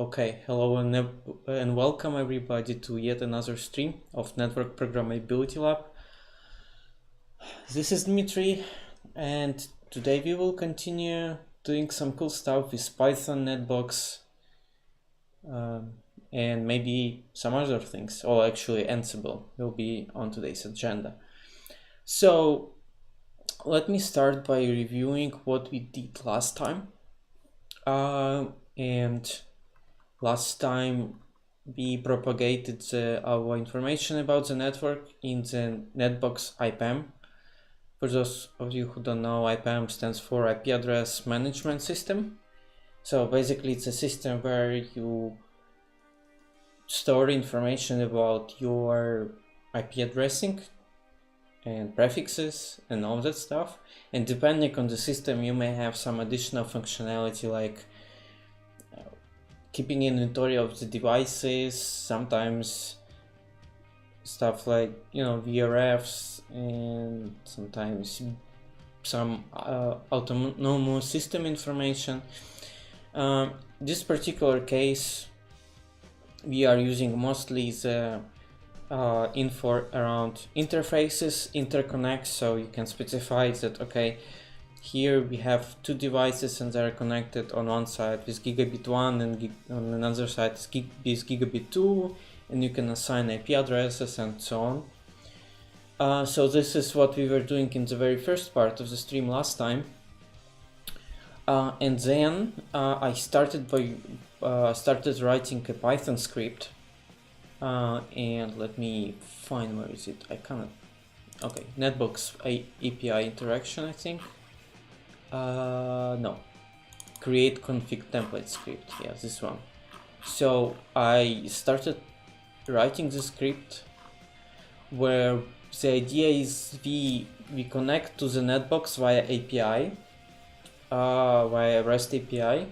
Okay, hello and welcome everybody to yet another stream of Network Programmability Lab. This is Dmitry, and today we will continue doing some cool stuff with Python, NetBox, and maybe some other things, or actually Ansible will be on today's agenda. So let me start by reviewing what we did last time. And last time we propagated our information about the network in the NetBox IPAM. For those of you who don't know, IPAM stands for IP Address Management System. So basically it's a system where you store information about your IP addressing and prefixes and all that stuff. And depending on the system, you may have some additional functionality like keeping inventory of the devices, sometimes stuff like, VRFs, and sometimes some autonomous system information. This particular case, we are using mostly the info around interfaces, interconnects, so you can specify that, okay, here we have two devices and they're connected on one side with gigabit 1 and on another side is gigabit 2, and you can assign IP addresses and so on. So this is what we were doing in the very first part of the stream last time. And then I started writing a Python script. And let me find, where is it? I cannot. Okay, NetBox API interaction, I think. No, create config template script. Yeah, this one. So I started writing the script where the idea is we connect to the NetBox via API, via REST API.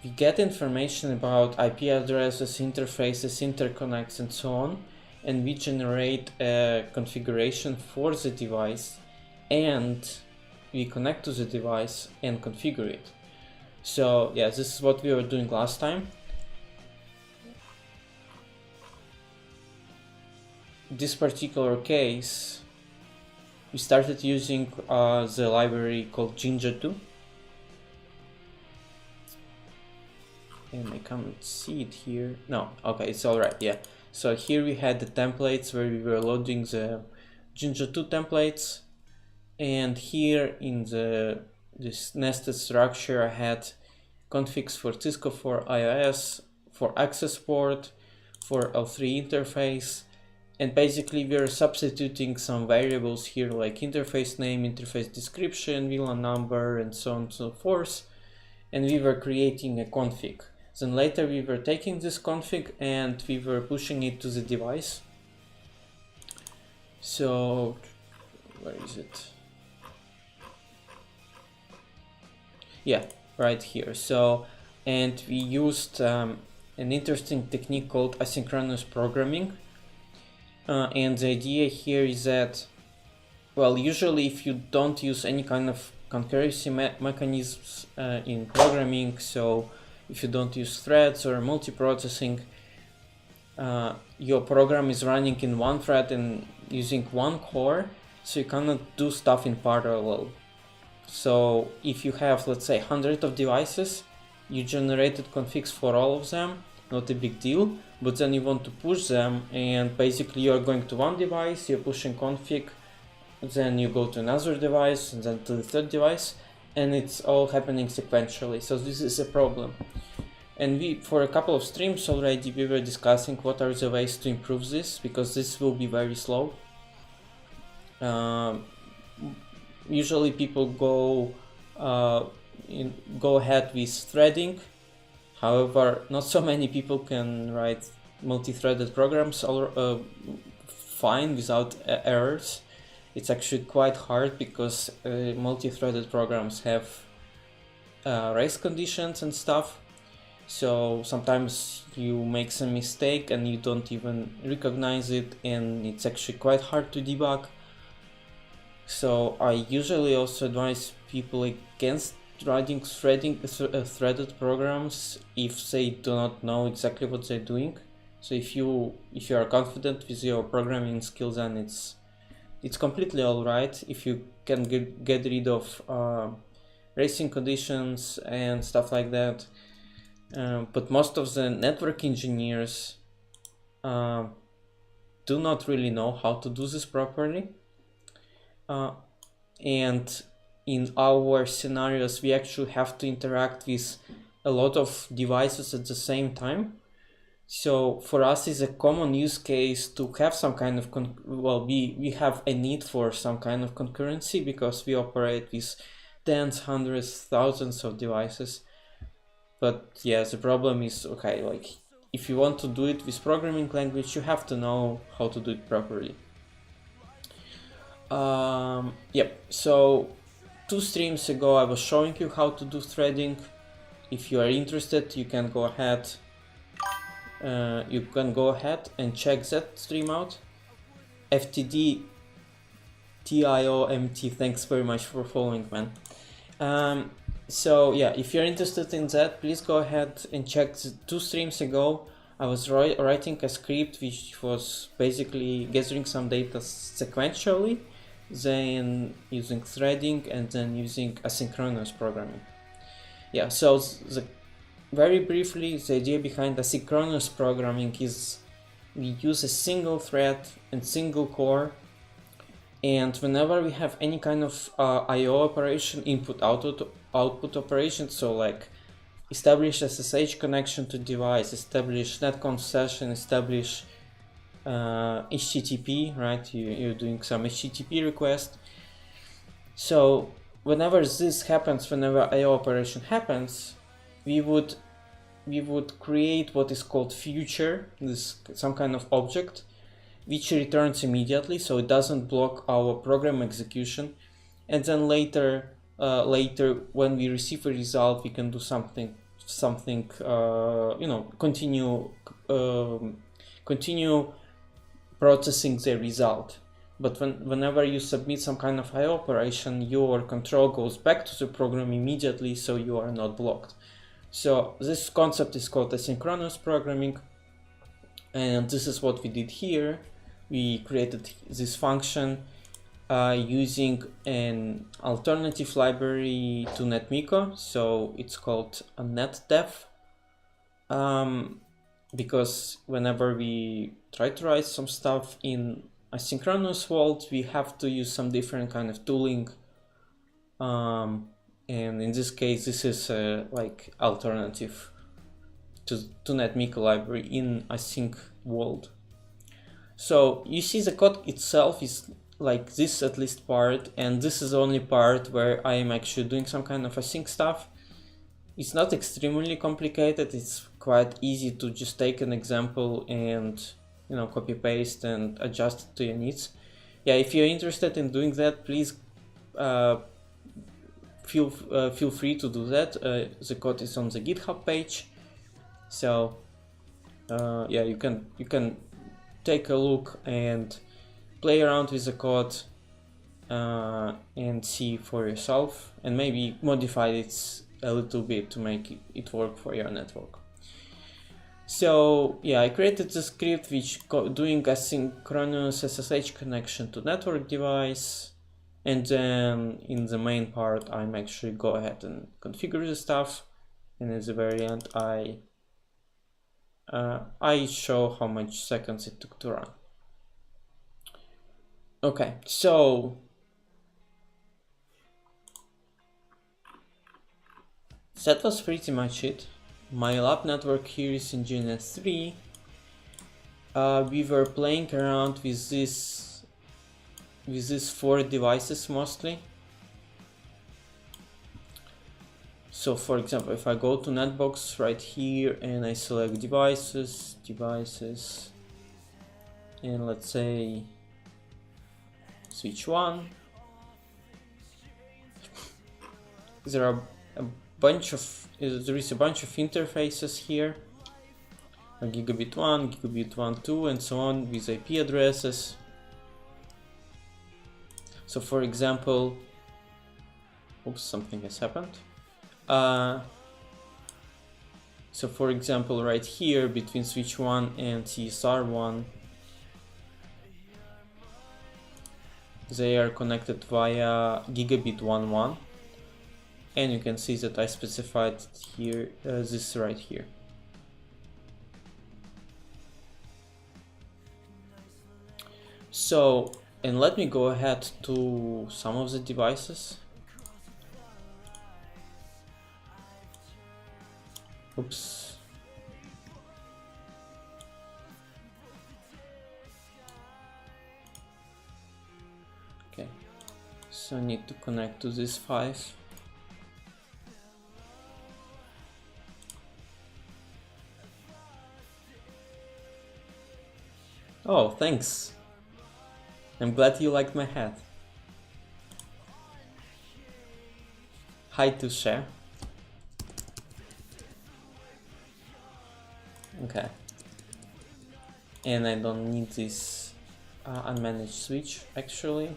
We get information about IP addresses, interfaces, interconnects, and so on, and we generate a configuration for the device, and we connect to the device and configure it. So yeah, this is what we were doing last time. This particular case, we started using the library called Jinja2. And I can't see it here. No, okay, it's all right. Yeah. So here we had the templates where we were loading the Jinja2 templates, and here in this nested structure I had configs for Cisco, for iOS, for access port, for L3 interface, and basically we are substituting some variables here like interface name, interface description, VLAN number, and so on and so forth, and we were creating a config. Then later we were taking this config and we were pushing it to the device. So where is it? Yeah, right here. So, and we used an interesting technique called asynchronous programming. And the idea here is that, well, usually if you don't use any kind of concurrency mechanisms in programming, so if you don't use threads or multiprocessing, your program is running in one thread and using one core, so you cannot do stuff in parallel. So if you have, let's say, 100 of devices, you generated configs for all of them, not a big deal, but then you want to push them, and basically you're going to one device, you're pushing config, then you go to another device, and then to the third device, and it's all happening sequentially. So this is a problem. And we, for a couple of streams already, we were discussing what are the ways to improve this, because this will be very slow. Usually people go ahead with threading. However, not so many people can write multi-threaded programs fine without errors. It's actually quite hard because multi-threaded programs have race conditions and stuff. So sometimes you make some mistake and you don't even recognize it, and it's actually quite hard to debug. So I usually also advise people against writing threaded programs if they do not know exactly what they're doing. So if you are confident with your programming skills, then it's completely all right if you can get rid of racing conditions and stuff like that. But most of the network engineers do not really know how to do this properly. And in our scenarios, we actually have to interact with a lot of devices at the same time. So for us, it's a common use case to have some kind of we have a need for some kind of concurrency because we operate with tens, hundreds, thousands of devices. But yeah, the problem is, okay, like if you want to do it with programming language, you have to know how to do it properly. Yep, so 2 streams ago I was showing you how to do threading. If you are interested, you can go ahead and check that stream out. FTD TIOMT, thanks very much for following, man. So yeah, if you're interested in that, please go ahead and check the 2 streams ago. I was writing a script which was basically gathering some data sequentially, then using threading, and then using asynchronous programming. Yeah, so very briefly, the idea behind asynchronous programming is we use a single thread and single core, and whenever we have any kind of I/O operation, input-output operation, so like establish SSH connection to device, establish netconf session, establish HTTP, right? You're doing some HTTP request. So whenever this happens, whenever I/O operation happens, we would create what is called future, some kind of object, which returns immediately, so it doesn't block our program execution. And then later when we receive a result, we can do something continue processing the result. But whenever you submit some kind of I/O operation, your control goes back to the program immediately, so you are not blocked. So this concept is called asynchronous programming, and this is what we did here. We created this function using an alternative library to NetMiko, so it's called a NetDev, because whenever we try to write some stuff in asynchronous world, we have to use some different kind of tooling, and in this case this is like alternative to NetMiko library in async world. So you see the code itself is like this, at least part, and this is the only part where I am actually doing some kind of async stuff. It's not extremely complicated, it's quite easy to just take an example and copy paste and adjust it to your needs. Yeah, if you're interested in doing that, please feel free to do that. The code is on the GitHub page, so yeah, you can take a look and play around with the code and see for yourself, and maybe modify it a little bit to make it work for your network. So yeah, I created the script which doing asynchronous SSH connection to network device, and then in the main part I'm actually go ahead and configure the stuff, and at the very end I show how much seconds it took to run. Okay, so that was pretty much it. My lab network here is in GNS3. We were playing around with these 4 devices mostly. So for example, if I go to NetBox right here and I select devices, and let's say switch 1, there is a bunch of interfaces here, gigabit 1, gigabit 1, 2, and so on, with IP addresses. So for example, oops, something has happened. So for example, right here between switch 1 and CSR1, they are connected via gigabit 1.1, and you can see that I specified here this right here. So, and let me go ahead to some of the devices. Oops. Okay, so I need to connect to this 5. Oh, thanks. I'm glad you liked my hat. Hi to share. Okay. And I don't need this unmanaged switch actually.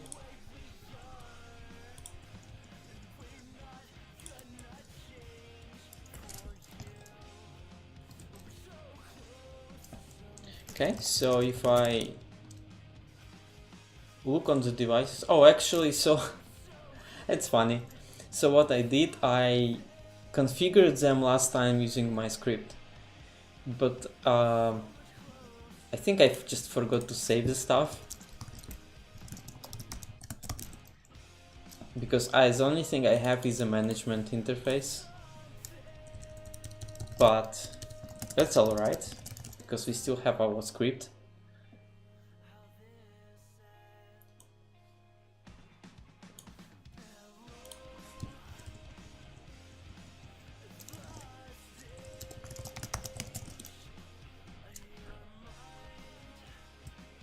Okay, so if I look on the devices, oh actually, so it's funny. So what I did, I configured them last time using my script, but I think I just forgot to save the stuff, because the only thing I have is a management interface, but that's alright, because we still have our script.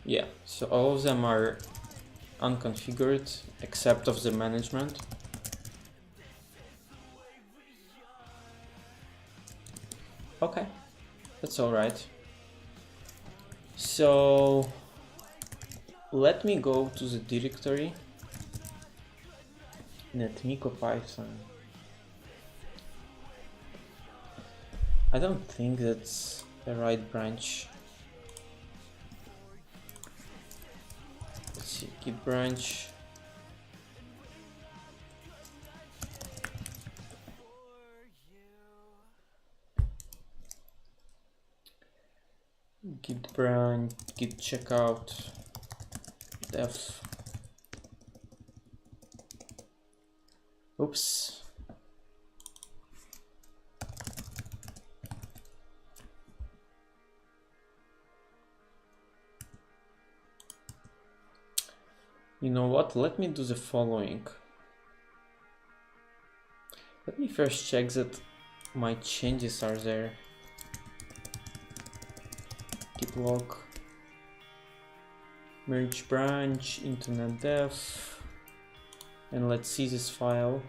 Yeah, so all of them are unconfigured except of the management. Okay, that's alright. So let me go to the directory netmicopython. I don't think that's the right branch. Let's see, git branch. Git branch, git checkout, def. Oops. You know what? Let me do the following. Let me first check that my changes are there. Git log, merge branch into netdev, and let's see this file.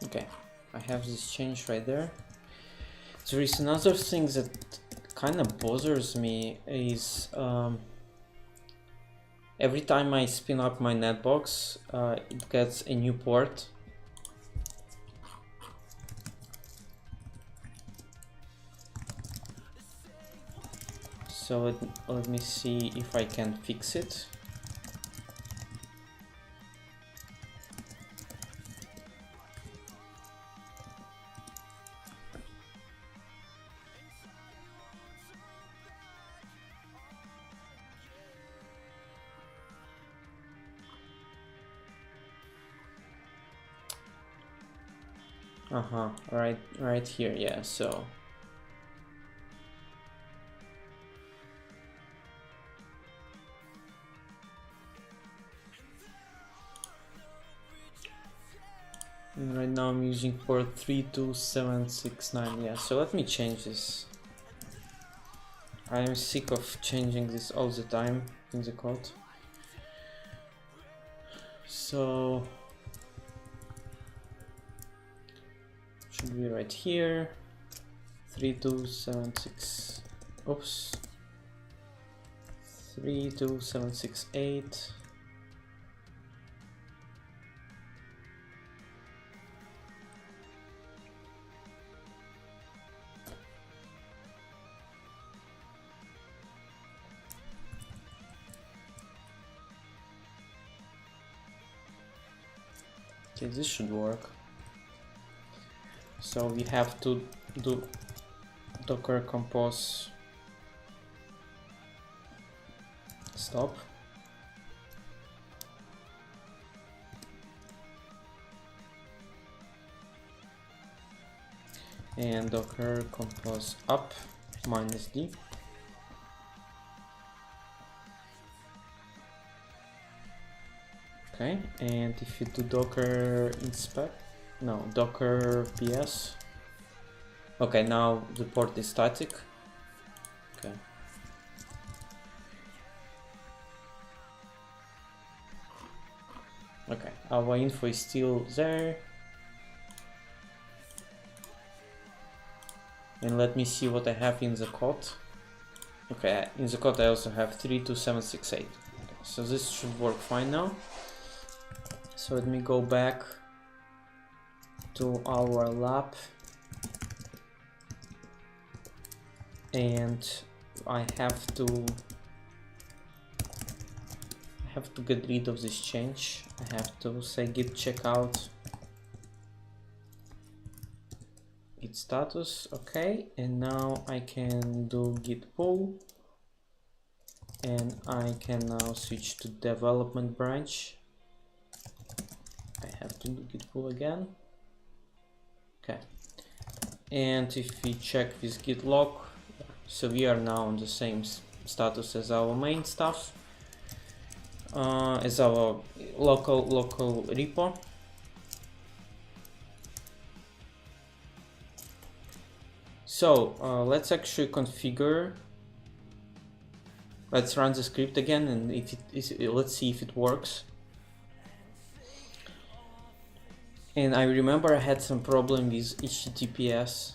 Okay, I have this change right there. There is another thing that kind of bothers me is every time I spin up my NetBox, it gets a new port. So let me see if I can fix it. Right here, yeah, so. And right now I'm using port 32769. Yeah, so let me change this. I am sick of changing this all the time in the code. So should be right here. 32766. Oops. 32768. Okay, this should work. So we have to do docker compose stop. And docker compose up -d. Okay, and if you do docker inspect, no, docker ps. Okay, now the port is static. Okay. Okay, our info is still there. And let me see what I have in the code. Okay, in the code I also have 32768. Okay, so this should work fine now. So let me go back to our lab. And I have to get rid of this change. I have to say git checkout git status. Okay, and now I can do git pull, and I can now switch to development branch. I have to do git pull again. Okay, and if we check this git log, so we are now on the same status as our main stuff, as our local repo. So let's actually configure. Let's run the script again, and if it is, let's see if it works. And I remember I had some problem with HTTPS.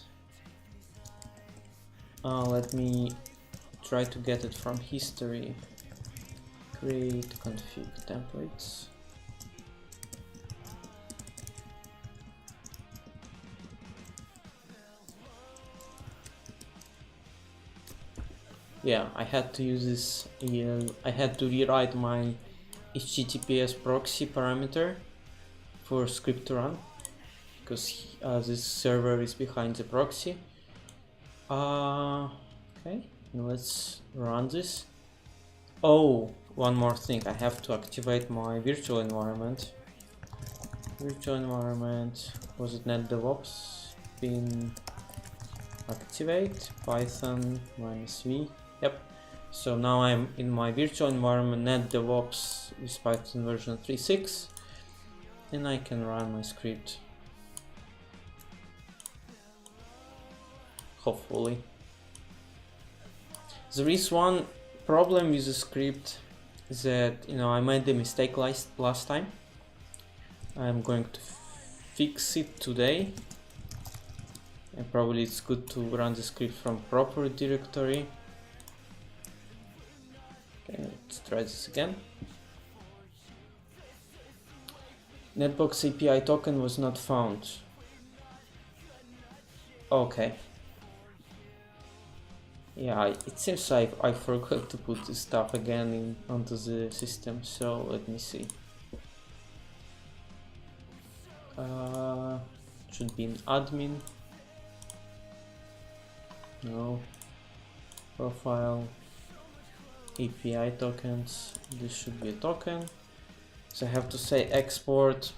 Let me try to get it from history. Create config templates. Yeah, I had to use this. I had to rewrite my HTTPS proxy parameter for script to run, because this server is behind the proxy. Okay, let's run this. Oh, one more thing, I have to activate my virtual environment. Virtual environment, was it NetDevOps? Been activate Python -v. Yep. So now I'm in my virtual environment NetDevOps with Python version 3.6, and I can run my script. Hopefully. There is one problem with the script that, I made the mistake last time. I'm going to fix it today, and probably it's good to run the script from proper directory. Okay, let's try this again. NetBox API token was not found. Okay. Yeah, it seems like I forgot to put this stuff again onto the system, so let me see. Should be an admin. No. Profile. API tokens. This should be a token. So I have to say export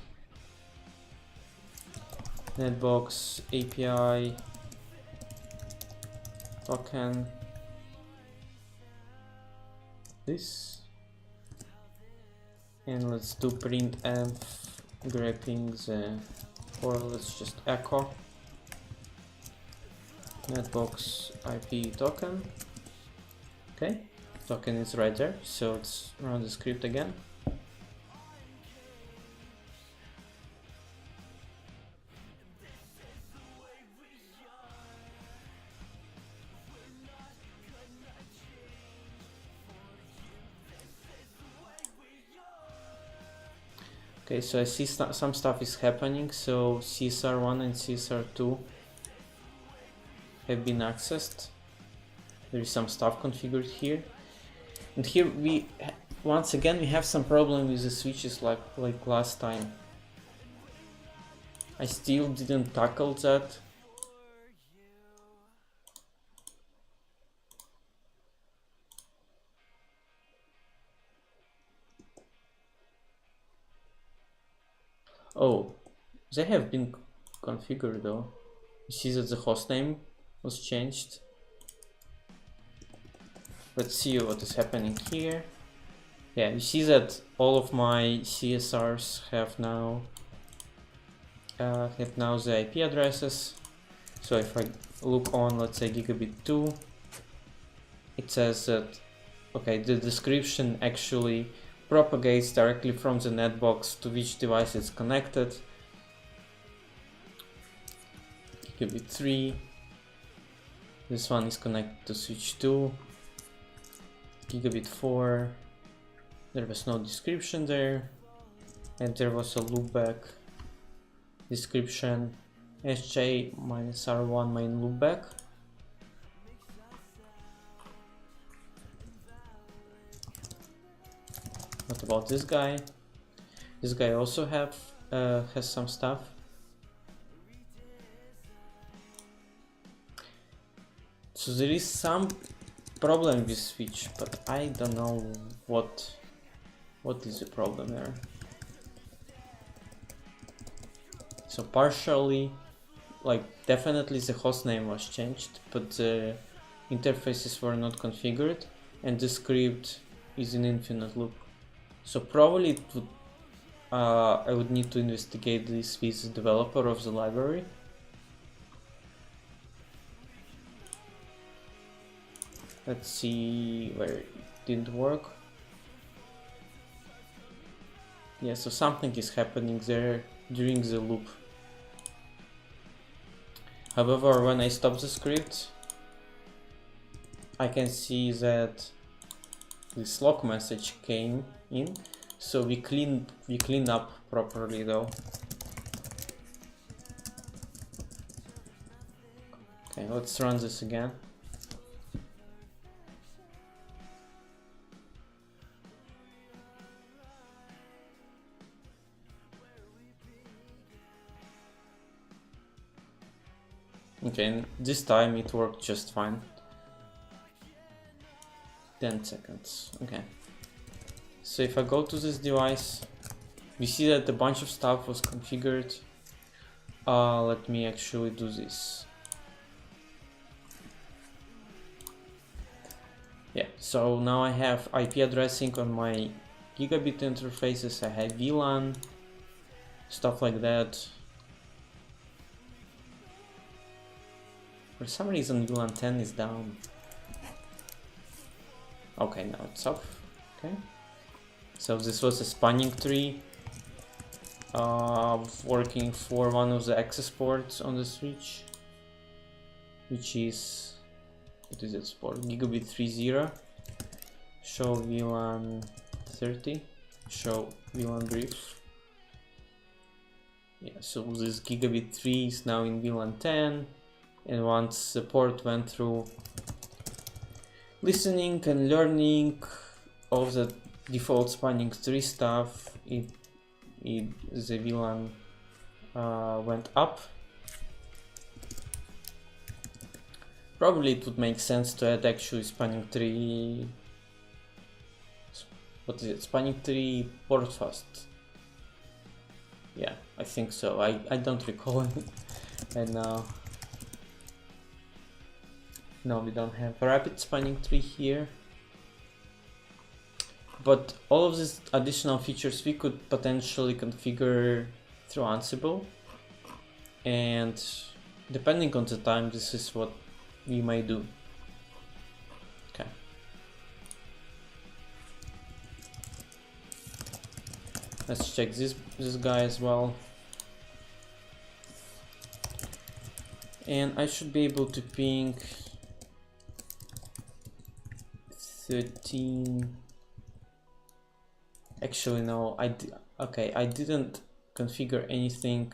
NetBox API token. This. And let's do printf grabbing the or let's just echo NetBox IP token. Okay, token is right there, so let's run the script again. Okay, so I see some stuff is happening. So CSR1 and CSR2 have been accessed. There is some stuff configured here, and here we once again we have some problem with the switches like last time. I still didn't tackle that. Oh, they have been configured though. You see that the hostname was changed. Let's see what is happening here. Yeah, you see that all of my CSRs have now the IP addresses. So if I look on, let's say gigabit 2, it says that okay, the description actually propagates directly from the NetBox to which device it's connected. Gigabit 3, this one is connected to switch 2. Gigabit 4, there was no description there, and there was a loopback description SJ-R1 main loopback. What about this guy? This guy also has some stuff. So there is some problem with switch, but I don't know what is the problem there. So partially, like definitely the hostname was changed, but the interfaces were not configured, and the script is in infinite loop. So probably it would, I would need to investigate this with the developer of the library. Let's see where it didn't work. Yeah, so something is happening there during the loop. However, when I stop the script, I can see that this log message came in, so we cleaned up properly though. Okay, let's run this again. Okay, and this time it worked just fine. 10 seconds. Okay. So if I go to this device, we see that a bunch of stuff was configured. Let me actually do this. Yeah, so now I have IP addressing on my gigabit interfaces. I have VLAN, stuff like that. For some reason VLAN 10 is down. Okay, now it's up. Okay. So this was a spanning tree working for one of the access ports on the switch, which is, what is it for? Gigabit 3.0. Show VLAN 30. Show VLAN brief. Yeah, so this gigabit 3 is now in VLAN 10. And once the port went through listening and learning all the default spanning tree stuff, the VLAN went up. Probably it would make sense to add actually spanning tree. What is it? Spanning tree port fast. Yeah, I think so. I don't recall it. And no, we don't have a rapid spanning tree here. But all of these additional features we could potentially configure through Ansible. and depending on the time, this is what we may do. Okay. Let's check this guy as well. And I should be able to ping 13. Actually, no, okay, I didn't configure anything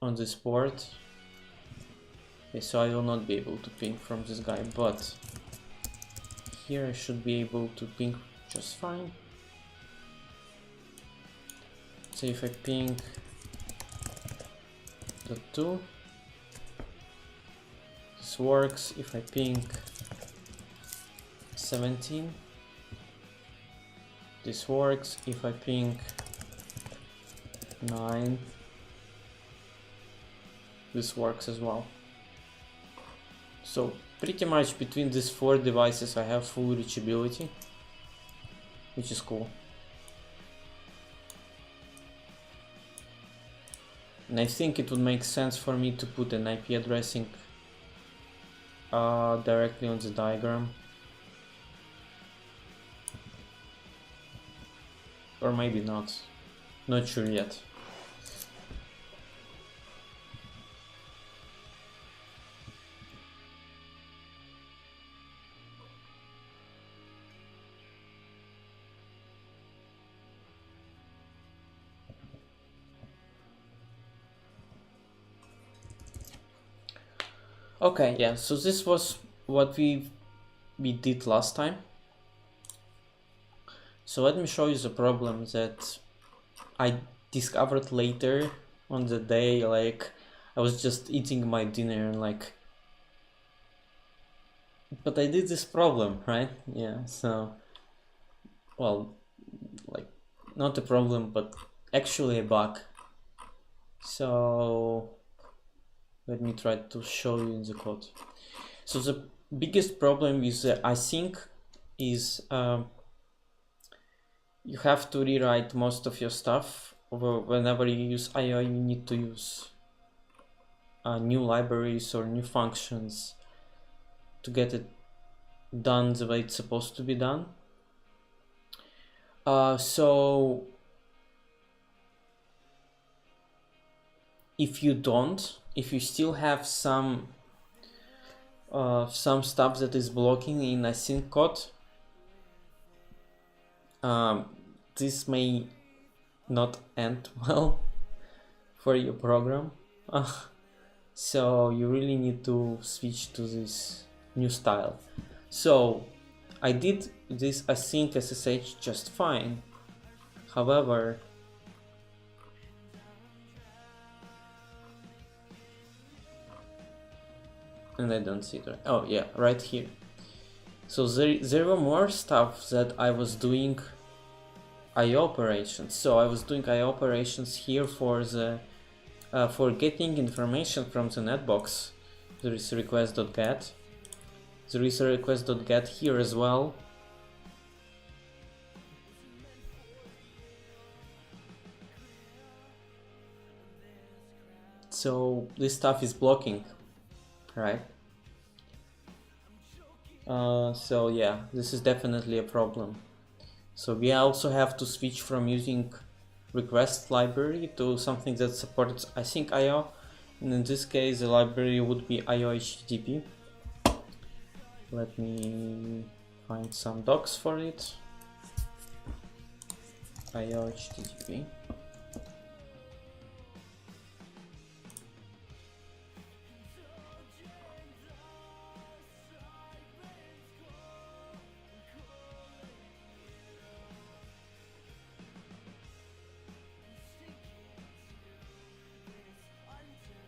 on this port. Okay, so I will not be able to ping from this guy, but here I should be able to ping just fine. So if I ping .2, this works. If I ping 17, this works. If I ping 9, this works as well. So pretty much between these 4 devices I have full reachability, which is cool. And I think it would make sense for me to put an IP addressing directly on the diagram. Or maybe not. Not sure yet. Okay, yeah, so this was what we did last time. So let me show you the problem that I discovered later on the day. Like, I was just eating my dinner and like, but I did this problem, right? Yeah, so, well, like, not a problem, but actually a bug. So let me try to show you in the code. So the biggest problem with the async is you have to rewrite most of your stuff. Whenever you use IO, you need to use new libraries or new functions to get it done the way it's supposed to be done. So if you still have some stuff that is blocking in async code, this may not end well for your program. So you really need to switch to this new style. So I did this async SSH just fine. However, and I don't see it. Oh yeah, right here. So there were more stuff that I was doing IO operations. So I was doing IO operations here for the for getting information from the NetBox. There is request.get. There is a request.get here as well. So this stuff is blocking, right? So yeah, this is definitely a problem. So we also have to switch from using request library to something that supports async IO, and in this case the library would be aiohttp. Let me find some docs for it. aiohttp.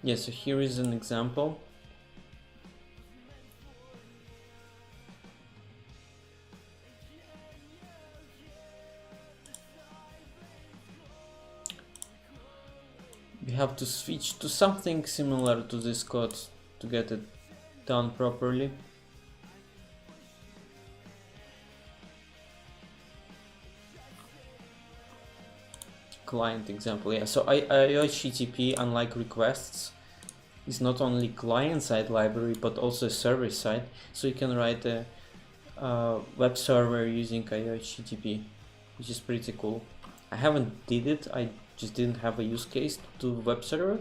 Yeah, so here is an example. We have to switch to something similar to this code to get it done properly. client example. Yeah, so aiohttp, unlike requests, is not only client-side library but also server-side. So you can write a web server using aiohttp, which is pretty cool. I haven't did it. I just didn't have a use case to do web server,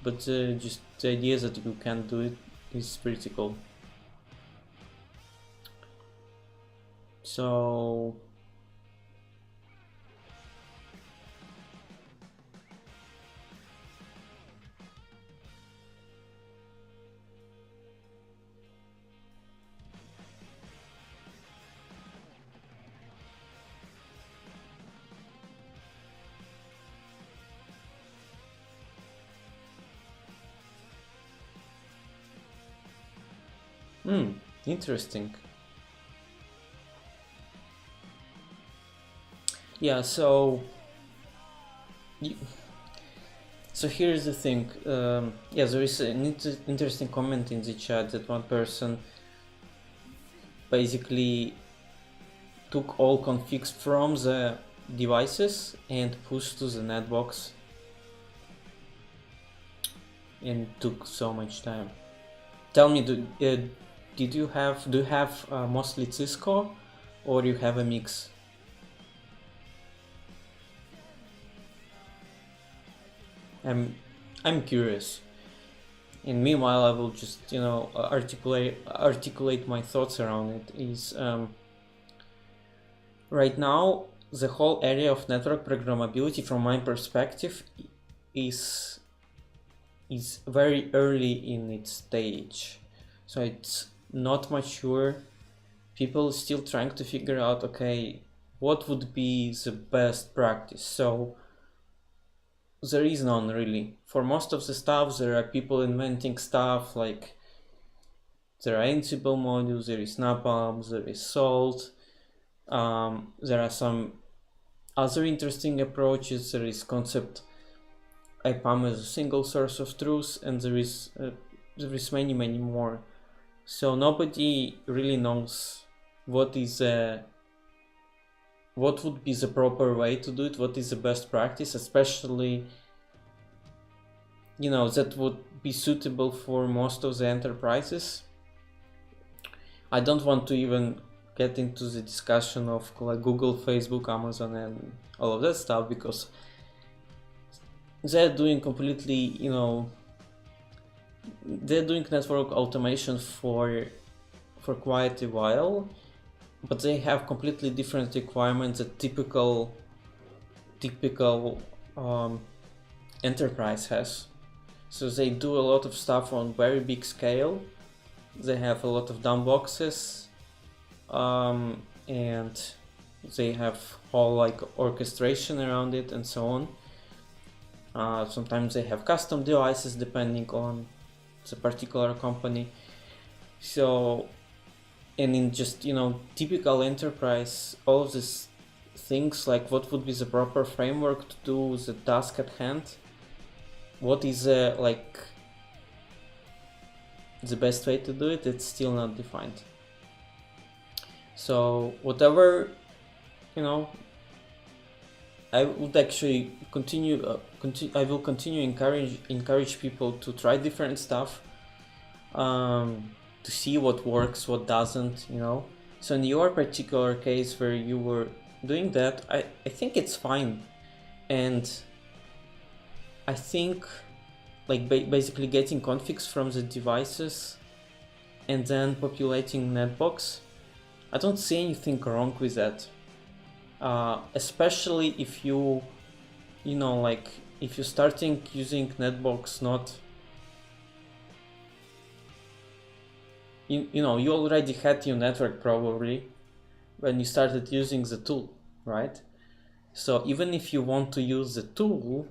but just the idea that you can do it is pretty cool. So interesting. Yeah, so here's the thing. Yeah, there is an interesting comment in the chat that one person basically took all configs from the devices and pushed to the NetBox, and took so much time. Tell me, do you have mostly Cisco, or you have a mix? I'm curious, and meanwhile I will just articulate my thoughts around it. Is right now the whole area of network programmability, from my perspective, is very early in its stage, so it's not mature. People still trying to figure out, okay, what would be the best practice. So there is none really. For most of the stuff, there are people inventing stuff, like there are Ansible modules, there is NAPAM, there is Salt, there are some other interesting approaches. There is concept IPAM as a single source of truth, and there is many more. So nobody really knows what would be the proper way to do it, what is the best practice, especially that would be suitable for most of the enterprises. I don't want to even get into the discussion of like Google, Facebook, Amazon, and all of that stuff, because they're doing completely, they're doing network automation for quite a while, but they have completely different requirements that typical enterprise has. So they do a lot of stuff on very big scale. They have a lot of dumb boxes, and they have whole like orchestration around it and so on. Sometimes they have custom devices depending on the particular company. So, and in just typical enterprise, all of these things, like what would be the proper framework to do the task at hand, what is like the best way to do it, it's still not defined. So whatever, I would actually I will continue encourage people to try different stuff, to see what works, what doesn't, So in your particular case where you were doing that, I think it's fine. And I think like basically getting configs from the devices and then populating NetBox, I don't see anything wrong with that. Especially if you if you're starting using NetBox, not you already had your network probably when you started using the tool, right? So even if you want to use the tool,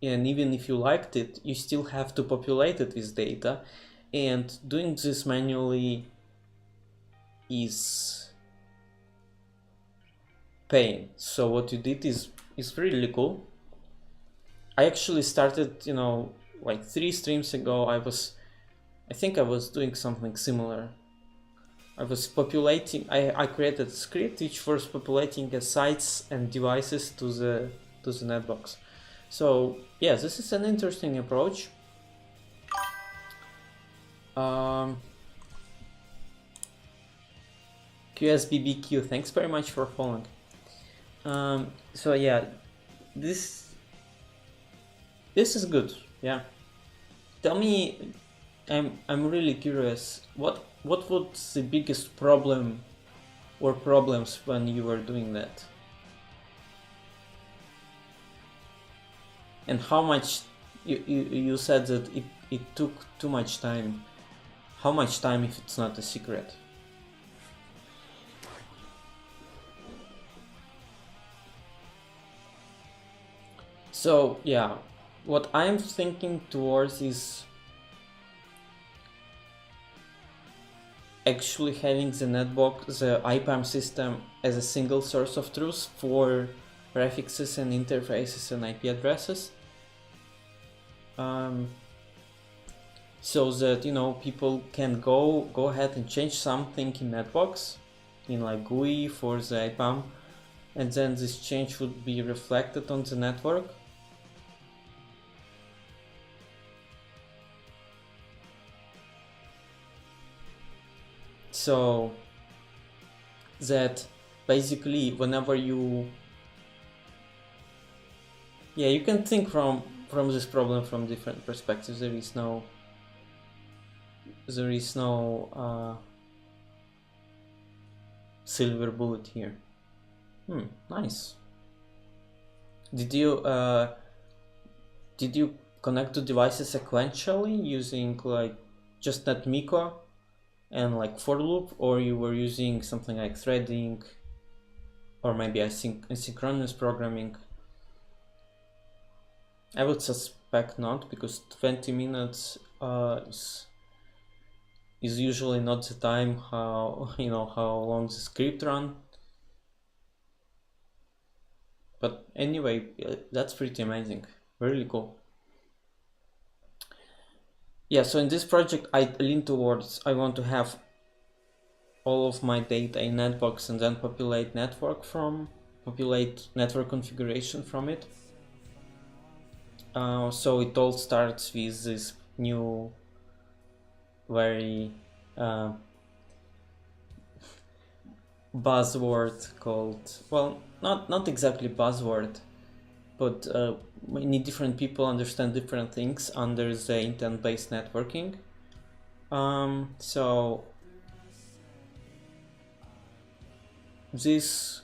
and even if you liked it, you still have to populate it with data, and doing this manually is pain. So what you did is really cool. I actually started, like 3 streams ago, I think I was doing something similar. I was populating, I created a script which was populating the sites and devices to the to the NetBox. So yeah, this is an interesting approach. QSBBQ, thanks very much for following. So yeah, this is good. Yeah, tell me, I'm really curious. What was the biggest problem or problems when you were doing that? And how much you said that it took too much time. How much time if it's not a secret? So yeah, what I'm thinking towards is actually having the NetBox, the IPAM system, as a single source of truth for prefixes and interfaces and IP addresses. So that, you know, people can go ahead and change something in NetBox, in like GUI for the IPAM, and then this change would be reflected on the network. So that basically whenever you can think from this problem from different perspectives. There is no silver bullet here. Nice. Did you connect to devices sequentially using like just NetMiko and like for loop, or you were using something like threading or maybe asynchronous programming? I would suspect not, because 20 minutes is usually not the time how long the script run. But anyway, that's pretty amazing. Really cool. Yeah, so in this project I lean towards, I want to have all of my data in NetBox and then populate network configuration from it. So it all starts with this new very buzzword called, well, not exactly buzzword, but many different people understand different things under the intent-based networking. So this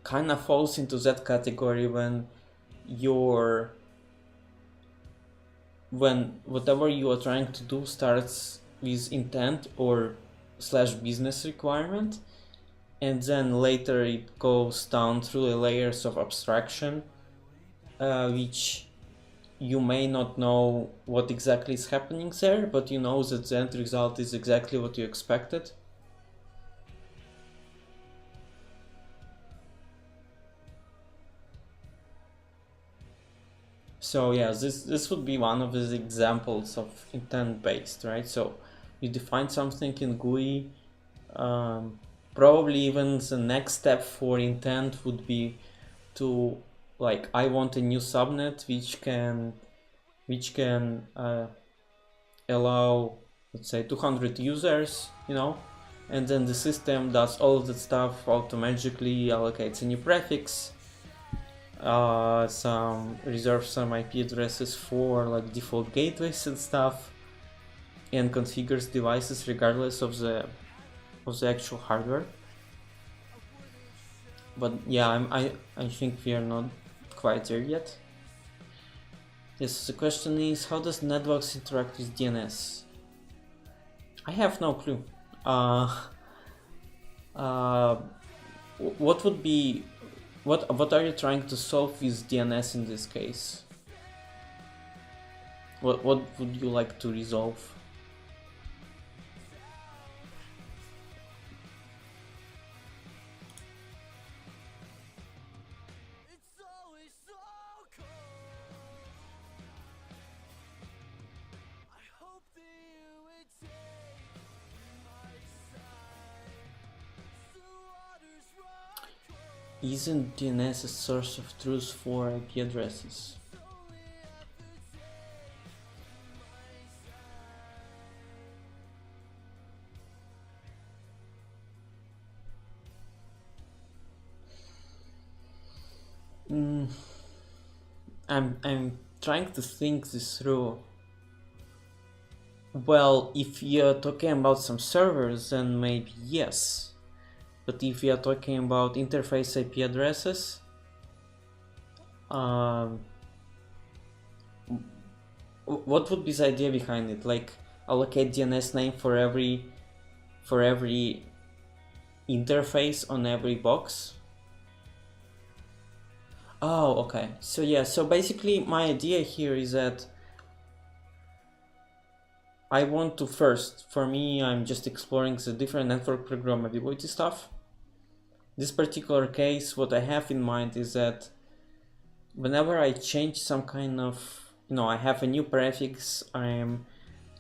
kind of falls into that category when whatever you are trying to do starts with intent or / business requirement, and then later it goes down through the layers of abstraction, which you may not know what exactly is happening there, but you know that the end result is exactly what you expected. So yeah, this would be one of the examples of intent-based, right? So you define something in GUI. Probably even the next step for intent would be to, like, I want a new subnet which can allow, let's say, 200 users, and then the system does all of that stuff automatically, allocates a new prefix, reserves some IP addresses for like default gateways and stuff, and configures devices regardless of the actual hardware. But yeah, I think we are not quite there yet. Yes, the question is, how does NetBox interact with DNS? I have no clue. What would be, what are you trying to solve with DNS in this case? What would you like to resolve? Isn't DNS a source of truth for IP addresses? I'm trying to think this through. Well, if you're talking about some servers, then maybe yes. But if you're talking about interface IP addresses, what would be the idea behind it? Like allocate DNS name for every interface on every box? Oh, okay. So yeah, so basically my idea here is that I want to first, for me, I'm just exploring the different network programmability stuff. This particular case, what I have in mind is that whenever I change some kind of, I have a new prefix, I'm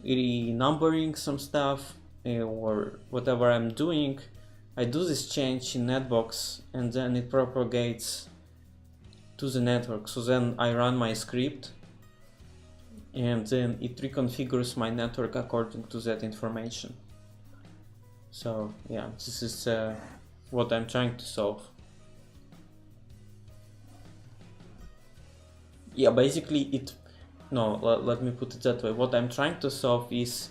renumbering some stuff or whatever I'm doing, I do this change in NetBox and then it propagates to the network. So then I run my script and then it reconfigures my network according to that information. So yeah, this is what I'm trying to solve. Yeah, basically let me put it that way. What I'm trying to solve is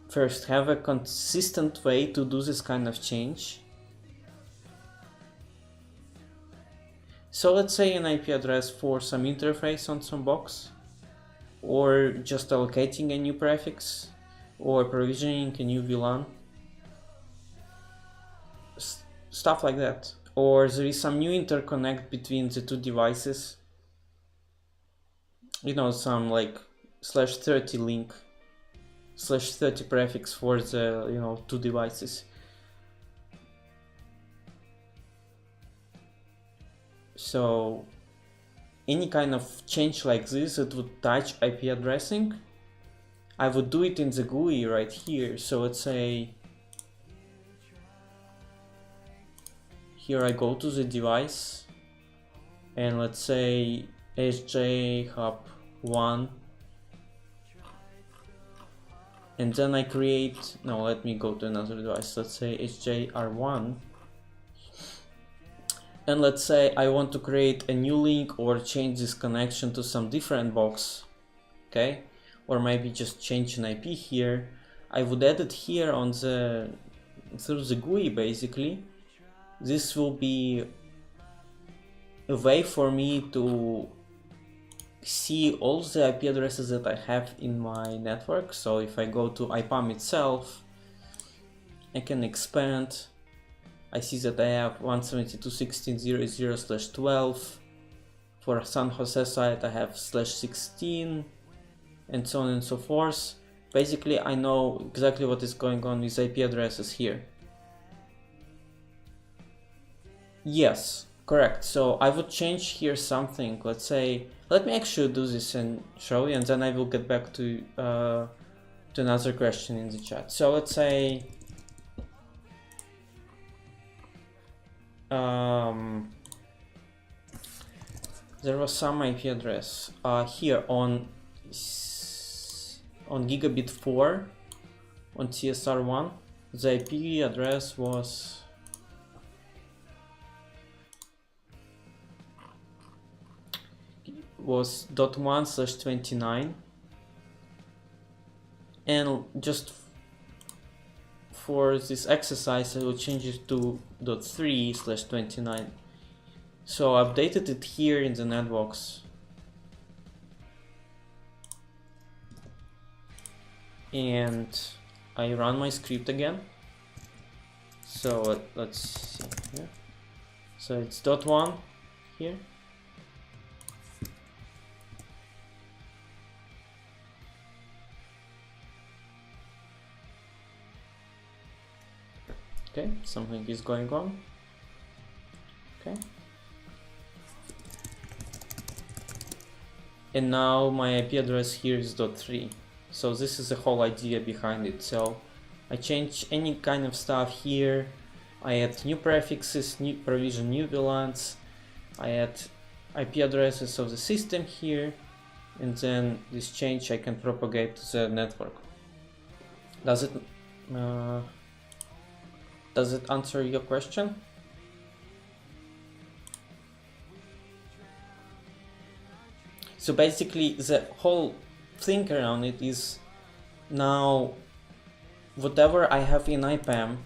first have a consistent way to do this kind of change. So let's say an IP address for some interface on some box, or just allocating a new prefix, or provisioning a new VLAN, stuff like that. Or there is some new interconnect between the two devices, some like /30 link, /30 prefix for the two devices. So any kind of change like this that would touch IP addressing, I would do it in the GUI right here. So let's say here I go to the device and let's say SJ hub 1, and then I create, let me go to another device, let's say SJR1, and let's say I want to create a new link or change this connection to some different box, okay, or maybe just change an IP here. I would add it here on through the GUI. Basically this will be a way for me to see all the IP addresses that I have in my network. So if I go to IPAM itself, I can expand. I see that I have 172.16.0.0/12. For San Jose site I have /16, and so on and so forth. Basically I know exactly what is going on with IP addresses here. Yes, correct. So I would change here something. Let's say, let me actually do this and show you, and then I will get back to another question in the chat. So let's say there was some IP address here on gigabit 4 on CSR1. The IP address was .1/29, and just for this exercise I will change it to .3/29. So I updated it here in the NetBox, and I run my script again. So let's see here. So it's .1 here. Okay, something is going on. Okay. And now my IP address here is .3. So this is the whole idea behind it. So I change any kind of stuff here. I add new prefixes, new provision new VLANs, I add IP addresses of the system here, and then this change I can propagate to the network. Does it answer your question? So basically the whole thing around it is now whatever I have in IPAM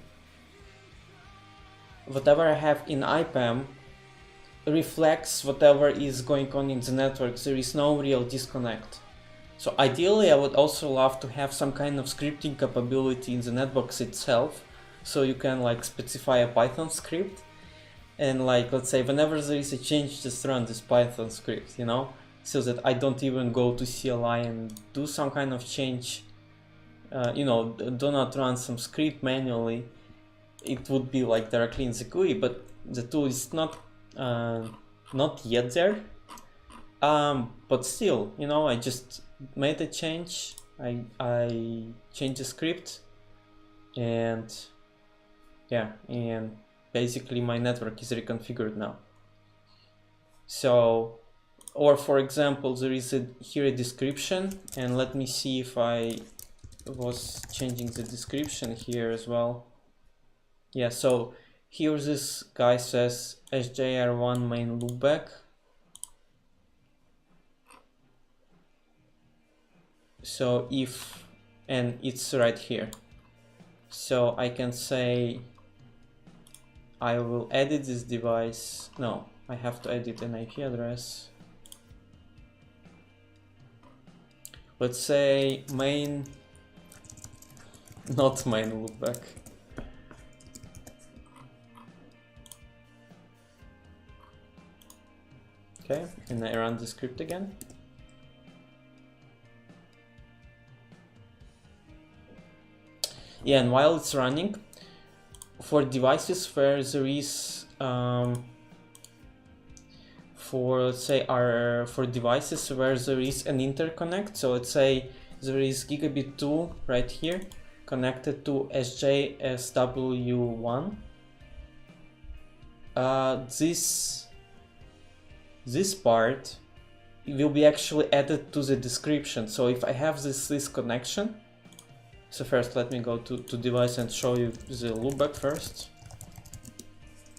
reflects whatever is going on in the network. There is no real disconnect. So ideally I would also love to have some kind of scripting capability in the NetBox itself, so you can like specify a Python script and like, let's say whenever there is a change, just run this Python script, you know, so that I don't even go to CLI and do some kind of change, you know, do not run some script manually. It would be like directly in the GUI, but the tool is not yet there. But still, you know, I just made a change. I changed the script, and yeah, and basically my network is reconfigured now. So, or for example, there is here a description, and let me see if I was changing the description here as well. Yeah, so here this guy says sjr1 main loopback. So if, and it's right here. So I can say I will edit this device. No, I have to edit an IP address. Let's say main, not main loopback. Okay, and I run the script again. Yeah, and while it's running, for devices where there is, for devices where there is an interconnect, so let's say there is gigabit 2 right here connected to SJSW1. This part will be actually added to the description. So if I have this connection, so first let me go to device and show you the loopback first.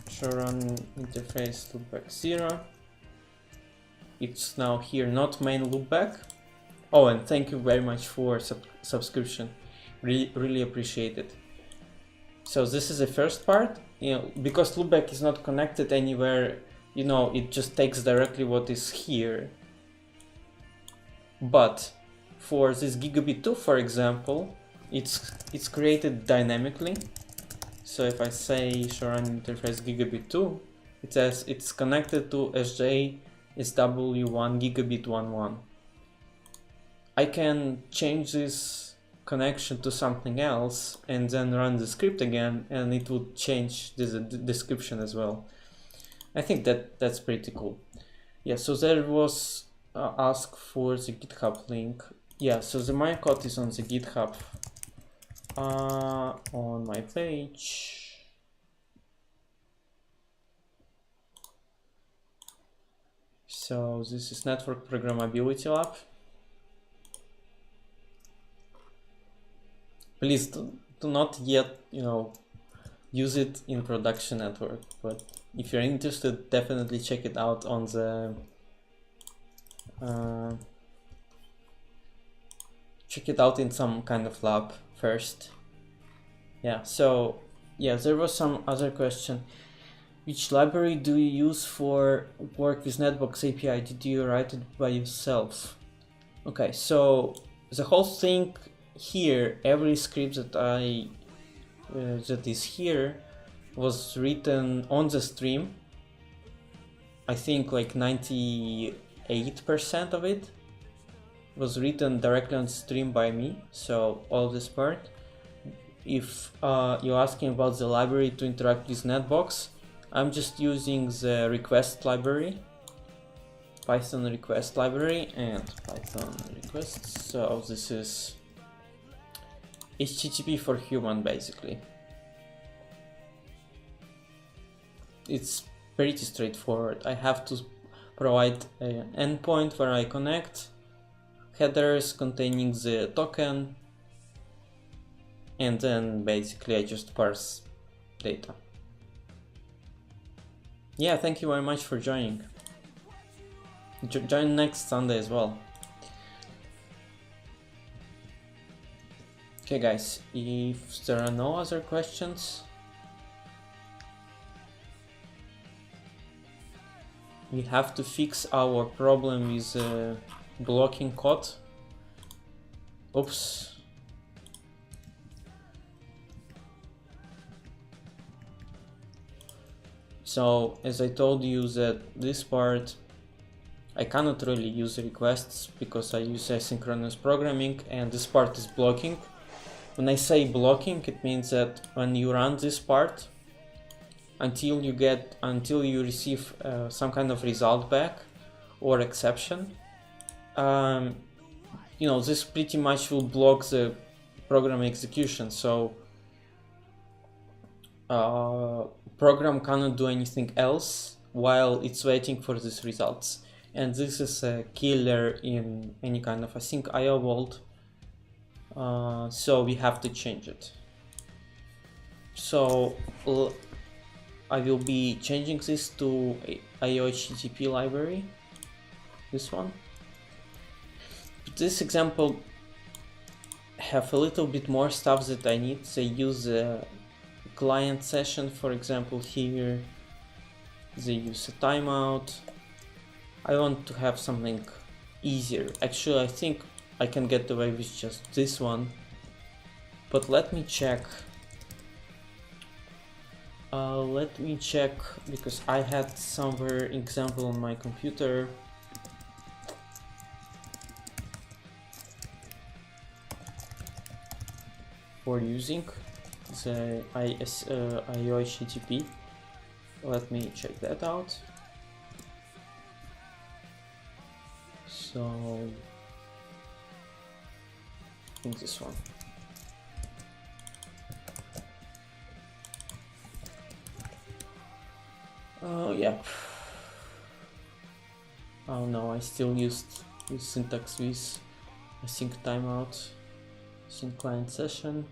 Show run interface loopback 0. It's now here, not main loopback. Oh, and thank you very much for subscription. Really appreciate it. So this is the first part. You know, because loopback is not connected anywhere, you know, it just takes directly what is here. But for this gigabit 2, for example, it's created dynamically. So if I say show run interface gigabit 2, it says it's connected to SJSW1 gigabit 11. I can change this connection to something else and then run the script again, and it would change the description as well. I think that's pretty cool. Yeah, so there was ask for the GitHub link. Yeah, so my code is on the GitHub on my page. So this is network programmability lab. Please do not yet, you know, use it in production network, but if you're interested, definitely check it out on the check it out in some kind of lab first. Yeah, so yeah, there was some other question. Which library do you use for work with NetBox API? Did you write it by yourself? Okay, so the whole thing here, every script that that is here was written on the stream. I think like 98% of it was written directly on stream by me, so all this part. If you're asking about the library to interact with NetBox, I'm just using the request library, Python request library and Python requests. So this is HTTP for human basically. it's pretty straightforward. I have to provide an endpoint where I connect, headers containing the token, and then basically I just parse data. Yeah, thank you very much for joining. Join next Sunday as well. Okay guys, if there are no other questions, we have to fix our problem with blocking code. Oops. So as I told you that this part I cannot really use requests because I use asynchronous programming, and this part is blocking. When I say blocking, it means that when you run this part, until you receive some kind of result back or exception, you know, this pretty much will block the program execution. So program cannot do anything else while it's waiting for these results. And this is a killer in any kind of async IO world. So we have to change it. So I will be changing this to aiohttp library, this one. But this example have a little bit more stuff that I need. They use a client session, for example, here. They use a timeout. I want to have something easier. Actually, I think I can get away with just this one, but let me check. Because I had somewhere example on my computer. For using the aiohttp. Let me check that out. So I think this one. Oh yeah. Oh no, I still used this syntax with async timeout, async client session.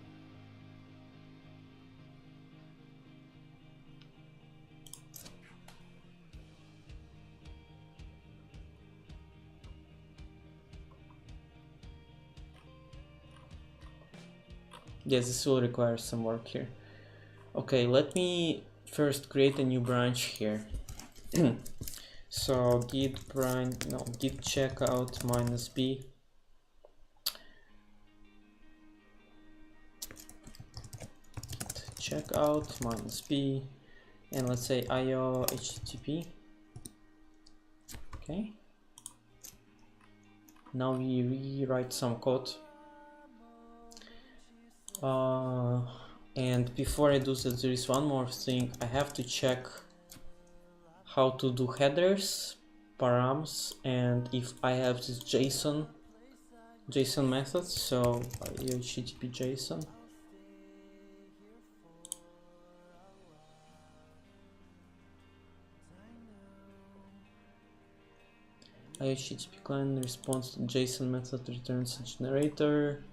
Yes, this will require some work here. Okay, let me first create a new branch here. So git checkout -b. Checkout -b, and let's say aiohttp. Okay. Now we rewrite some code. And before I do that, there is one more thing. I have to check how to do headers, params, and if I have this JSON method. So aiohttp JSON. aiohttp client response to JSON method returns a generator.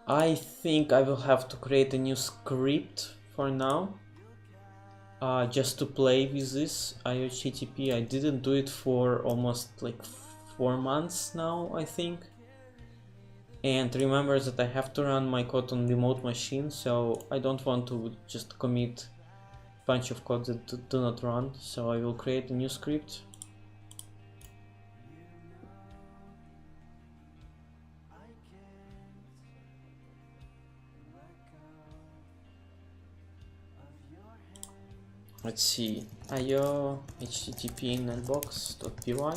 I think I will have to create a new script for now, just to play with this aiohttp. I didn't do it for almost like 4 months now, I think. And remember that I have to run my code on remote machine, so I don't want to just commit a bunch of code that do not run. So I will create a new script. Let's see, aiohttp NetBox.py.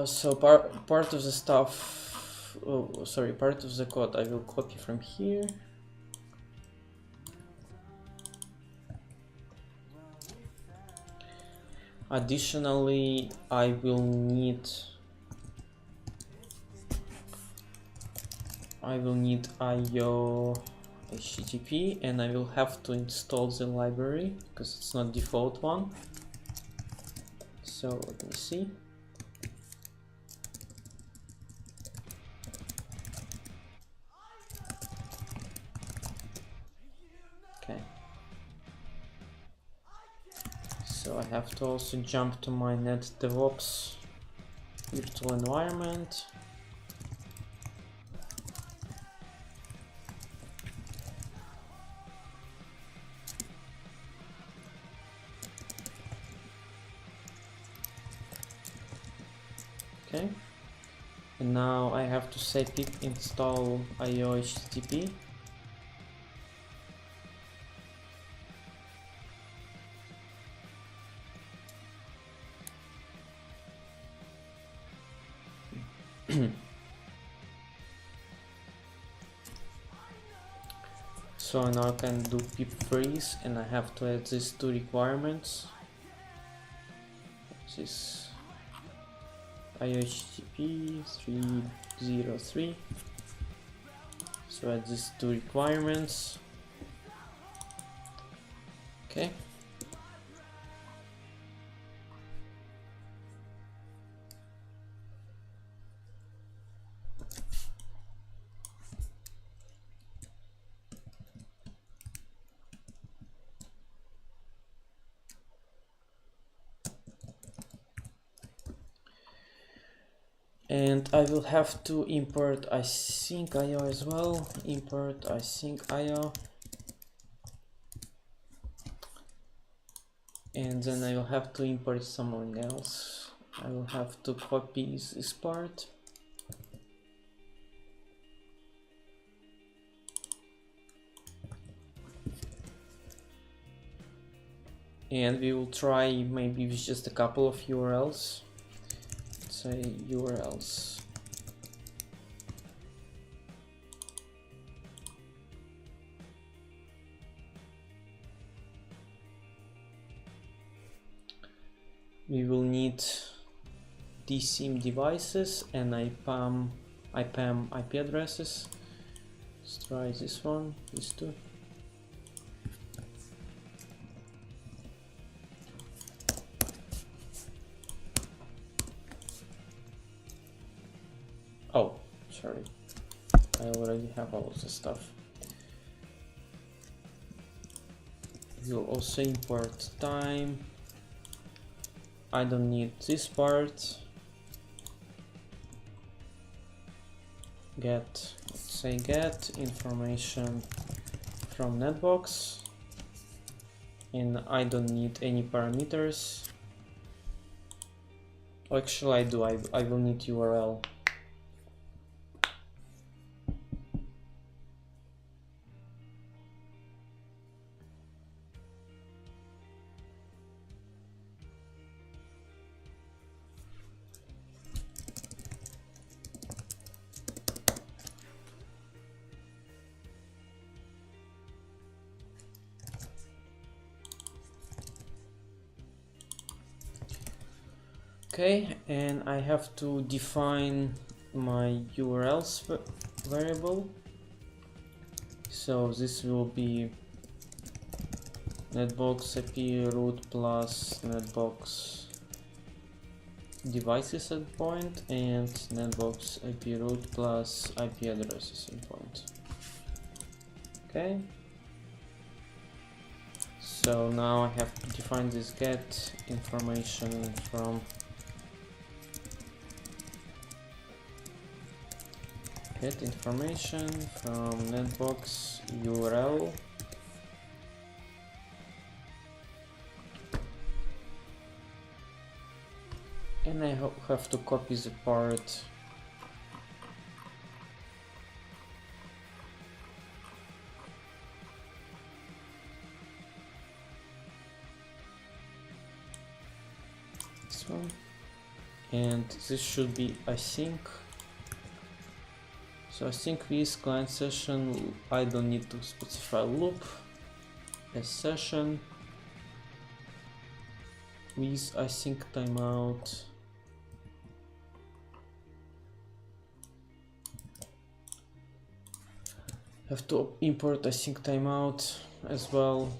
So part of the stuff, part of the code I will copy from here. Additionally, I will need aiohttp, and I will have to install the library because it's not default one. So let me see. Okay. So I have to also jump to my NetDevOps virtual environment. Okay. And now I have to say pip install aiohttp. So now I can do pip freeze, and I have to add these two requirements. This aiohttp 303. So add these two requirements. Okay. And I will have to import async IO as well. Import async IO. And then I will have to import something else. I will have to copy this part. And we will try maybe with just a couple of URLs. Let's say URLs. We will need DSIM devices and IPAM IP addresses. Let's try this one, these two. Oh, sorry, I already have all of the stuff. We'll also import time. I don't need this part. Get, let's say get information from NetBox, and I don't need any parameters. Actually I do, I will need URL. Okay, and I have to define my URLs variable. So this will be NetBox IP root plus NetBox devices endpoint and NetBox IP root plus IP addresses endpoint. Okay. So now I have to define this get information from NetBox URL. And I have to copy the part this one, and this should be async. So async with client session, I don't need to specify loop as session. with async timeout. Have to import async timeout as well.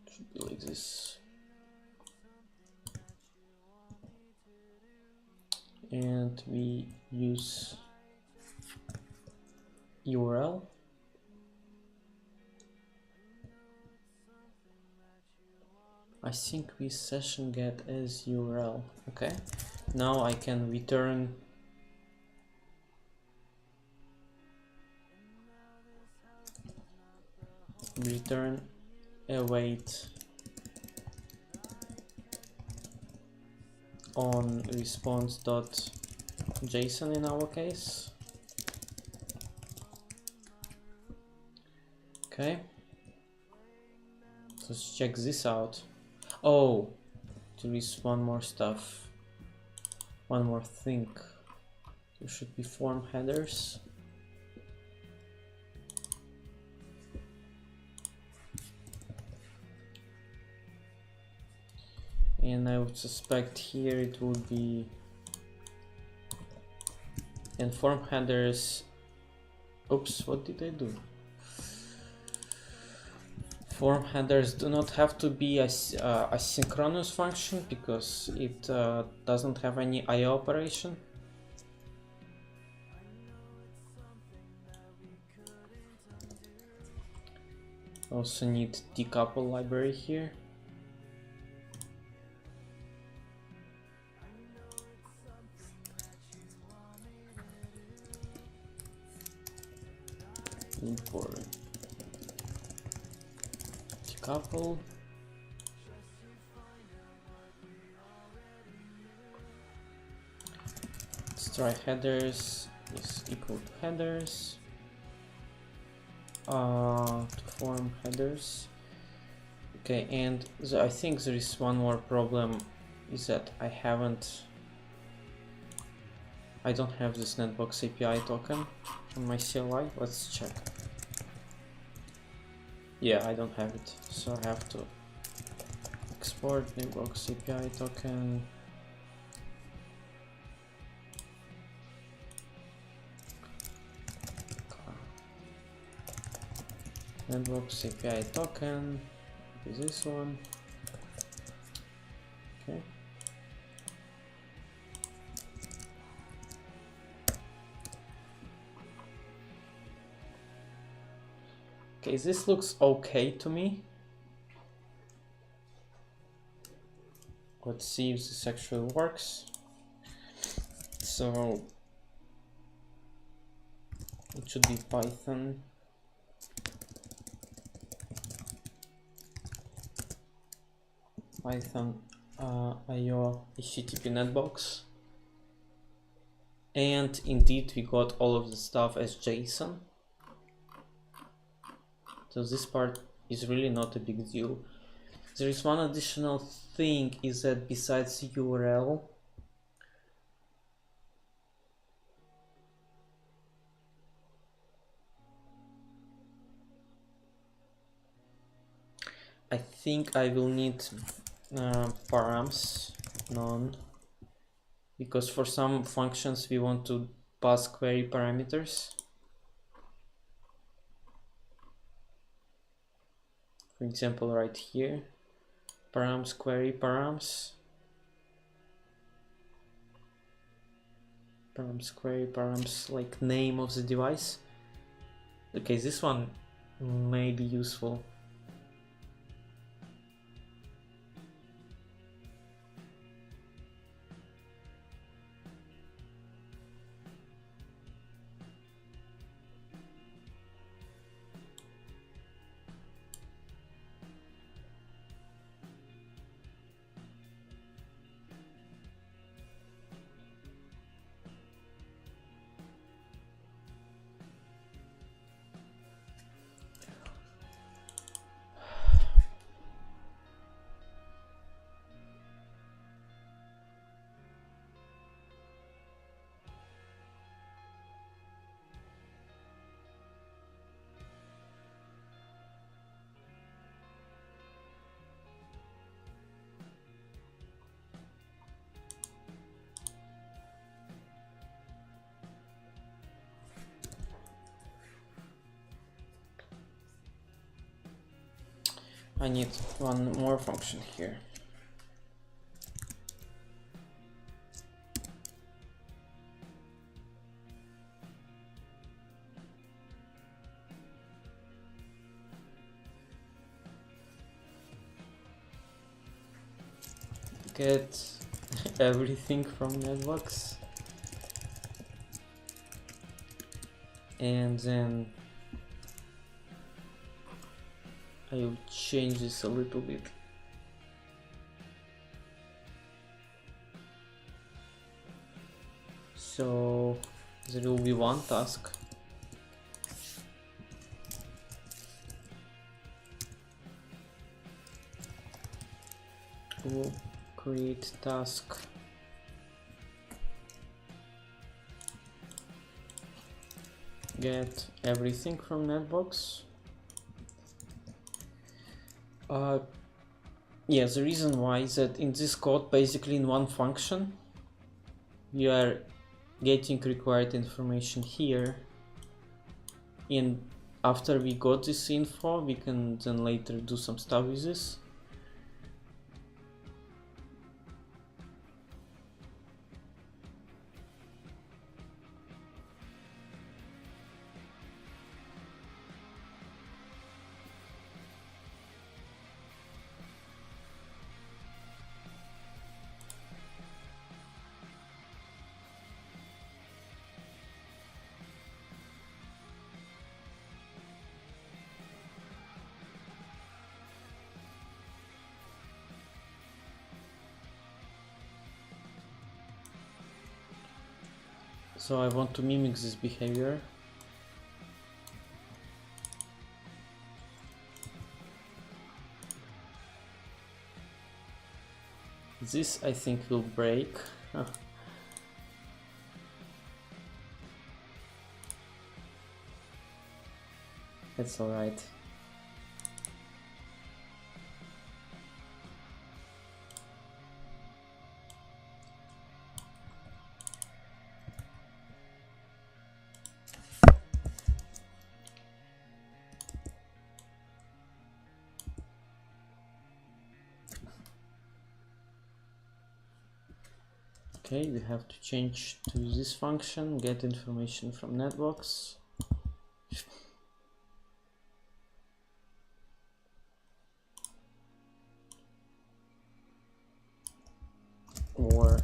Should be like this. And we use URL. Async with session get as URL. Okay, now I can return await on response.json in our case. Okay, let's check this out. Oh, there is one more thing. There should be form headers. And I would suspect here it would be, and form headers. Oops, what did I do? Form headers do not have to be a synchronous function because it doesn't have any IO operation. Also need decouple library here. Import decouple. Let's try headers is equal to headers. To form headers. Okay, and I think there is one more problem, is that I don't have this NetBox API token on my CLI. Let's check. Yeah, I don't have it, so I have to export NetBox API token. NetBox API token is this one. Okay. Okay, this looks okay to me. Let's see if this actually works. So it should be Python. aiohttp NetBox. And indeed we got all of the stuff as JSON. So this part is really not a big deal. There is one additional thing, is that besides URL, I think I will need params none, because for some functions we want to pass query parameters. For example, right here, params query params. Params query params like name of the device. Okay, this one may be useful. I need one more function here. Get everything from NetBox, and then I will change this a little bit. So there will be one task. We'll create task get everything from NetBox. Yeah, the reason why is that in this code, basically in one function, we are getting required information here, and after we got this info, we can then later do some stuff with this. So I want to mimic this behavior. This I think will break. That's all right. Okay, we have to change to this function, get information from NetBox. Or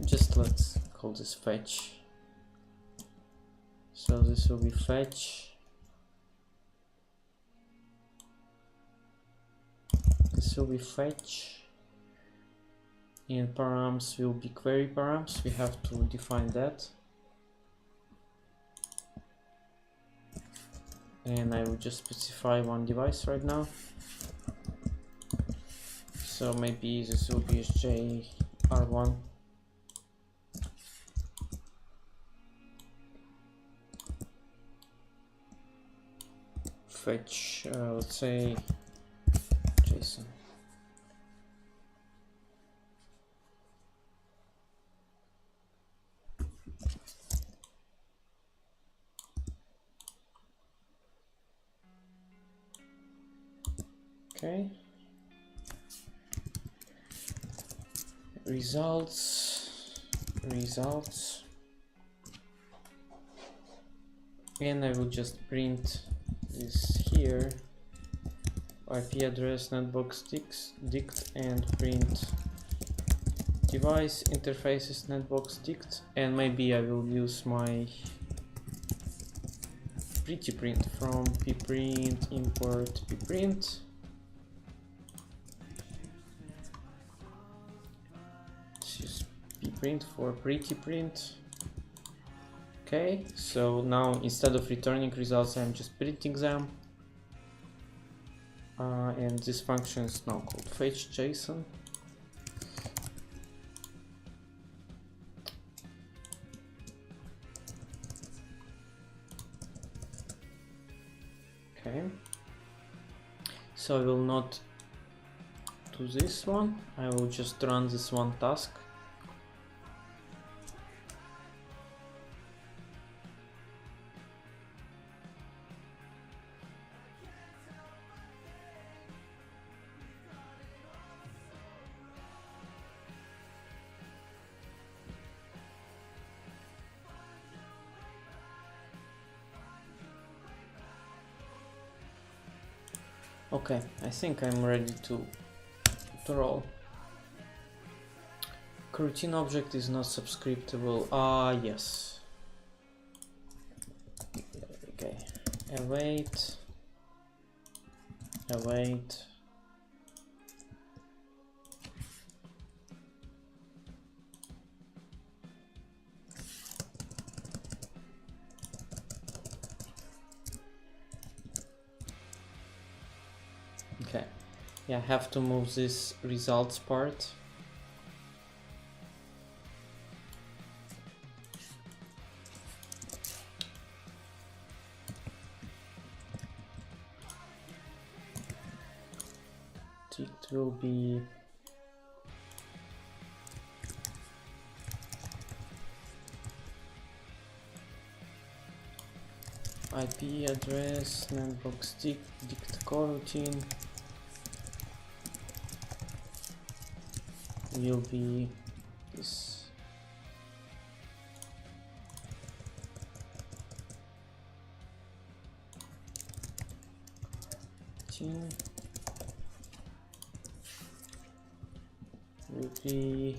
just let's call this fetch. So this will be fetch. This will be fetch. And params will be query params. We have to define that. And I will just specify one device right now. So maybe this will be SJR1. Fetch, let's say JSON. Okay. Results. And I will just print this here. IP address NetBox dict and print device interfaces NetBox dict, and maybe I will use my pretty print from pprint import pprint. Let's use pprint for pretty print. Okay, so now instead of returning results, I'm just printing them. And this function is now called fetch JSON. Okay, so I will not to this one. I will just run this one task. Okay, I think I'm ready to roll. Coroutine object is not subscriptable. Yes. Okay. Await. Okay. Yeah, I have to move this results part. It will be IP address, NetBox dict coroutine will be this. Will be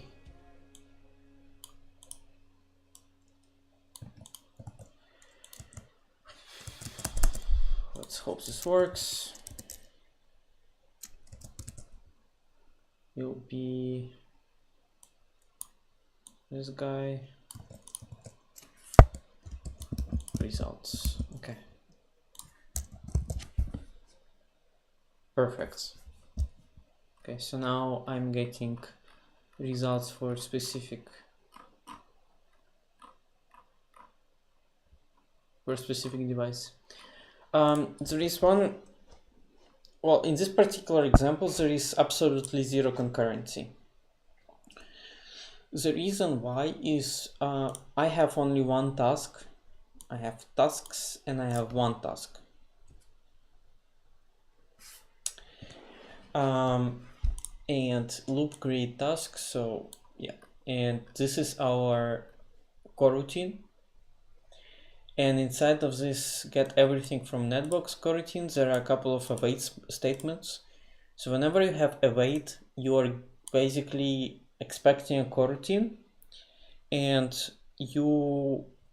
let's hope this works. Will be this guy results. Okay, perfect. Okay, so now I'm getting results for specific device. There is one, well, in this particular example there is absolutely zero concurrency. The reason why is I have only one task. I have tasks and I have one task. And loop create task. So yeah, and this is our coroutine. And inside of this get everything from NetBox coroutine, there are a couple of await statements. So whenever you have await, you are basically expecting a coroutine, and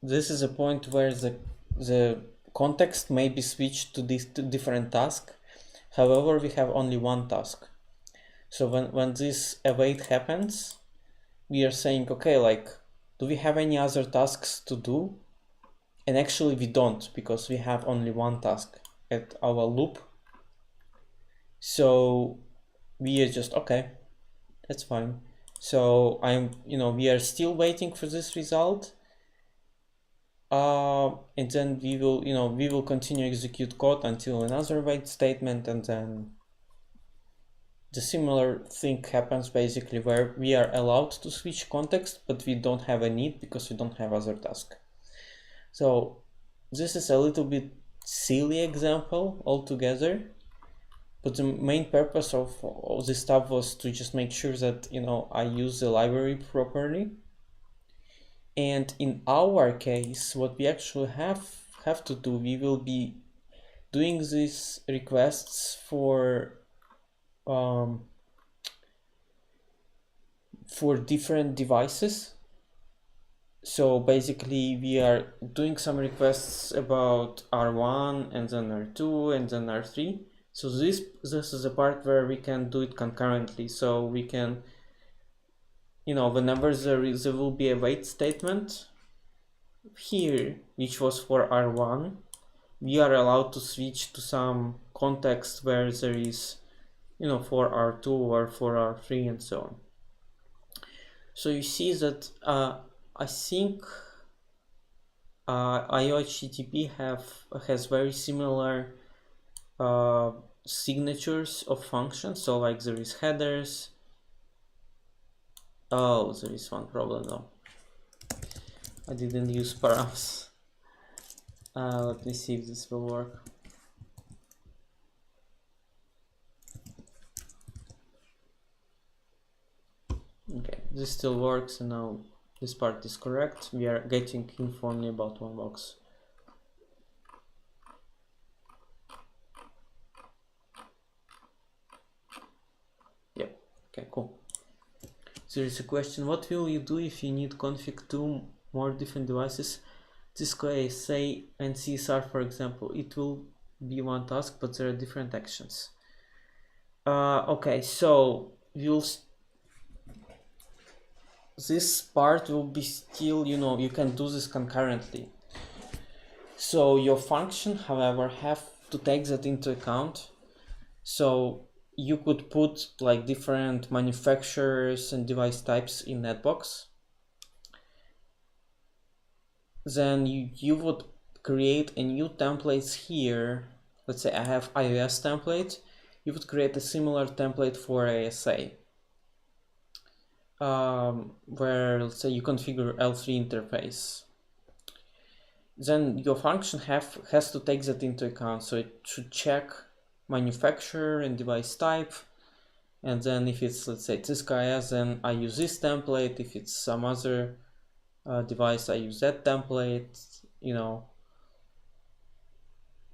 this is a point where the context may be switched to these two different tasks. However, we have only one task. So when this await happens, we are saying, okay, like, do we have any other tasks to do? And actually we don't, because we have only one task at our loop. So we are just, okay, that's fine. So we are still waiting for this result. And then we will continue execute code until another wait statement, and then the similar thing happens basically where we are allowed to switch context, but we don't have a need because we don't have other task. So this is a little bit silly example altogether, but the main purpose of all this stuff was to just make sure that I use the library properly. And in our case, what we actually have to do, we will be doing these requests for different devices. So basically we are doing some requests about R1 and then R2 and then R3. So this is a part where we can do it concurrently. So we can, whenever there will be a wait statement here, which was for R1, we are allowed to switch to some context where there is, for R2 or for R3 and so on. So you see that I think aiohttp has very similar signatures of functions. So like there is headers. Oh, there is one problem though. I didn't use params. Let me see if this will work. Okay, this still works, and now this part is correct. We are getting info only about one box. Yep, okay, cool. So there is a question, what will you do if you need config to more different devices? Cisco ASA and CSR, for example, it will be one task, but there are different actions. Okay, so this part will be still, you can do this concurrently. So your function, however, have to take that into account. So you could put like different manufacturers and device types in NetBox. Then you would create a new template here. Let's say I have iOS template. You would create a similar template for ASA. Where let's say you configure L3 interface. Then your function has to take that into account. So it should check manufacturer and device type. And then if it's, let's say, Cisco IS, then I use this template. If it's some other device, I use that template,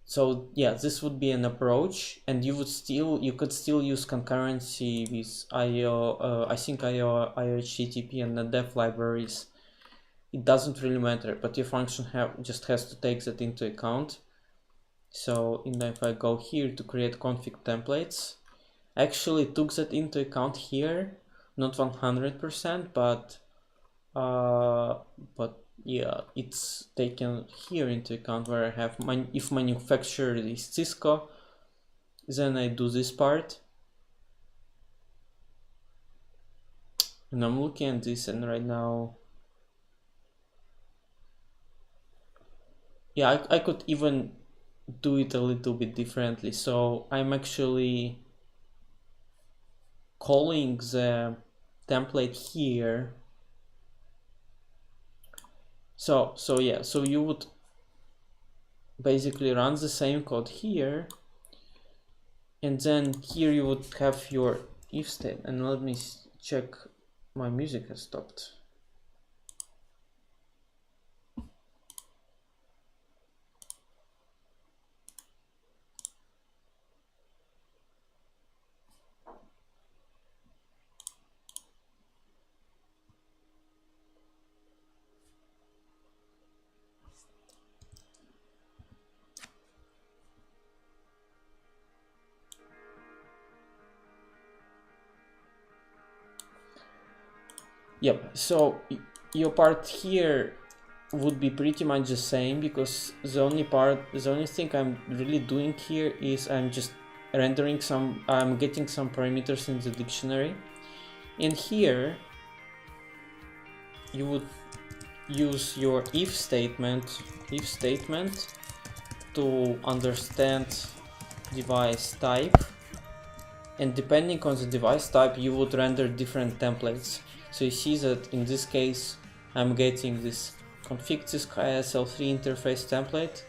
So yeah, this would be an approach, and you could still use concurrency with async aiohttp and NetDef libraries. It doesn't really matter, but your function just has to take that into account. So if I go here to create config templates, I actually took that into account here, not 100%, but yeah, it's taken here into account where I have if manufacturer is Cisco, then I do this part. And I'm looking at this, and right now, yeah, I could even do it a little bit differently. So I'm actually calling the template here. So yeah, so you would basically run the same code here, and then here you would have your if statement. And let me check, my music has stopped. Yep, so your part here would be pretty much the same, because the only thing I'm really doing here is I'm just rendering I'm getting some parameters in the dictionary. And here you would use your if statement to understand device type, and depending on the device type you would render different templates. So you see that in this case I'm getting this config Cisco ISL3 interface template.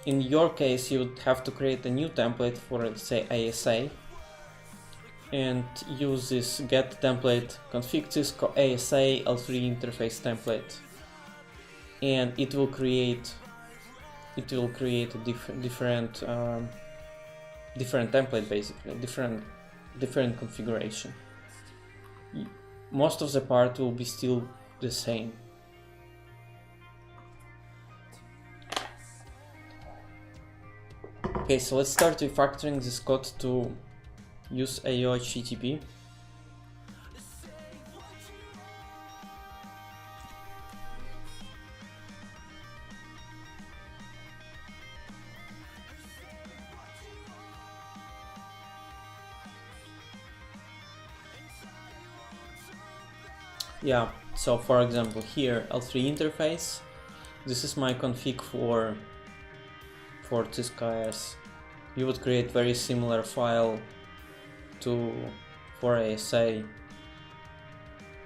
In your case you would have to create a new template for, let's say, ASA, and use this get template config Cisco ASA L3 interface template, and it will create a different template, basically different configuration. Most of the part will be still the same. Okay, so let's start refactoring this code to use aiohttp. Yeah, so for example here L3 interface, this is my config for Cisco IS you would create very similar file for ASA.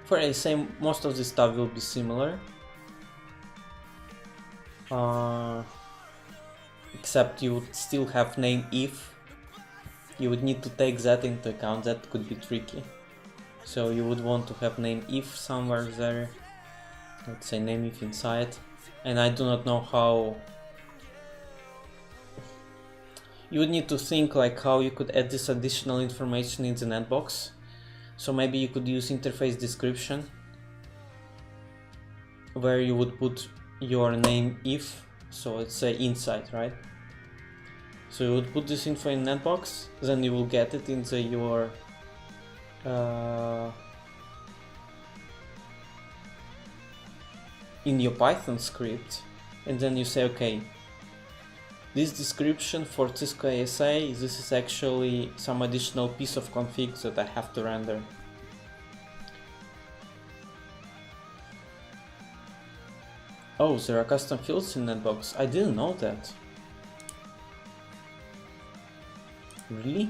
For ASA, most of the stuff will be similar, except you would still have name if. You would need to take that into account. That could be tricky. So you would want to have name if somewhere there. Let's say name if inside. And I do not know how. You would need to think like how you could add this additional information in the NetBox. So maybe you could use interface description, where you would put your name if, so let's say inside, right? So you would put this info in NetBox, then you will get it in your Python script, and then you say, okay, this description for Cisco ASA, this is actually some additional piece of config that I have to render. Oh, there are custom fields in NetBox. I didn't know that. Really?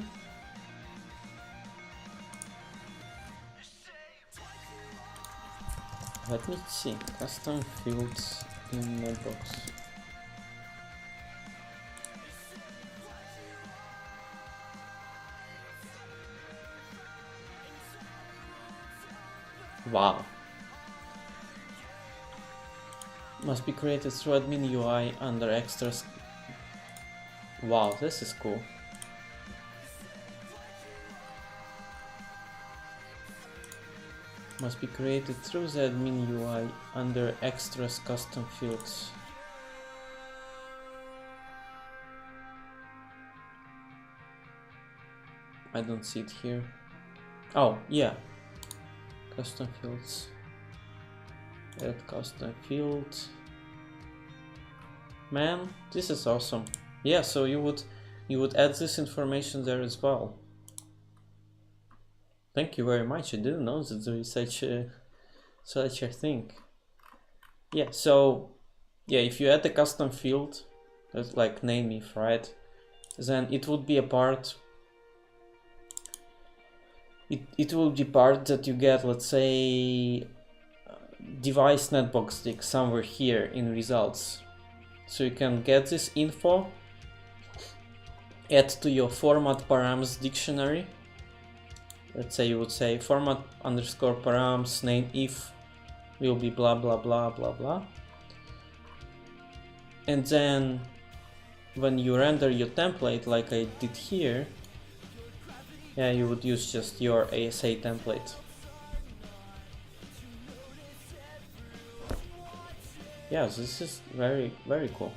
Let me see. Custom fields in NetBox. Wow. Must be created through admin UI under extras. Wow, this is cool. Must be created through the admin UI under extras custom fields. I don't see it here. Oh, yeah. Custom fields. Add custom fields. Man, this is awesome. Yeah, so you would add this information there as well. Thank you very much. I didn't know that there is such a thing. Yeah, so yeah, if you add a custom field, that's like name if, right? Then it would be a part. It will be part that you get, let's say, device NetBox stick somewhere here in results. So you can get this info, add to your format params dictionary. Let's say you would say format underscore params name if will be blah blah blah blah blah. And then when you render your template like I did here, yeah, you would use just your ASA template. Yeah, this is very, very cool.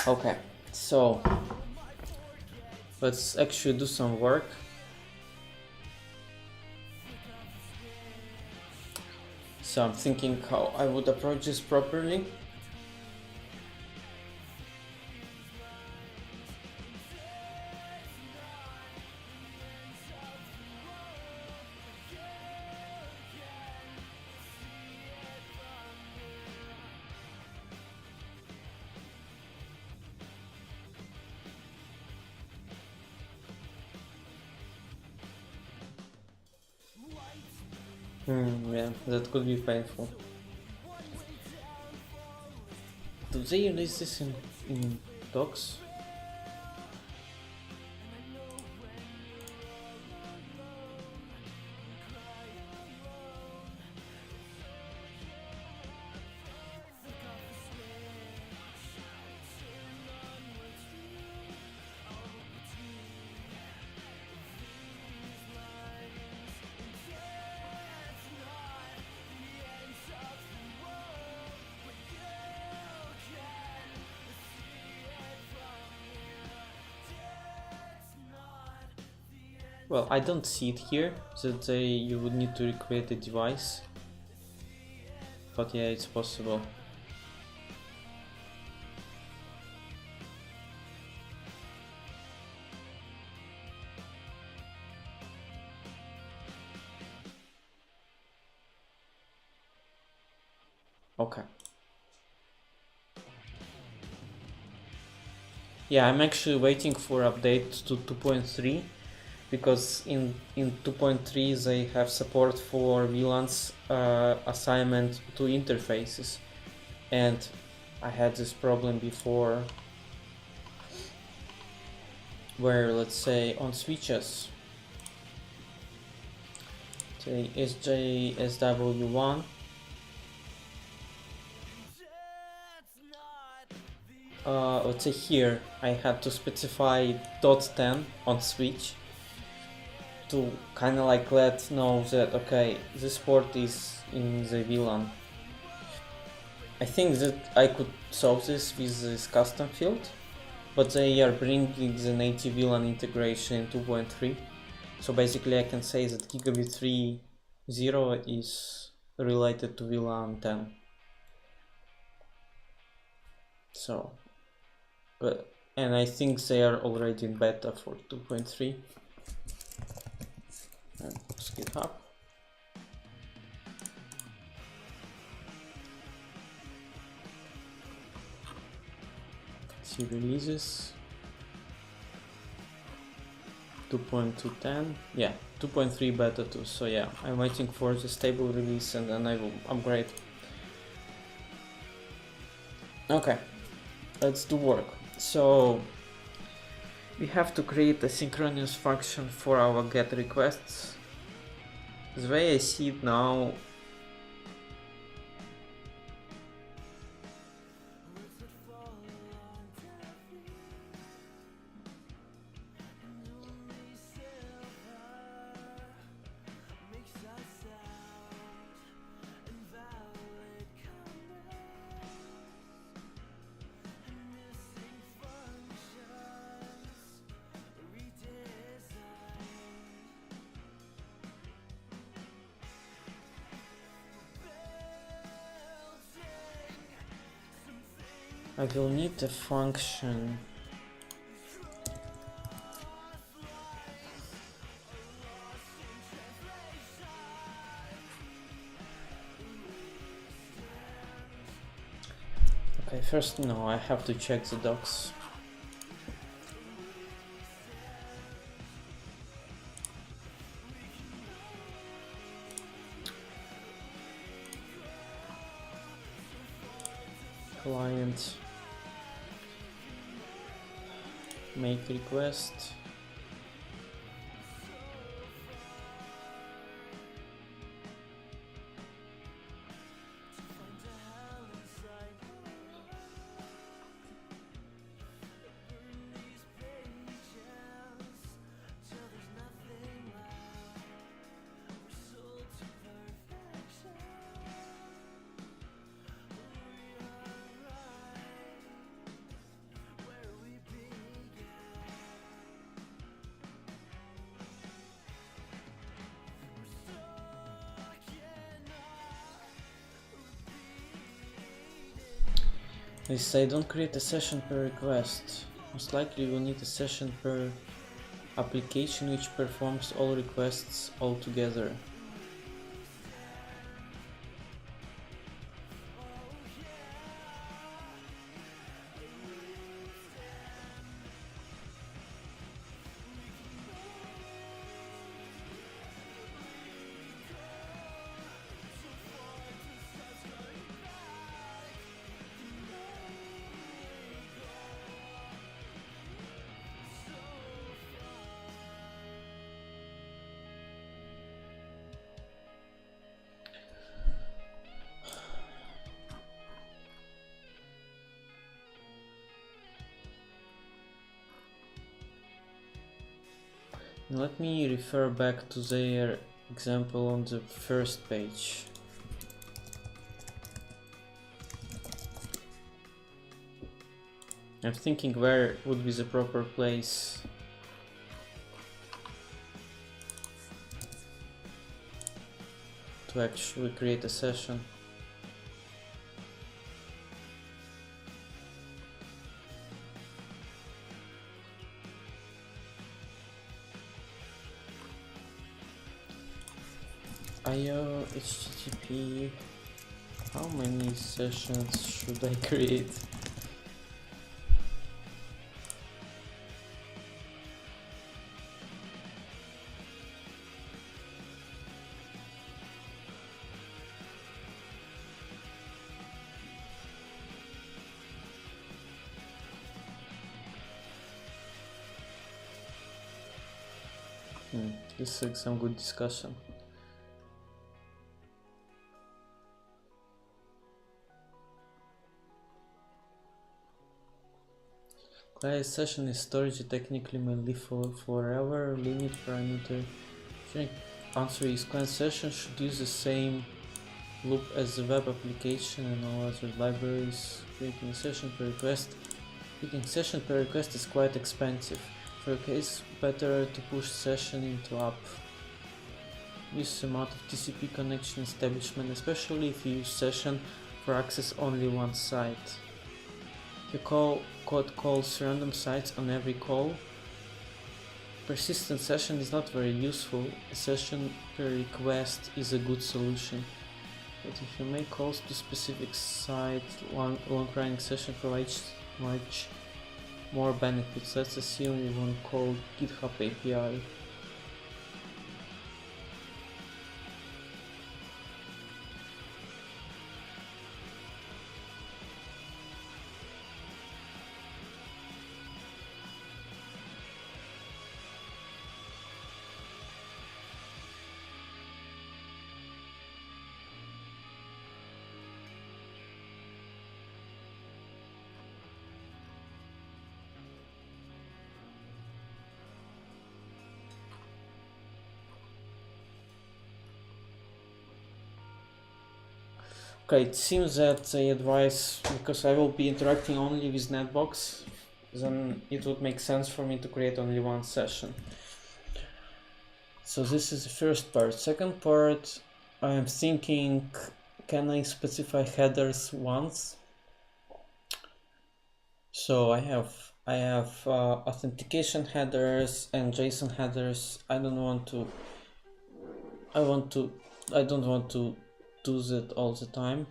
Okay, so let's actually do some work. So I'm thinking how I would approach this properly. Yeah, that could be painful. Do they release this in docs? Well, I don't see it here, that you would need to recreate a device. But yeah, it's possible. Okay. Yeah, I'm actually waiting for update to 2.3 because in 2.3 they have support for VLANs assignment to interfaces, and I had this problem before where, let's say, on switches, say SJSW1, let's say here I had to specify .10 on switch to kind of like let know that okay, this port is in the VLAN. I think that I could solve this with this custom field, but they are bringing the native VLAN integration in 2.3. So basically I can say that gigabit 3.0 is related to VLAN 10. So, and I think they are already in beta for 2.3. And GitHub. See releases. 2.210, yeah, 2.3 beta 2. So yeah, I'm waiting for the stable release and then I will upgrade. Okay, let's do work. So we have to create a synchronous function for our GET requests. The way I see it now, I will need a function. Okay, first no, I have to check the docs. Client, make request. They say don't create a session per request. Most likely you will need a session per application which performs all requests all together. Let me refer back to their example on the first page. I'm thinking where would be the proper place to actually create a session. aiohttp, how many sessions should I create? This is some good discussion. Client session is storage technically may live forever. Limit parameter. Answer is client session should use the same loop as the web application and all other libraries. Creating a session per request. Creating session per request is quite expensive. For a case, better to push session into app. Use amount of TCP connection establishment, especially if you use session for access only one site. The code calls random sites on every call. Persistent session is not very useful. A session per request is a good solution. But if you make calls to specific site, long-running session provides much more benefits. Let's assume you want to call GitHub API. Okay, it seems that the advice, because I will be interacting only with NetBox, then it would make sense for me to create only one session. So this is the first part. Second part, I am thinking, can I specify headers once? So I have authentication headers and JSON headers. I don't want to do that all the time.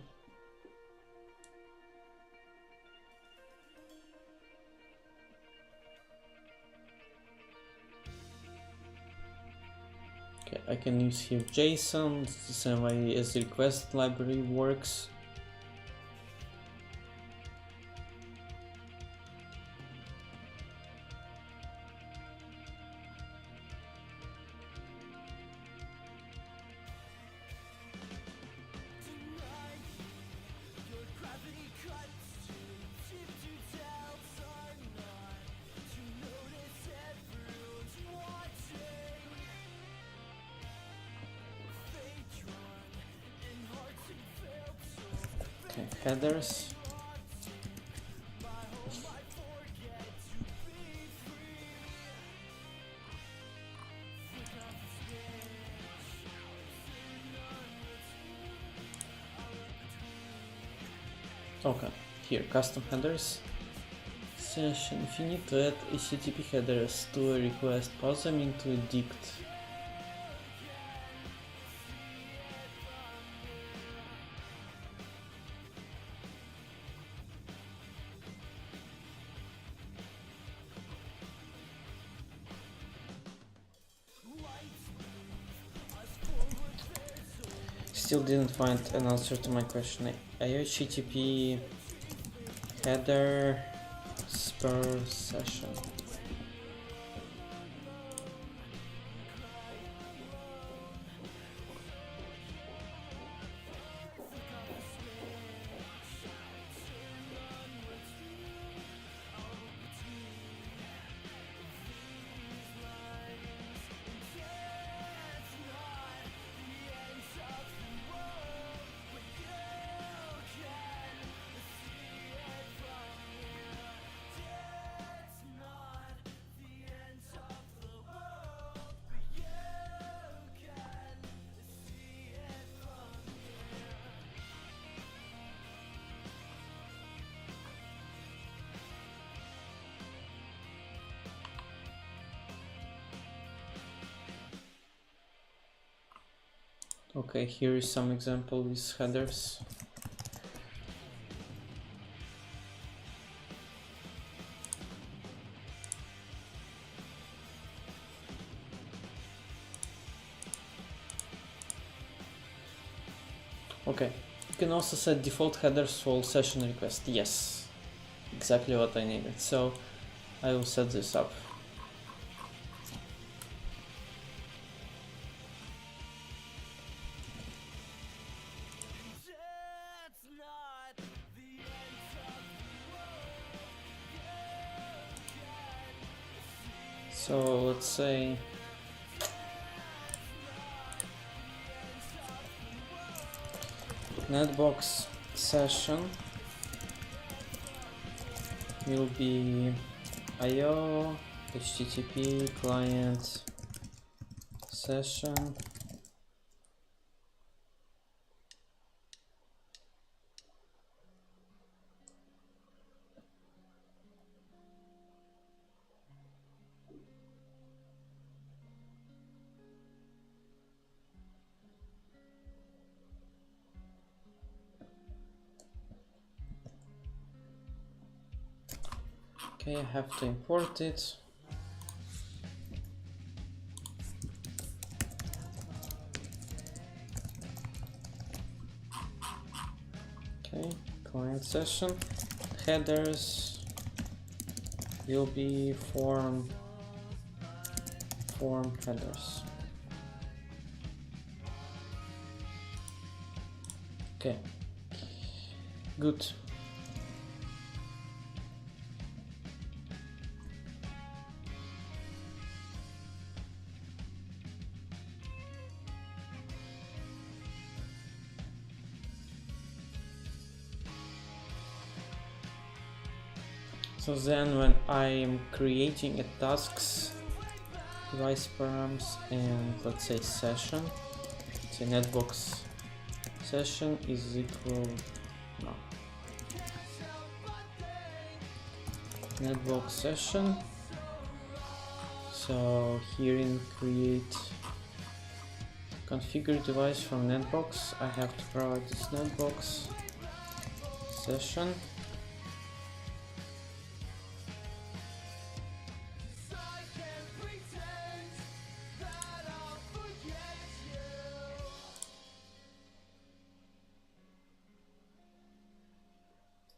Okay, I can use here JSON, it's the same way as the request library works. Okay, headers. Okay, here custom headers. Session. If you need to add HTTP headers to a request, pass them into a dict. Still didn't find an answer to my question. aiohttp header per session. Okay, here is some example with headers. Okay, you can also set default headers for all session requests. Yes, exactly what I needed. So I will set this up. So let's say NetBox session will be IO HTTP client session Okay, I have to import it. Okay, client session headers will be form headers. Okay, good. So then when I'm creating a tasks, device params, and let's say session, the NetBox session is equal, no, NetBox session. So here in create configure device from NetBox, I have to provide this NetBox session.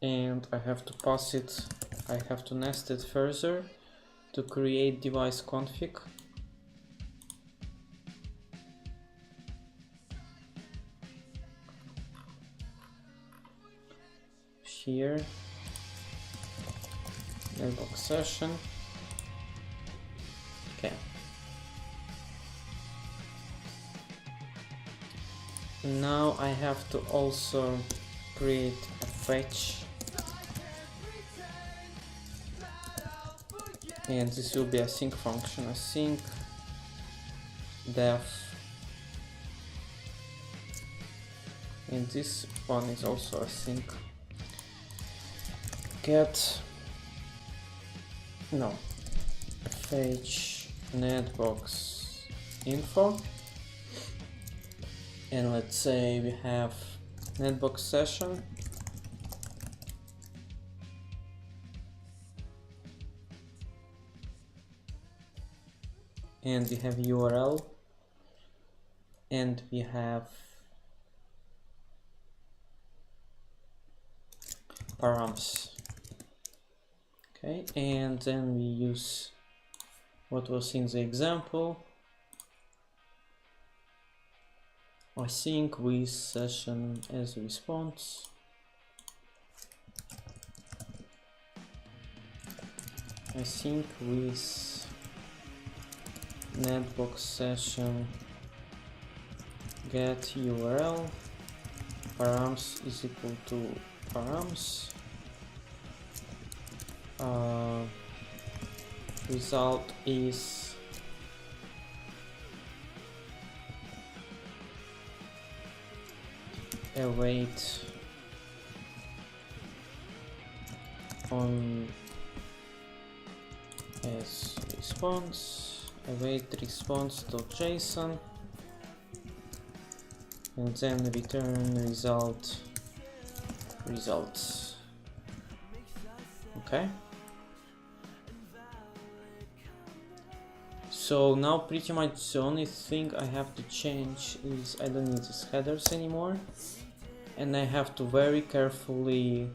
And I have to pass it, I have to nest it further to create device config. Here, NetBox session. Okay. Now I have to also create a fetch. And this will be a async function, async def, and this one is also async get, no, fetch NetBox info, and let's say we have NetBox session. And we have URL, and we have params. Okay, and then we use what was in the example, async with session as response. Async with NetBox session get URL, params is equal to params, result is await on as response, await response.json, and then return result results. Okay, so now pretty much the only thing I have to change is I don't need these headers anymore, and I have to very carefully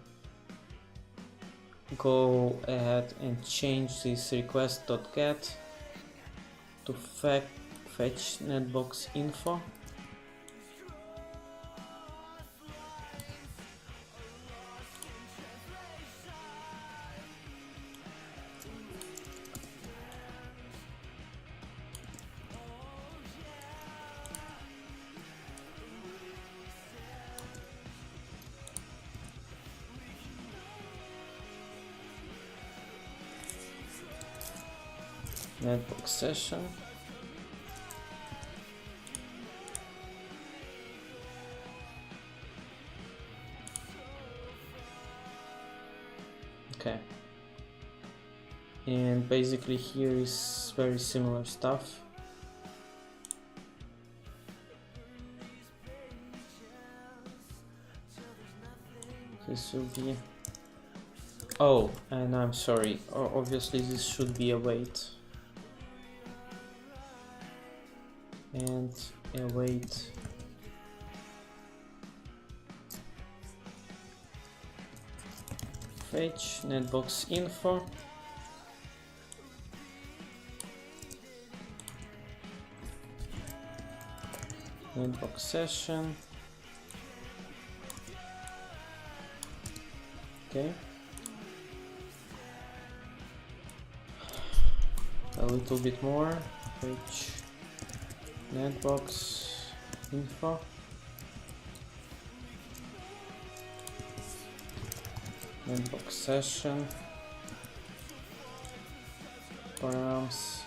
go ahead and change this request.get to fetch NetBox info. NetBox session. Okay. And basically here is very similar stuff. This will be... Oh, and I'm sorry. Obviously this should be await. And await. Fetch NetBox info. NetBox session. Okay. A little bit more. Fetch NetBox info. NetBox session. Params.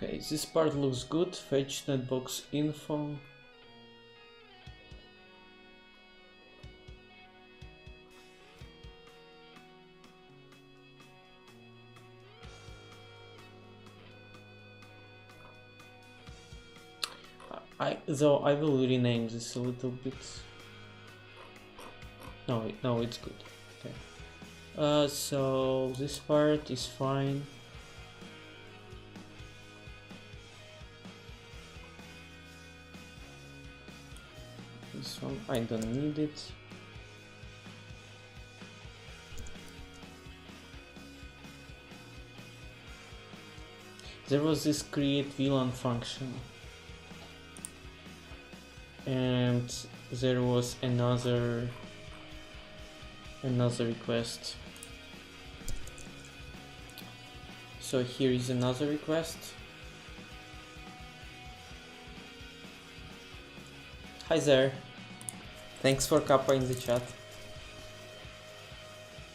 Okay, this part looks good. Fetch NetBox info. Though I will rename this a little bit. No, it's good. Okay. So this part is fine. This one I don't need it. There was this create VLAN function. And there was another request. So here is another request. Hi there. Thanks for Kappa in the chat.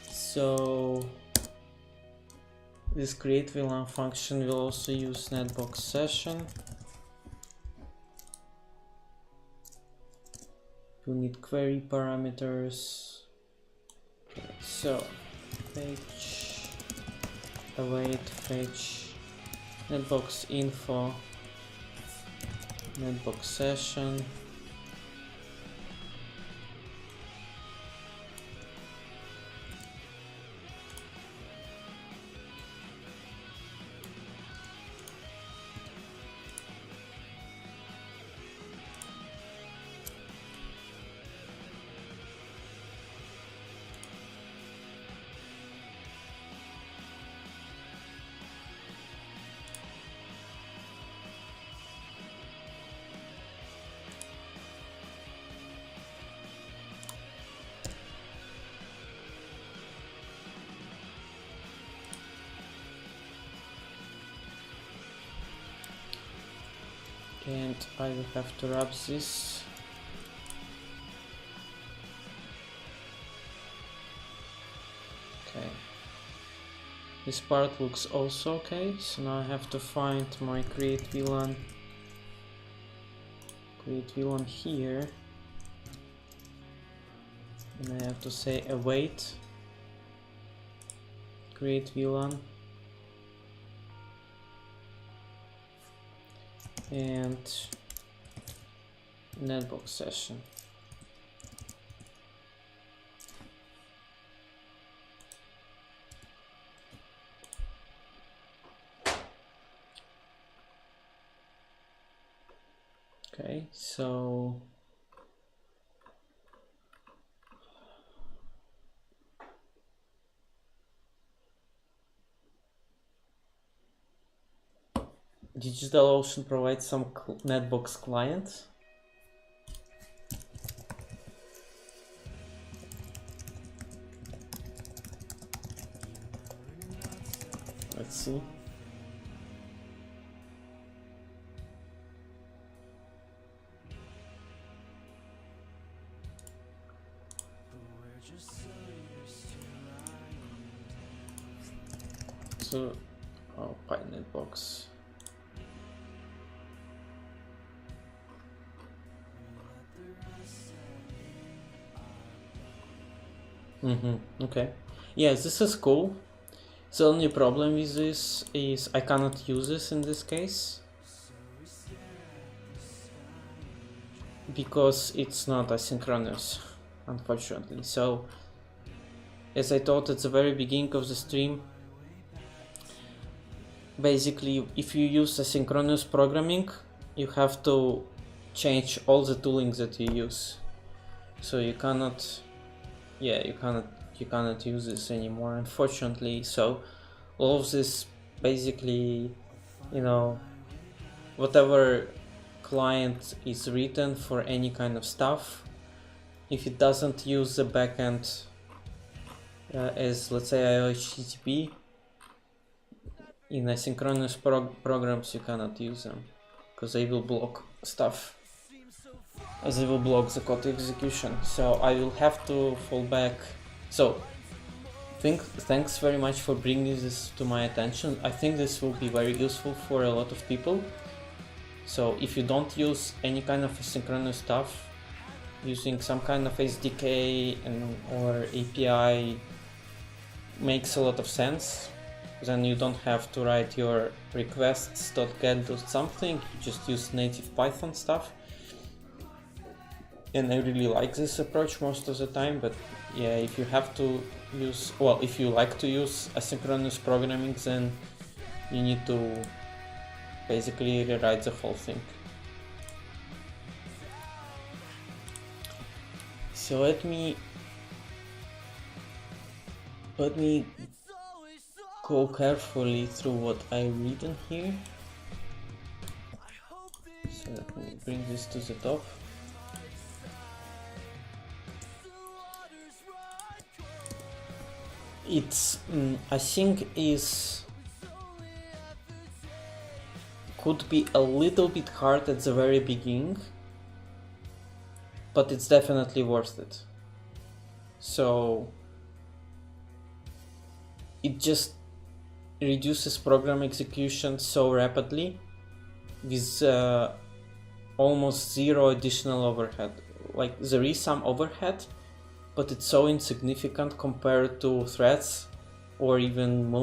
So this create VLAN function will also use NetBox session. We need query parameters. Okay, so fetch, await, fetch, NetBox info, NetBox session. And I will have to wrap this. Okay. This part looks also okay, so now I have to find my create VLAN here. And I have to say await create VLAN. And NetBox session. Okay, so DigitalOcean provides some NetBox client. Let's see. to IPAM NetBox. Okay. Yeah, this is cool. The only problem with this is I cannot use this in this case because it's not asynchronous, unfortunately. So, as I thought at the very beginning of the stream, basically, if you use asynchronous programming, you have to change all the tooling that you use. So you cannot use this anymore, unfortunately. So all of this basically, whatever client is written for any kind of stuff, if it doesn't use the backend as, let's say, aiohttp, in asynchronous programs you cannot use them because they will block stuff, as they will block the code execution. So I will have to fall back. So thanks very much for bringing this to my attention. I think this will be very useful for a lot of people. So if you don't use any kind of asynchronous stuff, using some kind of SDK or API makes a lot of sense. Then you don't have to write your requests.get something, you just use native Python stuff. And I really like this approach most of the time, but yeah, if you have to use, well, if you like to use asynchronous programming, then you need to basically rewrite the whole thing. So let me go carefully through what I've written here. So let me bring this to the top. It's async could be a little bit hard at the very beginning, but it's definitely worth it. So it just reduces program execution so rapidly with almost zero additional overhead. Like, there is some overhead, but it's so insignificant compared to threads or even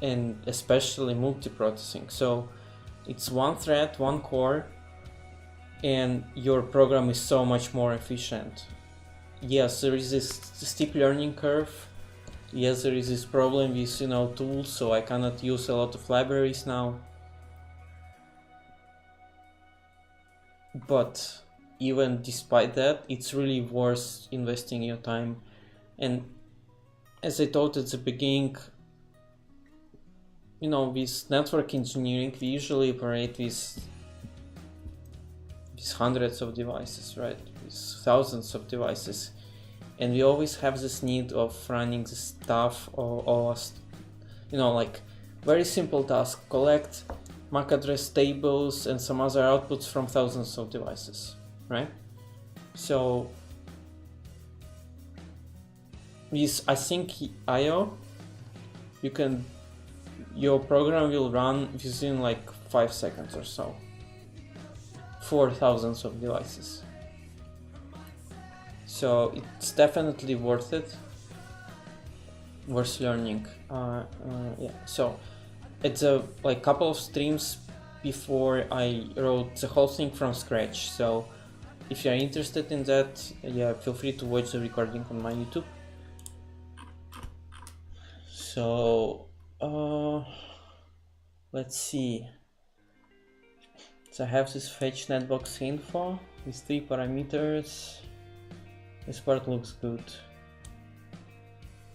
and especially multi-processing. So it's one thread, one core, and your program is so much more efficient. Yes, there is this steep learning curve. Yes, there is this problem with tools, so I cannot use a lot of libraries now. But even despite that, it's really worth investing your time. And as I thought at the beginning, with network engineering, we usually operate with hundreds of devices, right? With thousands of devices. And we always have this need of running the stuff or like very simple task, collect MAC address tables and some other outputs from thousands of devices, right? So with async IO, your program will run within like 5 seconds or so for thousands of devices. So it's definitely worth it, worth learning. Yeah. So it's a couple of streams before I wrote the whole thing from scratch. So if you're interested in that, yeah, feel free to watch the recording on my YouTube. So let's see. So I have this fetch NetBox info with 3 parameters. This part looks good.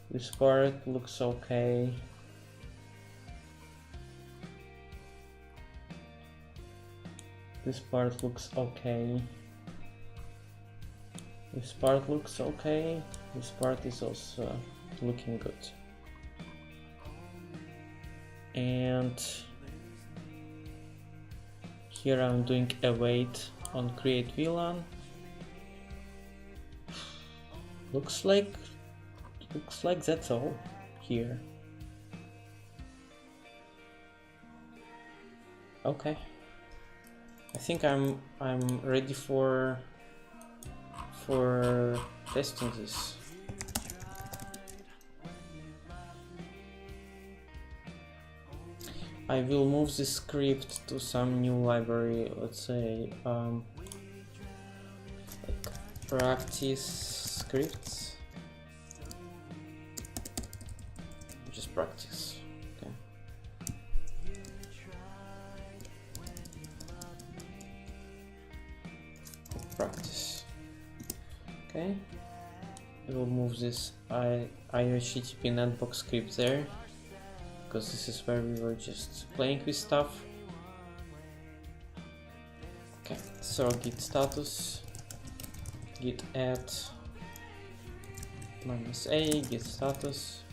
This part looks okay. This part looks okay. This part looks okay. This part is also looking good. And here I'm doing await on create VLAN. Looks like that's all here. Okay. I think I'm ready for testing this. I will move this script to some new library, let's say like practice scripts. Just practice. Okay. Practice. Okay. I will move this aiohttp NetBox script there, because this is where we were just playing with stuff. Okay, so git status, git add -a, git status,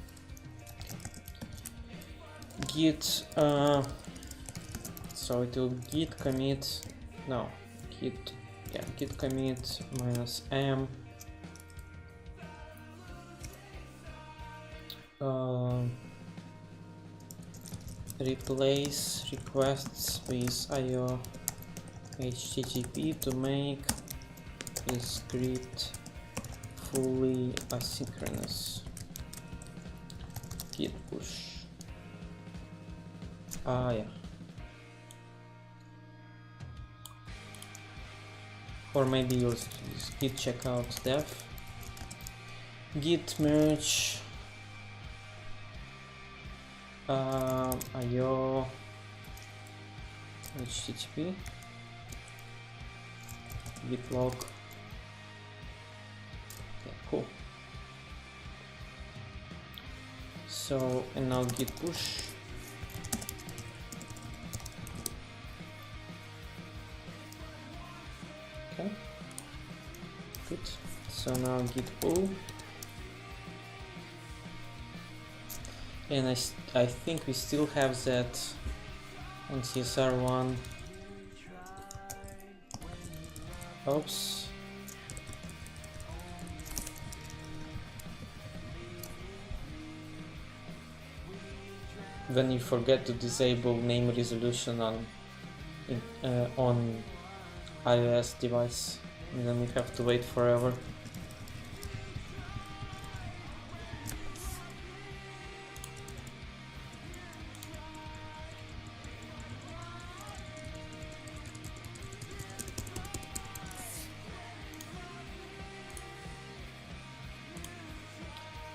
git so it will git commit, no, git commit -m replace requests with aiohttp to make this script fully asynchronous. Git push. Yeah. Or maybe use git checkout def, git merge io http git log. Okay, cool. So, and now git push. Okay, good. So now git pull. And I think we still have that on CSR1. Oops. When you forget to disable name resolution on iOS device, and then we have to wait forever.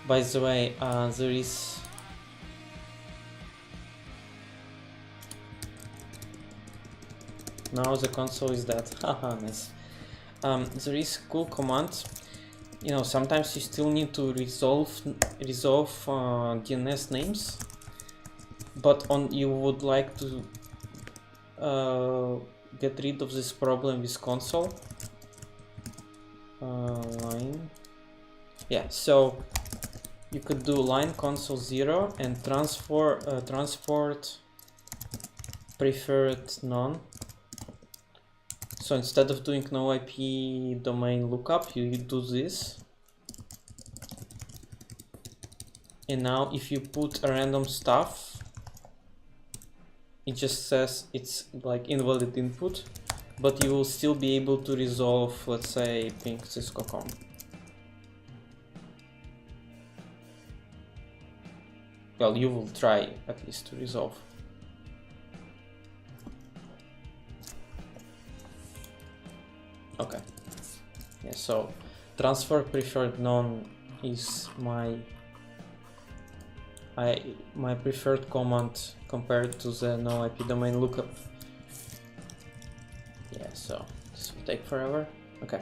By the way, there is now the console is dead. Haha, nice. There is cool command. You know, sometimes you still need to resolve DNS names, but you would like to get rid of this problem with console. Line. Yeah, so you could do line console 0 and transport preferred none. So instead of doing no IP domain lookup, you do this. And now if you put a random stuff, it just says it's like invalid input, but you will still be able to resolve, let's say, ping cisco.com. Well, you will try at least to resolve. Okay. Yeah, so transfer preferred none is my preferred command compared to the no IP domain lookup. Yeah, so this will take forever. Okay.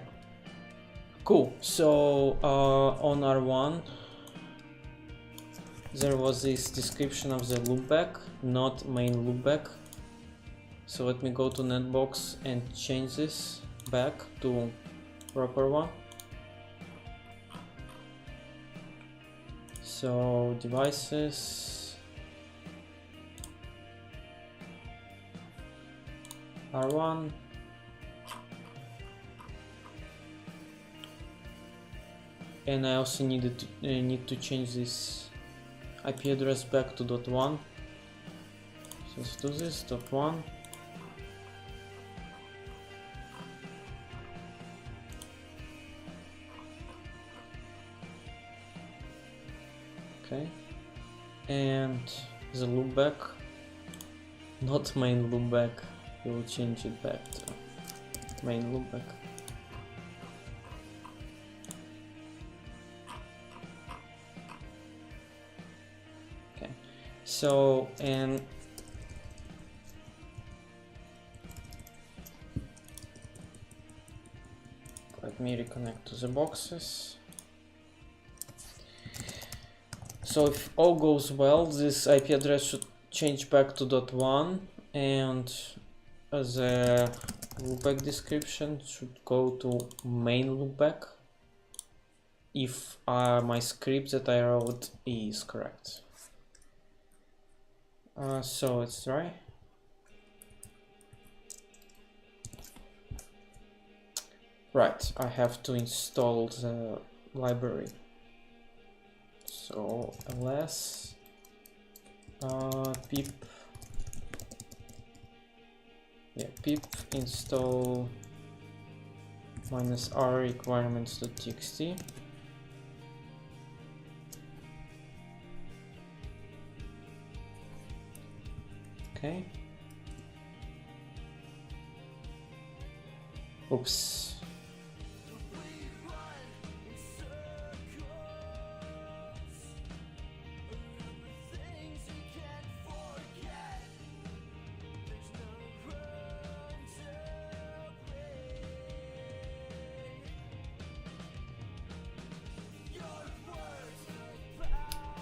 Cool. So on R1 there was this description of the loopback, not main loopback. So let me go to NetBox and change this back to proper one. So devices, R1, and I also need to change this IP address back to .1. So let's do this, .1, Okay, and the loopback, not main loopback, we'll change it back to main loopback. Okay, so and let me reconnect to the boxes. So if all goes well, this IP address should change back to .1, and the loopback description should go to main loopback if my script that I wrote is correct. So let's try. Right, I have to install the library. So ls pip install -r requirements.txt. Okay. Oops.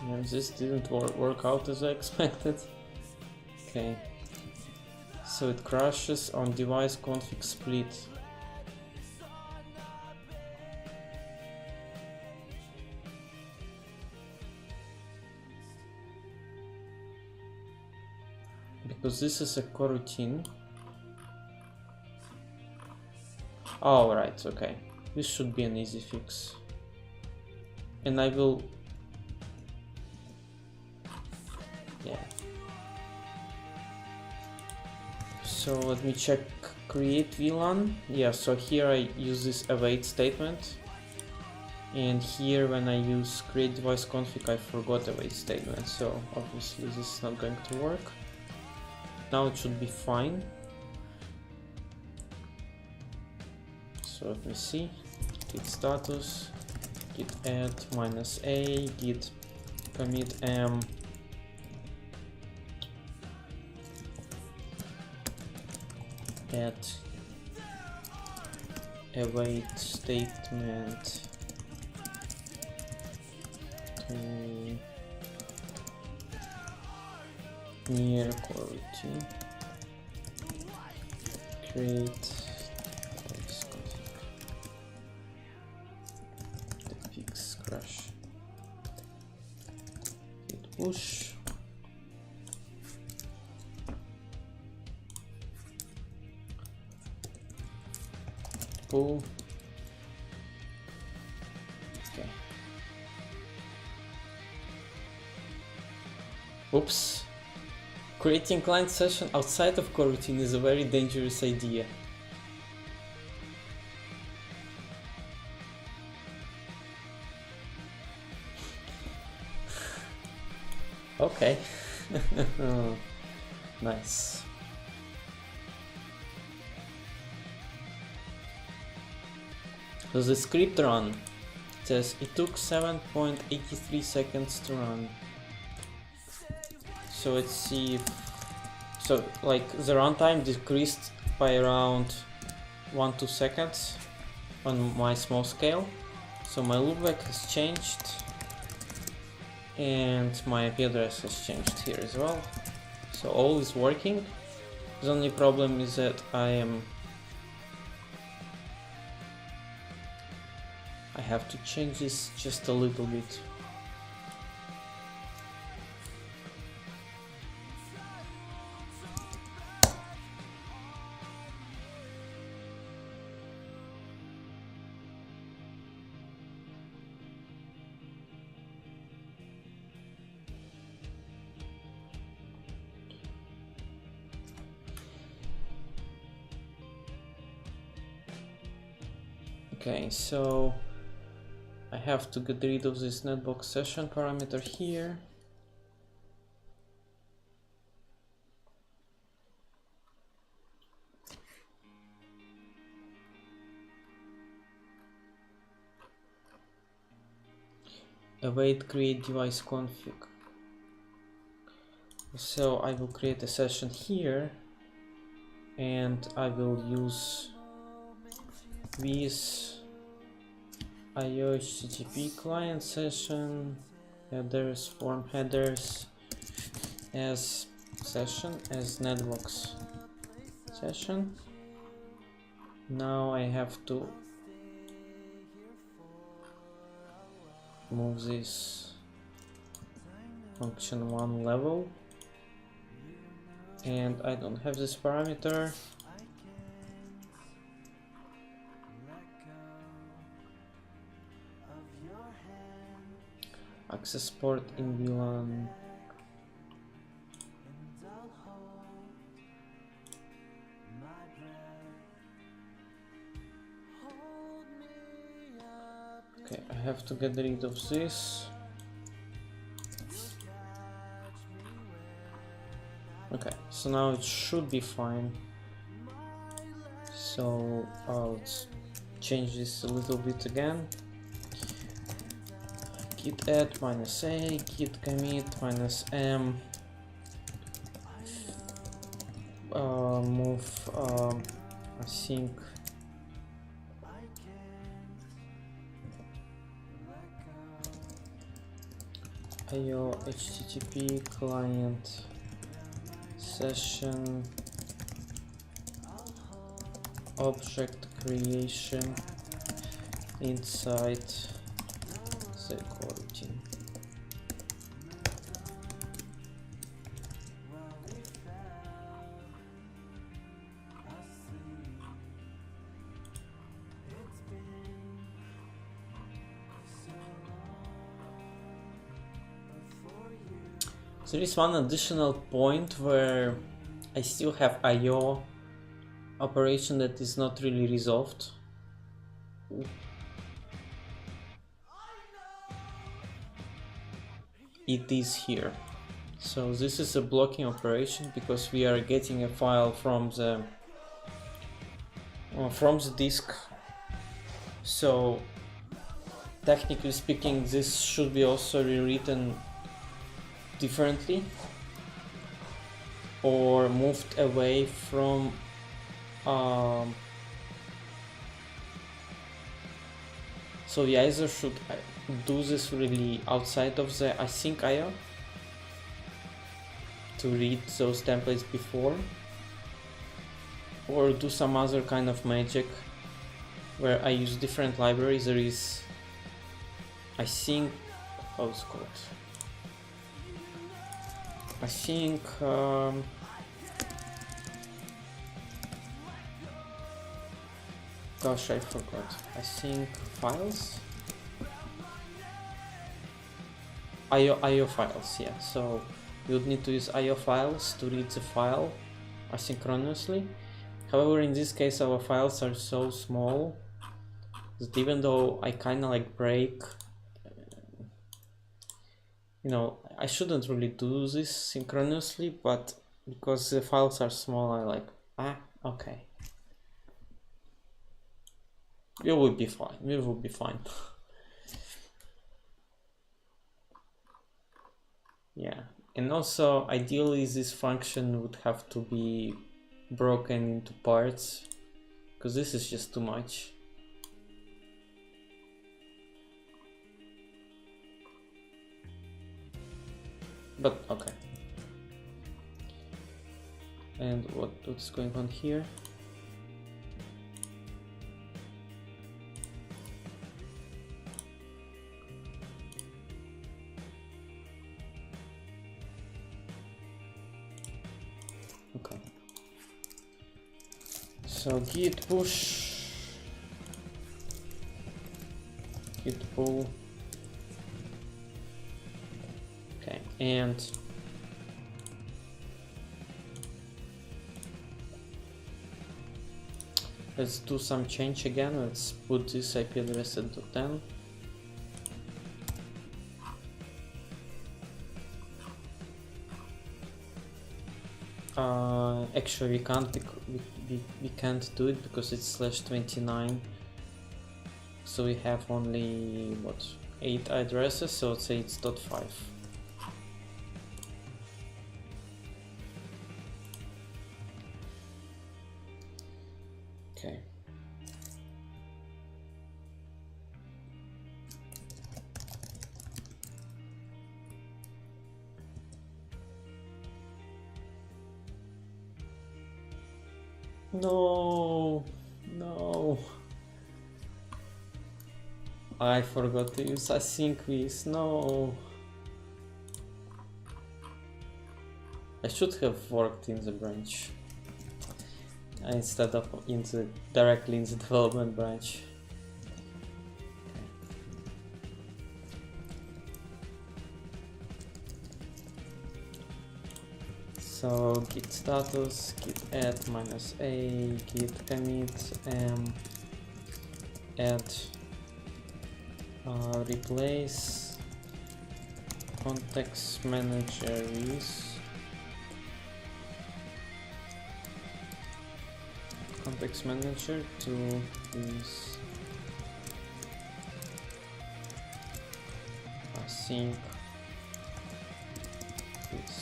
Yeah, this didn't work out as I expected. Okay. So it crashes on device config split. Because this is a coroutine. Oh, right, okay. This should be an easy fix. And I will... Yeah. So let me check create VLAN. Yeah, so here I use this await statement. And here when I use create device config, I forgot await statement. So obviously this is not going to work. Now it should be fine. So let me see. Git status, git add -a, git commit m, add await statement to near coroutine, create device config, the fix crash, git push, pull. Okay. Oops. Creating client session outside of coroutine is a very dangerous idea. Okay. Oh, nice. So the script run says it took 7.83 seconds to run. So let's see if, so like the runtime decreased by around 1-2 seconds on my small scale. So my loopback has changed and my IP address has changed here as well. So all is working. The only problem is that I have to change this just a little bit. Okay, so I have to get rid of this NetBox session parameter here. Await create device config. So I will create a session here and I will use this aiohttp client session headers form headers as session as NetBox session. Now I have to move this function one level, and I don't have this parameter. Access port in VLAN. Okay, I have to get rid of this. Okay, so now it should be fine. So let's change this a little bit again. Git add -a, git commit -m, move async aiohttp client session object creation inside the coroutine. There is one additional point where I still have IO operation that is not really resolved. It is here. So this is a blocking operation because we are getting a file from the disk. So technically speaking, this should be also rewritten differently or moved away from so we either should do this really outside of the async IO to read those templates before, or do some other kind of magic where I use different libraries. There is async, how it's called, async gosh, I forgot. Async files, IO files, yeah. So you would need to use IO files to read the file asynchronously. However, in this case our files are so small that even though I kind of like break, you know, I shouldn't really do this synchronously, but because the files are small, I like, okay, we will be fine, we will be fine. Yeah, and also ideally this function would have to be broken into parts, because this is just too much. But okay. And what's going on here? Okay. So git push, git pull. Okay, and let's do some change again. Let's put this IP address at .10. Actually, we can't do it because it's /29. So we have only what, 8 addresses, so let's say it's .5. Okay. No, no. I forgot to use async with, no. I should have worked in the branch instead of directly in the development branch. So git status, git add -a, git commit add replace context manager with context manager to with async with.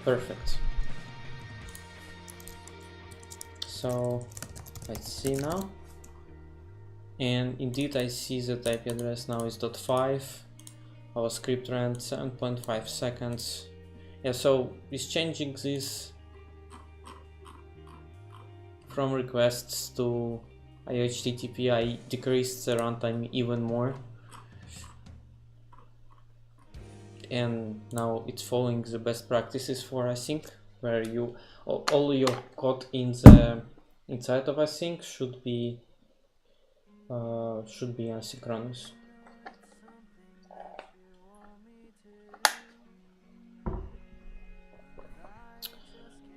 Perfect. So let's see now, and indeed I see that IP address now is .5. Our script ran 7.5 seconds. Yeah, so with changing this from requests to aiohttp, I decreased the runtime even more. And now it's following the best practices for async, where you all your code in the inside of async should be asynchronous.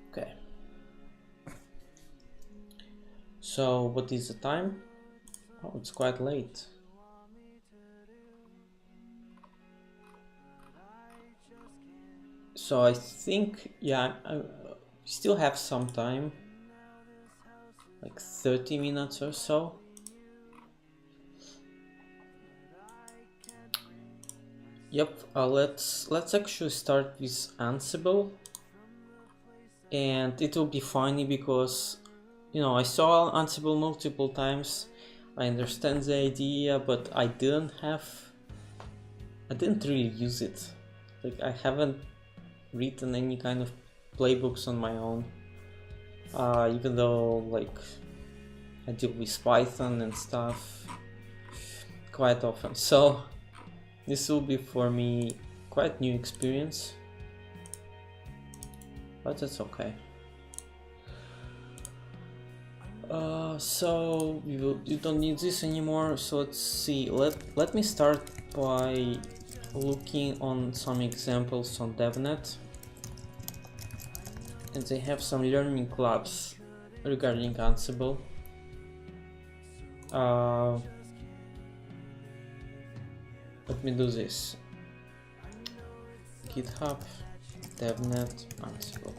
Okay. So what is the time? Oh, it's quite late. So I think, yeah, I still have some time, like 30 minutes or so. Yep, let's actually start with Ansible, and it will be funny because, you know, I saw Ansible multiple times. I understand the idea, but I didn't really use it. Like, I haven't written any kind of playbooks on my own, even though like I deal with Python and stuff quite often. So this will be for me quite new experience, but that's okay. So you don't need this anymore. So let's see. Let me start by looking on some examples on DevNet, and they have some learning clubs regarding Ansible. Let me do this. GitHub, DevNet, Ansible.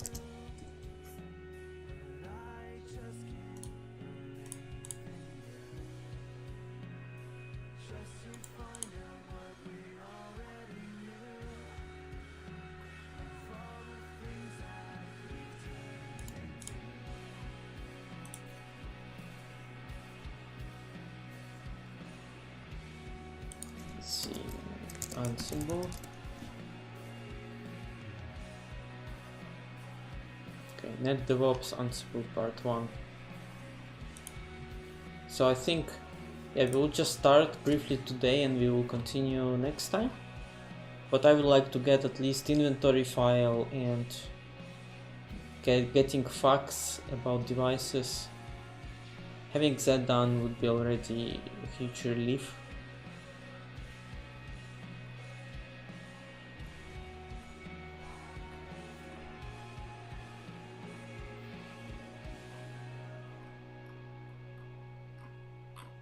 Let's see, Ansible. Okay, NetDevOps Ansible Part 1. So I think, yeah, we'll just start briefly today and we will continue next time. But I would like to get at least inventory file and getting facts about devices. Having that done would be already a huge relief.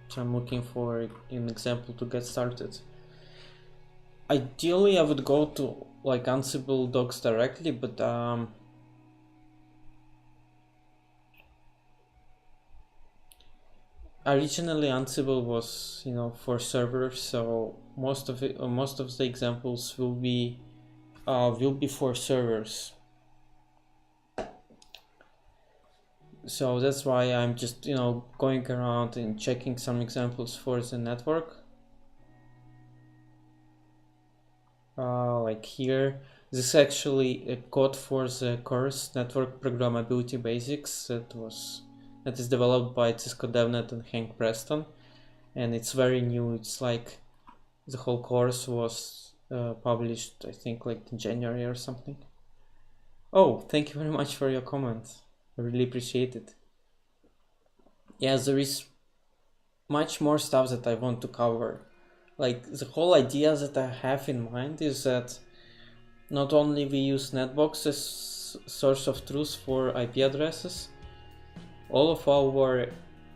So I'm looking for an example to get started. Ideally, I would go to like Ansible docs directly, but originally Ansible was, for servers, so most of the examples will be for servers. So that's why I'm just going around and checking some examples for the network. Like here, this is actually a code for the course Network Programmability Basics that is developed by Cisco DevNet and Hank Preston, and it's very new. It's like the whole course was published, I think, like in January or something. Oh, thank you very much for your comment. I really appreciate it. Yeah, there is much more stuff that I want to cover. Like the whole idea that I have in mind is that not only we use NetBox as source of truth for IP addresses, all of our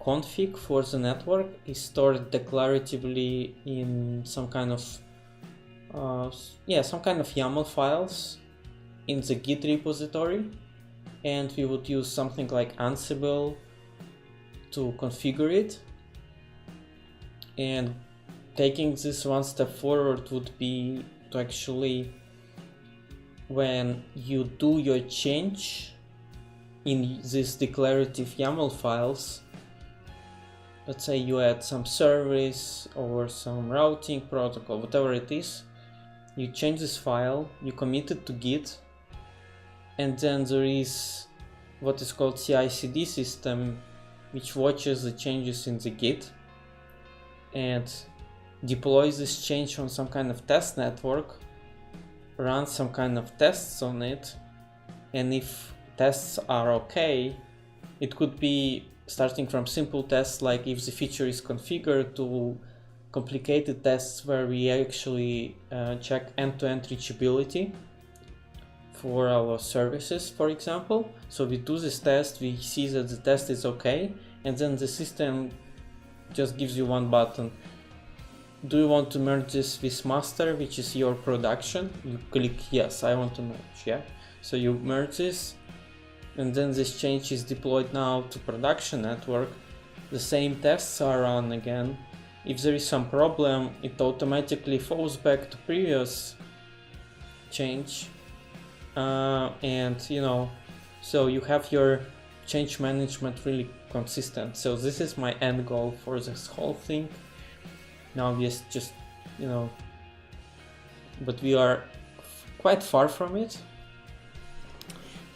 config for the network is stored declaratively in some kind of YAML files in the Git repository, and we would use something like Ansible to configure it. And taking this one step forward would be to actually, when you do your change in these declarative YAML files, let's say you add some service or some routing protocol, whatever it is, you change this file, you commit it to Git, and then there is what is called CI/CD system, which watches the changes in the Git and deploys this change on some kind of test network, runs some kind of tests on it, and if tests are okay, it could be starting from simple tests like if the feature is configured to complicated tests where we actually check end-to-end reachability for our services, for example. So we do this test, we see that the test is okay, and then the system just gives you one button. Do you want to merge this with master, which is your production? You click yes, I want to merge, yeah. So you merge this, and then this change is deployed now to production network. The same tests are run again. If there is some problem, it automatically falls back to previous change, and so you have your change management really consistent. So this is my end goal for this whole thing. Now yes, just but we are quite far from it,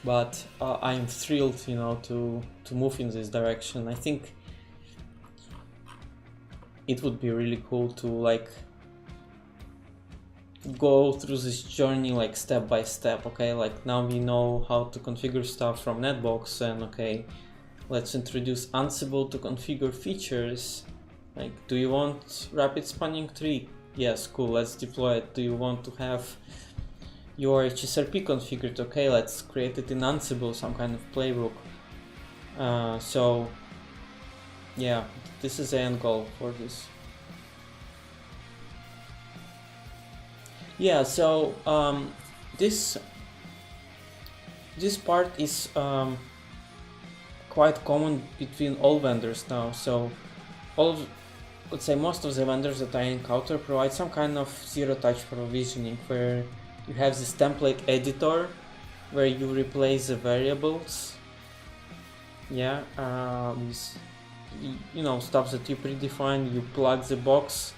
but I am thrilled to move in this direction. I think it would be really cool to like go through this journey like step by step. Okay, like now we know how to configure stuff from NetBox, and okay, let's introduce Ansible to configure features. Like, do you want rapid spanning tree? Yes, cool, let's deploy it. Do you want to have your HSRP configured? Okay, let's create it in Ansible, some kind of playbook. So yeah, this is the end goal for this. Yeah, so this part is quite common between all vendors now. So let's say most of the vendors that I encounter provide some kind of zero-touch provisioning, where you have this template editor where you replace the variables, yeah, with stuff that you predefine. You plug the box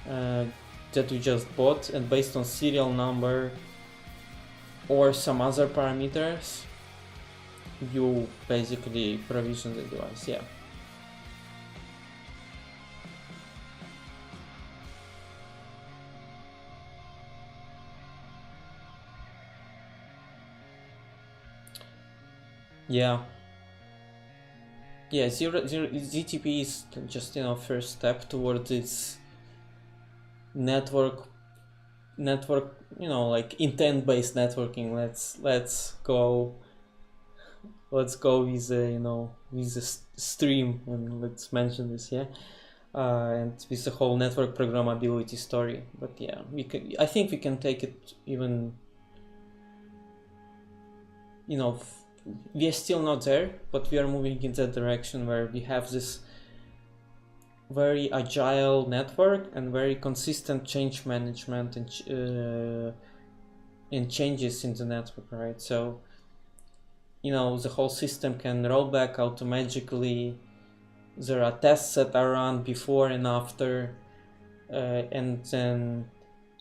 that you just bought, and based on serial number or some other parameters, you basically provision the device. Yeah. Yeah. Yeah, ZTP is just, you know, first step towards its network, you know, like intent-based networking. Let's go with the, you know, with the stream, and let's mention this, yeah. And with the whole network programmability story. But yeah, I think we can take it even, you know, we are still not there, but we are moving in that direction where we have this very agile network and very consistent change management and changes in the network, right? So, you know, the whole system can roll back automatically. There are tests that are run before and after, and then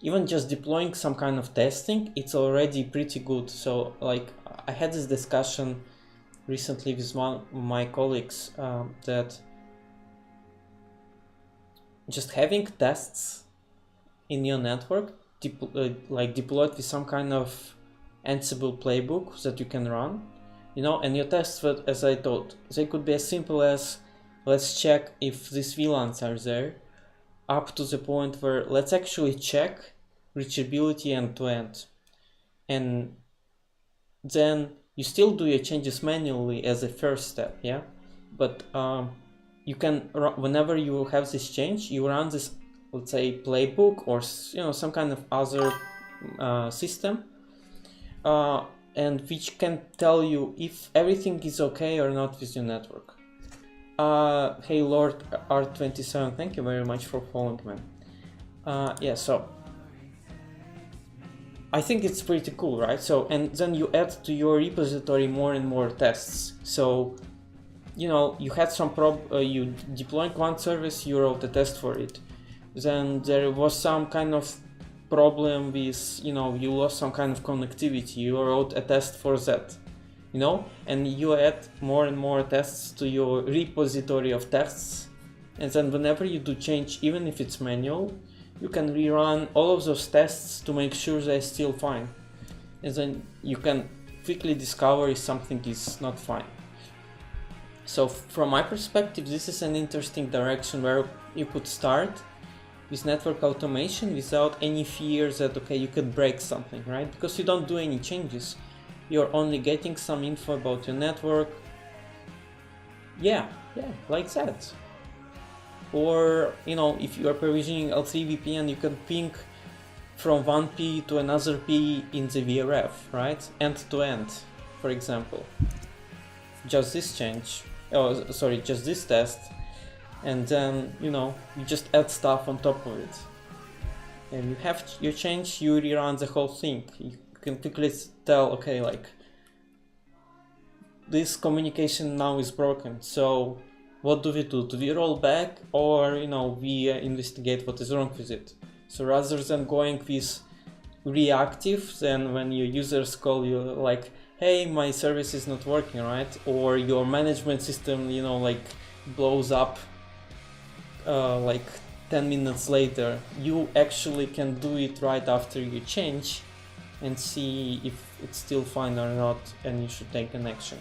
even just deploying some kind of testing, it's already pretty good. So, like, I had this discussion recently with one of my colleagues that just having tests in your network like deployed with some kind of Ansible playbook that you can run, you know, and your tests, as I thought, they could be as simple as, let's check if these VLANs are there, up to the point where let's actually check reachability end to end. And then you still do your changes manually as a first step, yeah? But you can, whenever you have this change, you run this, let's say, playbook or, you know, some kind of other system, and which can tell you if everything is okay or not with your network. Hey Lord R27, thank you very much for following, man. Yeah, so I think it's pretty cool, right? So, and then you add to your repository more and more tests. So, you know, you had some you deployed one service, you wrote a test for it. Then there was some kind of problem with, you know, you lost some kind of connectivity, you wrote a test for that, you know, and you add more and more tests to your repository of tests. And then whenever you do change, even if it's manual, you can rerun all of those tests to make sure they're still fine. And then you can quickly discover if something is not fine. So from my perspective, this is an interesting direction where you could start with network automation without any fear that, okay, you could break something, right? Because you don't do any changes. You're only getting some info about your network. Yeah, like that. Or, you know, if you are provisioning L3 VPN, you can ping from one P to another P in the VRF, right? End to end, for example. Just this change. Oh, sorry, just this test, and then, you know, you just add stuff on top of it, and you have your change, you rerun the whole thing. You can quickly tell, okay, like, this communication now is broken, so what do? Do we roll back, or, you know, we investigate what is wrong with it? So rather than going with reactive, then when your users call you like, hey, my service is not working, right? Or your management system, you know, like blows up like 10 minutes later, you actually can do it right after you change and see if it's still fine or not, and you should take an action.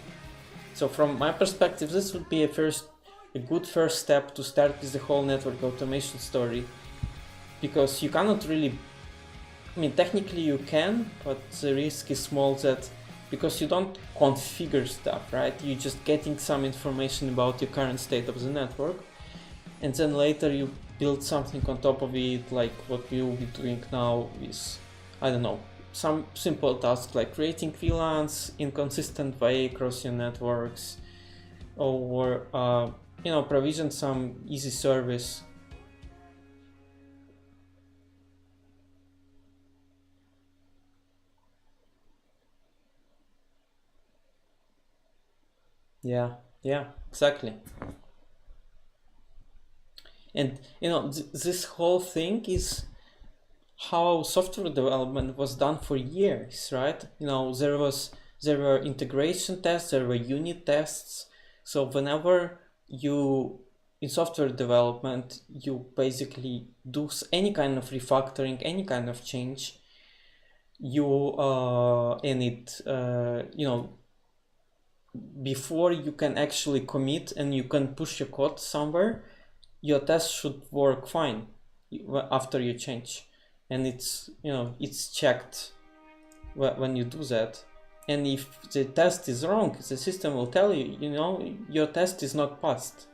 So from my perspective, this would be a good first step to start with the whole network automation story, because you cannot really, I mean, technically you can, but the risk is small that, because you don't configure stuff, right? You're just getting some information about your current state of the network, and then later you build something on top of it, like what we will be doing now with, I don't know, some simple tasks like creating VLANs in consistent way across your networks, or you know, provision some easy service. Yeah, exactly. And, you know, this whole thing is how software development was done for years, right? You know, there were integration tests, there were unit tests. So whenever you, in software development, you basically do any kind of refactoring, any kind of change, you you know, before you can actually commit and you can push your code somewhere, your test should work fine after you change, and it's it's checked when you do that. And if the test is wrong, the system will tell you, your test is not passed.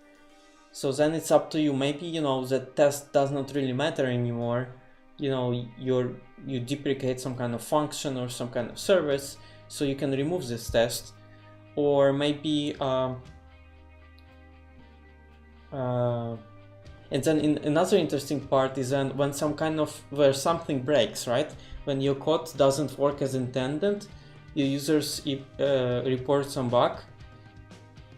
So then it's up to you. Maybe the test does not really matter anymore. You deprecate some kind of function or some kind of service, so you can remove this test. Or maybe and then another interesting part is then when where something breaks, right? When your code doesn't work as intended, your users report some bug.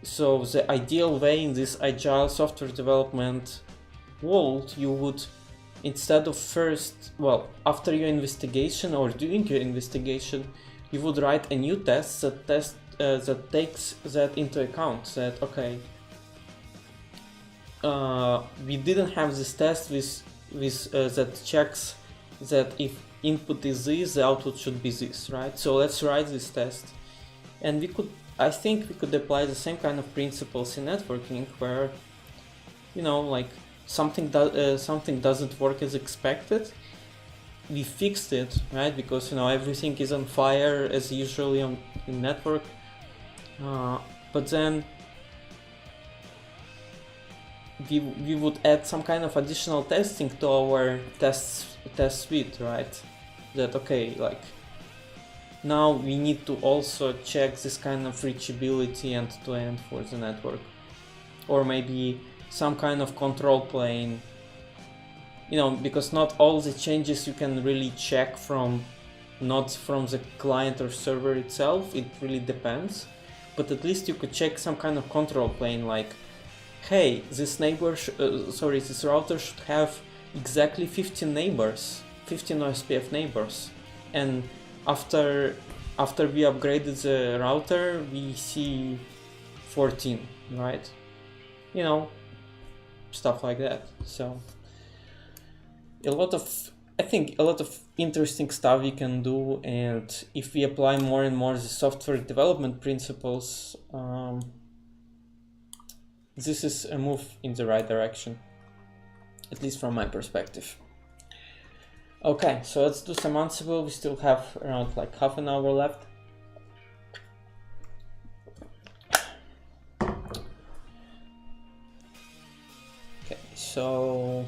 So the ideal way in this agile software development world, you would, instead of after your investigation or during your investigation, you would write a new test that takes that into account. That okay, we didn't have this test that checks that if input is this, the output should be this, right? So let's write this test, and I think we could apply the same kind of principles in networking, where like something doesn't work as expected. We fixed it, right? Because everything is on fire as usually in network, but then we would add some kind of additional testing to our test suite, right? That okay, like now we need to also check this kind of reachability end to end for the network, or maybe some kind of control plane, because not all the changes you can really check not from the client or server itself. It really depends, but at least you could check some kind of control plane, like hey, this this router should have exactly 15 OSPF neighbors, and after we upgraded the router, we see 14, right? Stuff like that. So I think a lot of interesting stuff we can do, and if we apply more and more the software development principles, this is a move in the right direction, at least from my perspective. Okay, so let's do some Ansible. We still have around like half an hour left. Okay, so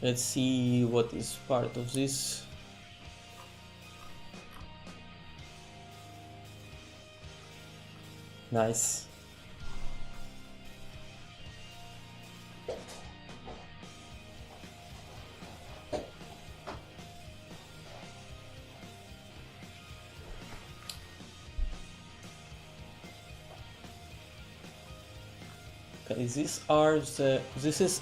let's see what is part of this. Nice. Okay, this is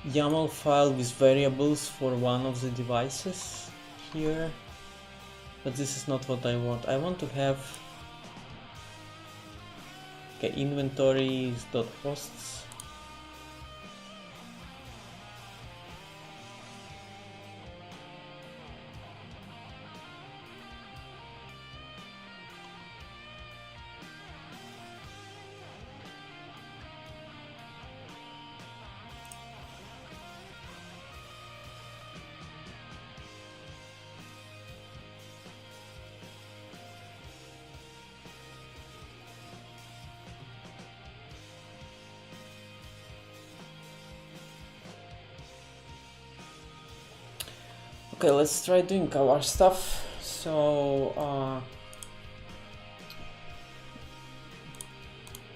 YAML file with variables for one of the devices here, but this is not what I want. I want to have inventories.hosts. Okay, let's try doing our stuff. So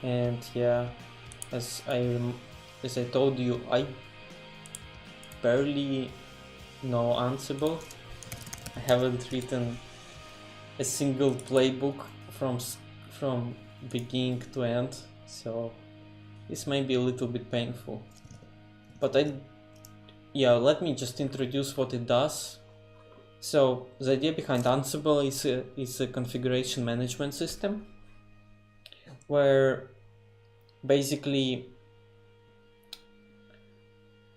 and yeah, as I told you, I barely know Ansible. I haven't written a single playbook from beginning to end, so this may be a little bit painful, but let me just introduce what it does. So the idea behind Ansible is a configuration management system, where basically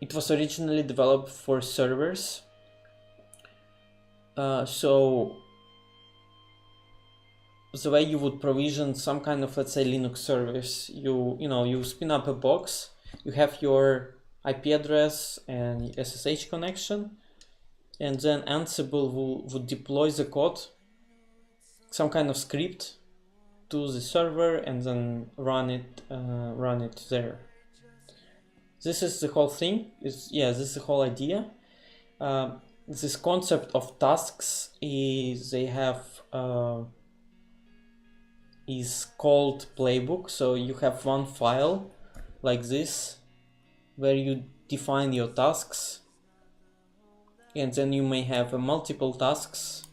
it was originally developed for servers. So the way you would provision some kind of, let's say, Linux service. You spin up a box, you have your IP address and SSH connection, and then Ansible would deploy the code, some kind of script, to the server and then run it there. This is the whole thing. This is the whole idea. This concept of tasks is called playbook. So you have one file like this where you define your tasks, and then you may have multiple tasks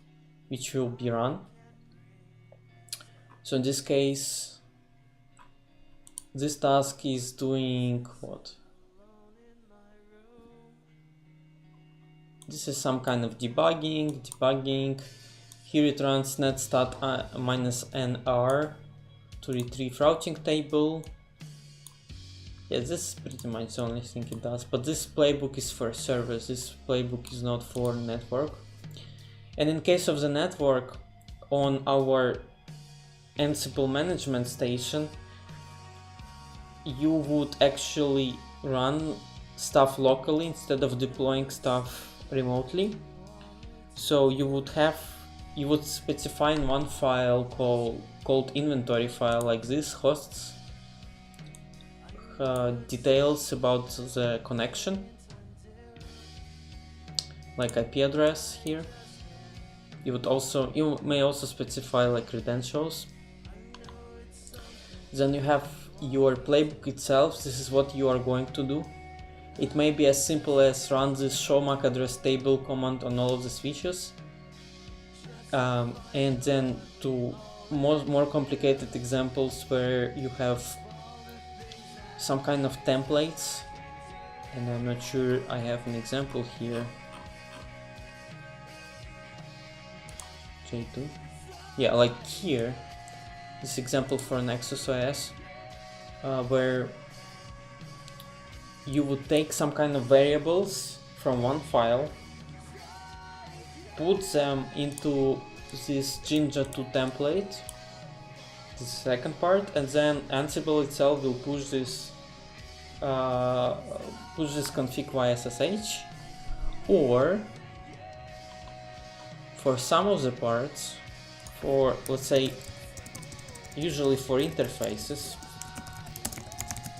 which will be run. So in this case, this task is doing what? This is some kind of debugging. Here it runs netstat -nr to retrieve routing table. Yeah, this is pretty much the only thing it does, but this playbook is for servers. This playbook is not for network. And in case of the network, on our Ansible management station, you would actually run stuff locally instead of deploying stuff remotely. So you would specify in one file called inventory file like this, hosts, details about the connection, like IP address here. You may also specify like credentials. Then you have your playbook itself. This is what you are going to do. It may be as simple as run this show MAC address table command on all of the switches, and then to more complicated examples where you have some kind of templates, and I'm not sure I have an example here. J2. Yeah, like here, this example for Nexus OS, where you would take some kind of variables from one file, put them into this Jinja2 template, the second part, and then Ansible itself will push this config via SSH, or for some of the parts, for, let's say, usually for interfaces,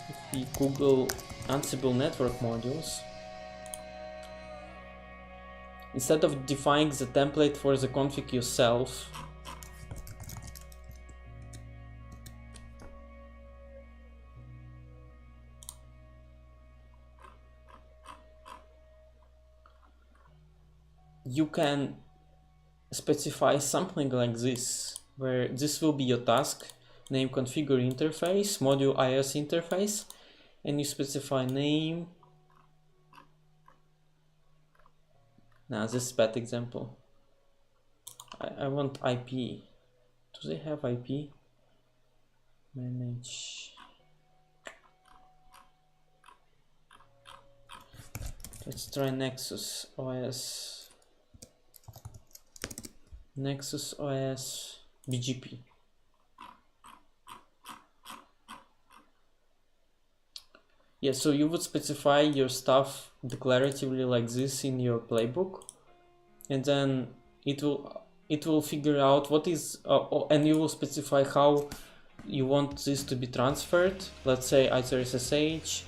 if we Google Ansible network modules, instead of defining the template for the config yourself, you can specify something like this, where this will be your task, name configure interface, module iOS interface, and you specify name. Now this is a bad example. I want IP. Do they have IP? Manage. Let's try Nexus OS. Nexus OS BGP. Yeah, so you would specify your stuff declaratively like this in your playbook, and then it will figure out what is, and you will specify how you want this to be transferred. Let's say either SSH,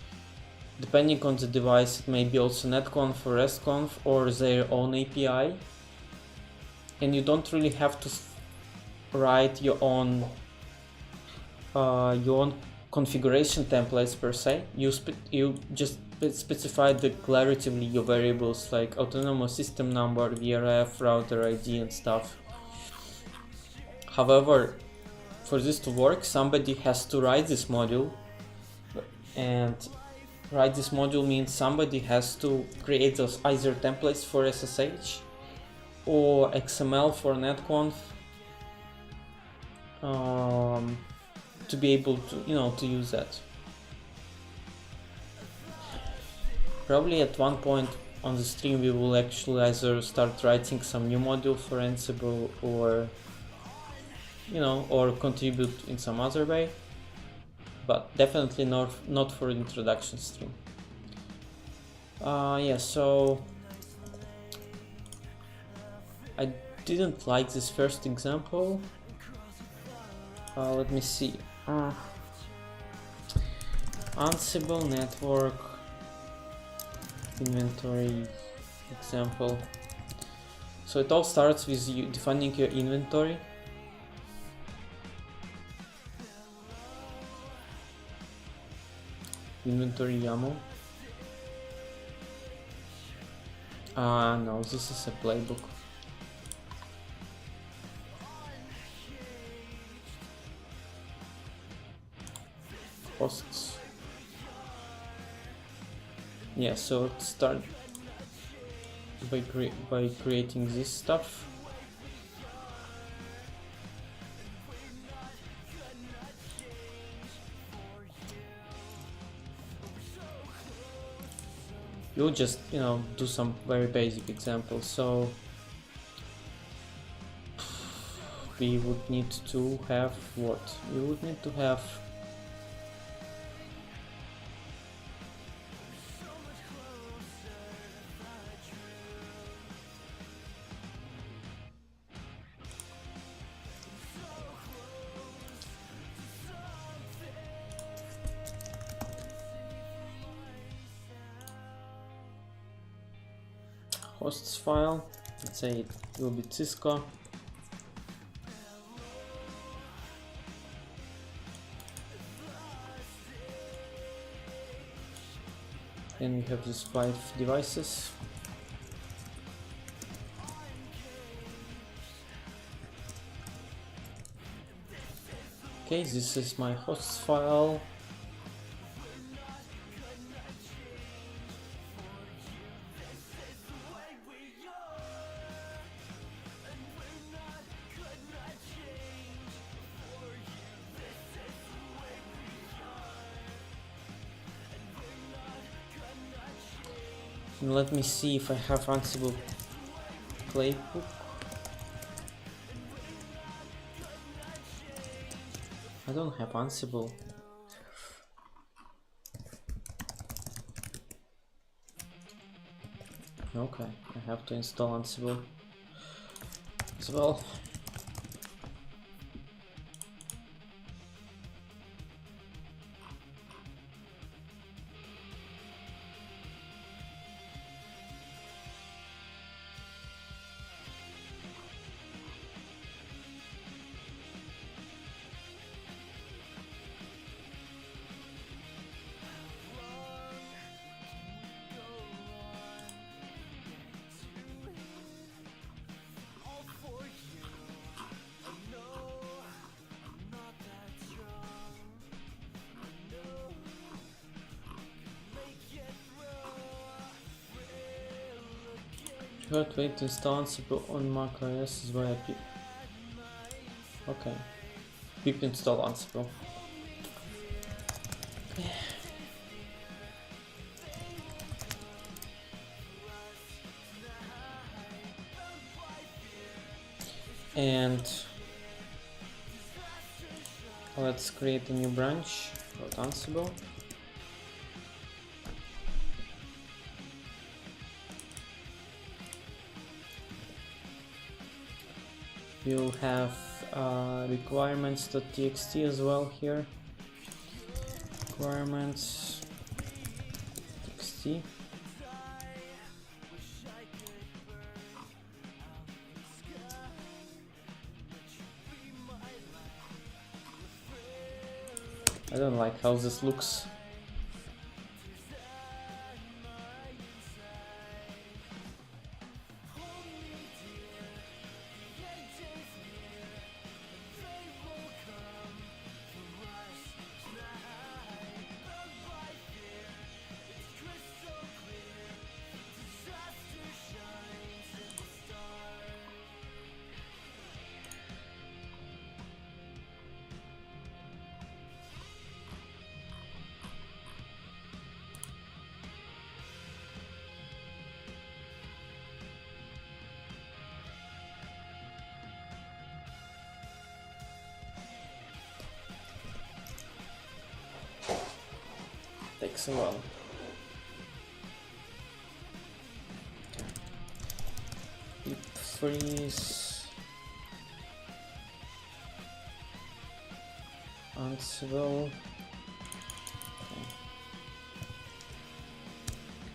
depending on the device, it may be also netconf or restconf or their own API. And you don't really have to write your own configuration templates per se. You just specify declaratively your variables like autonomous system number, VRF, router ID, and stuff. However, for this to work, somebody has to write this module, and write this module means somebody has to create those either templates for SSH or XML for netconf, to be able to to use that. Probably at one point on the stream we will actually either start writing some new module for Ansible, or you know, or contribute in some other way, but definitely not for introduction stream. Yeah, so I didn't like this first example. Let me see. Ansible network inventory example. So it all starts with you defining your inventory. Inventory YAML. No, this is a playbook. Hosts. Yeah, so let's start by creating this stuff. You'll just, you know, do some very basic examples. So we would need to have what? We would need to have hosts file. Let's say it will be Cisco. Then we have these 5 devices. Okay, this is my hosts file. And let me see if I have Ansible playbook. I don't have Ansible. Okay, I have to install Ansible as well. Hard way to install Ansible on Mac OS is via pip. Okay, pip install Ansible. Okay. And let's create a new branch called Ansible. We'll have requirements.txt as well here. Requirements.txt. I don't like how this looks. XML. Pip freeze Ansible.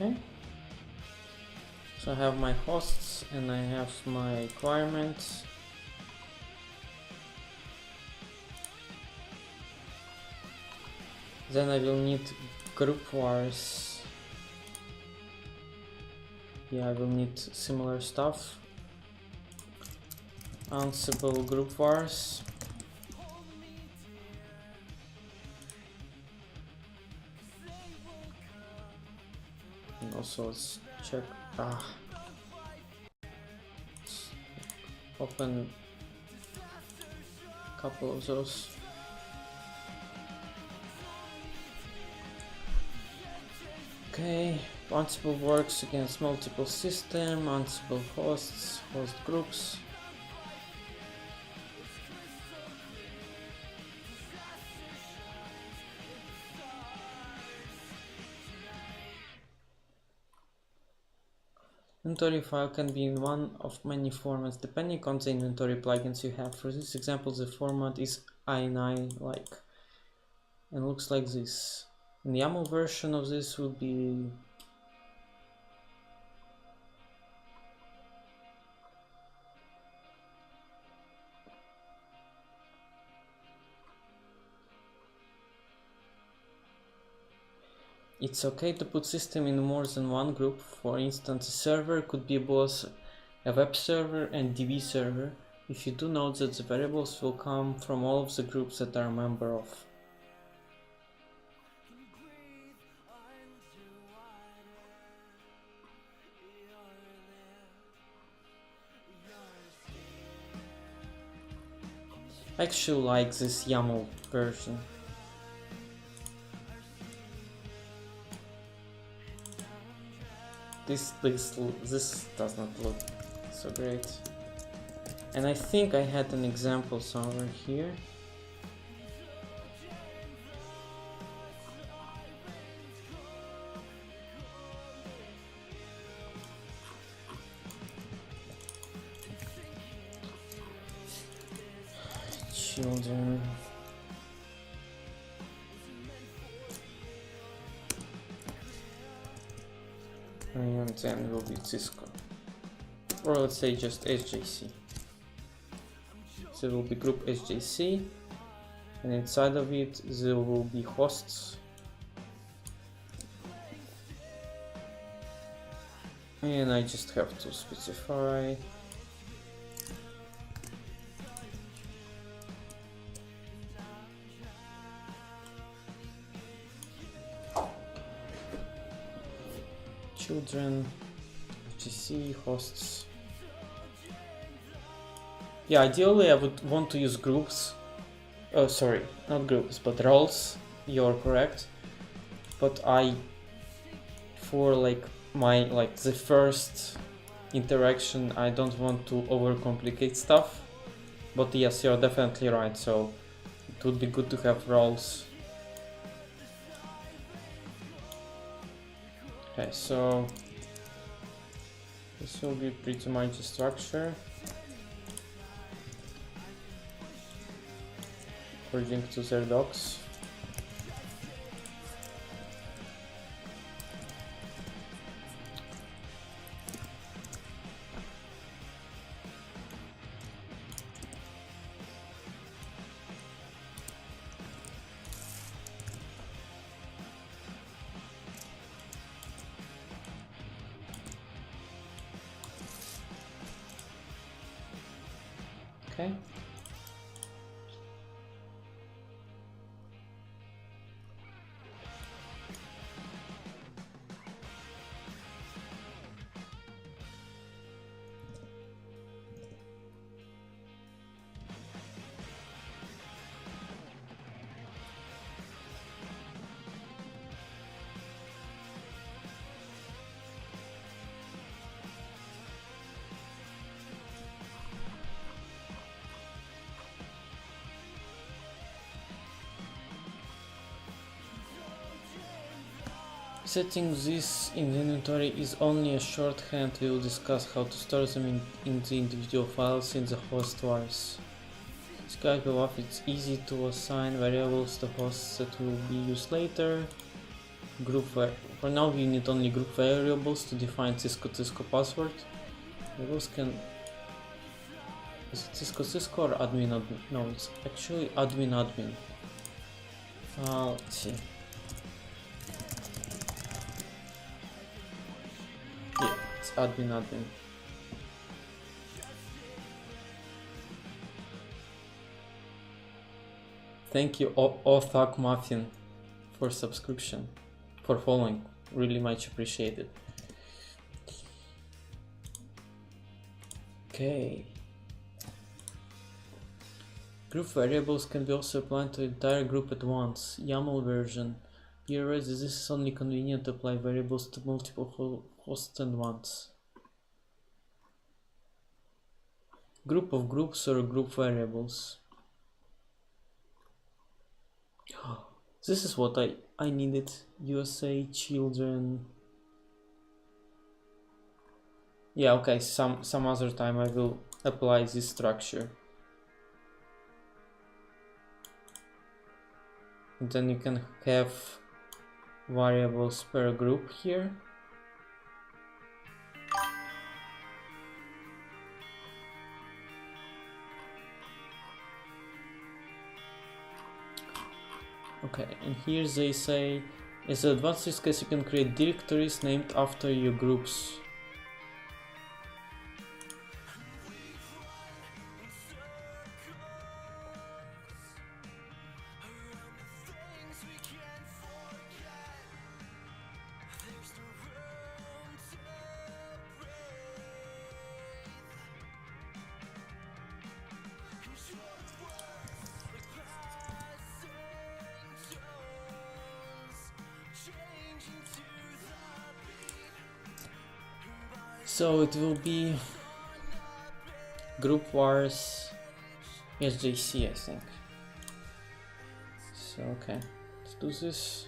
Okay. So I have my hosts and I have my requirements. Then I will need group vars. Yeah, I will need similar stuff. Ansible group vars. And also let's check. Let's open a couple of those. Okay, Ansible works against multiple systems, Ansible hosts, host groups. Inventory file can be in one of many formats depending on the inventory plugins you have. For this example, the format is ini like and looks like this. And the YAML version of this will be it's okay to put system in more than one group. For instance, a server could be both a web server and DB server if you do note that the variables will come from all of the groups that are a member of. I actually like this YAML version. This does not look so great. And I think I had an example somewhere here. Children. And then will be Cisco. Or let's say just SJC. So there will be group SJC, and inside of it there will be hosts. And I just have to specify children, GC, hosts. Yeah, ideally I would want to use groups. Oh, sorry, not groups, but roles. You're correct. But for the first interaction, I don't want to overcomplicate stuff. But yes, you're definitely right. So it would be good to have roles. Okay, so this will be pretty much the structure according to their docs. Okay. Setting this in the inventory is only a shorthand. We will discuss how to store them in the individual files in the host vars. This guide will offer it's easy to assign variables to hosts that will be used later. For now we need only group variables to define Cisco password. Variables can... Is it Cisco or admin? No, it's actually admin. Let's see. Yeah, it's admin. Thank you, Othak Muffin, for subscription, for following. Really much appreciated. Okay. Group variables can be also applied to the entire group at once. YAML version. Here this is only convenient to apply variables to multiple hosts at once. Group of groups or group variables. This is what I needed. USA children. Yeah, okay, some other time I will apply this structure. And then you can have variables per group here. Okay, and here they say, as an advanced use case, you can create directories named after your groups. So it will be group vars SJC, I think. So okay, let's do this.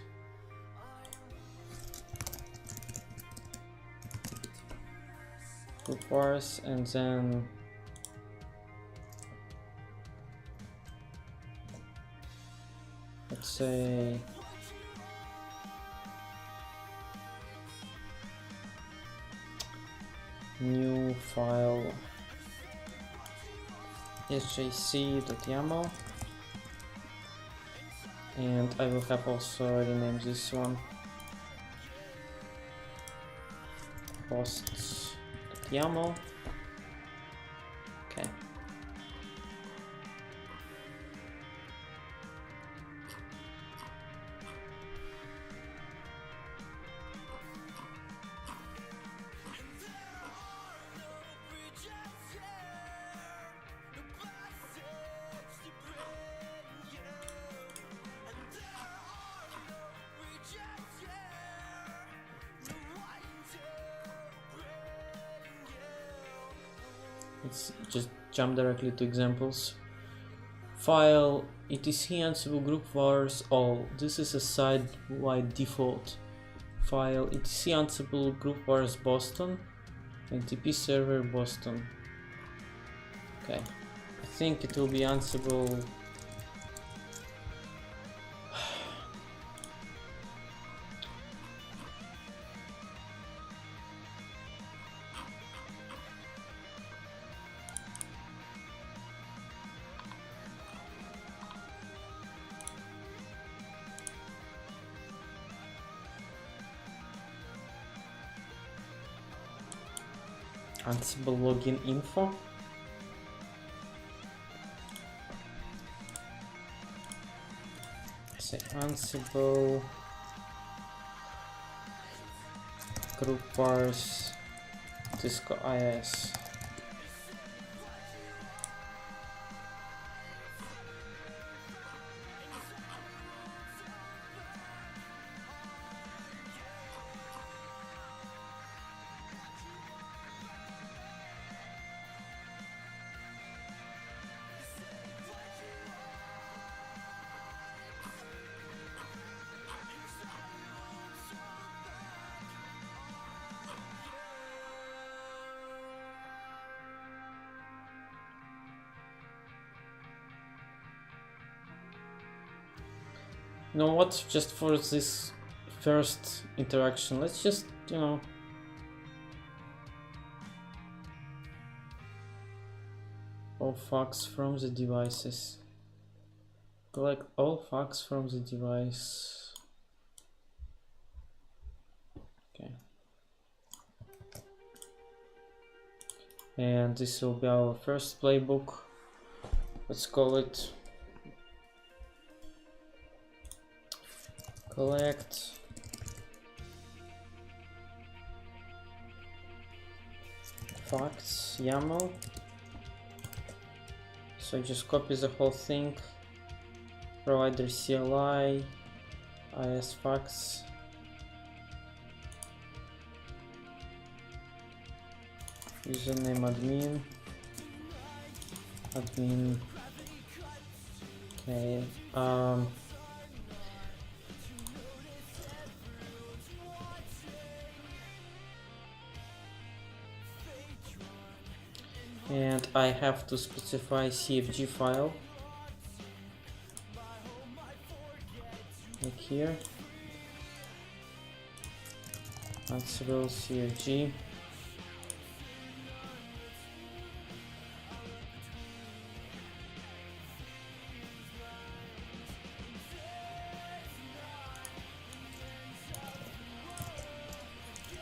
Group vars, and then let's say new file sjc.yaml, and I will have also renamed this one hosts.yaml. Okay. Let's just jump directly to examples. File etc Ansible group vars all. This is a site-wide default. File etc Ansible group vars Boston and TP server Boston. Okay, I think it will be Ansible. Ansible login info. Say Ansible group vars Cisco IS. You know what? Just for this first interaction, let's just, you know, all facts from the devices. Collect all facts from the device. Okay. And this will be our first playbook. Let's call it collect facts YAML. So just copy the whole thing. Provider CLI, IS facts. Username admin. Okay. And I have to specify CFG file. Like here. Ansible CFG.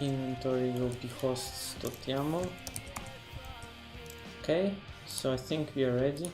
Inventory will be hosts.yaml. Okay, so I think we are ready.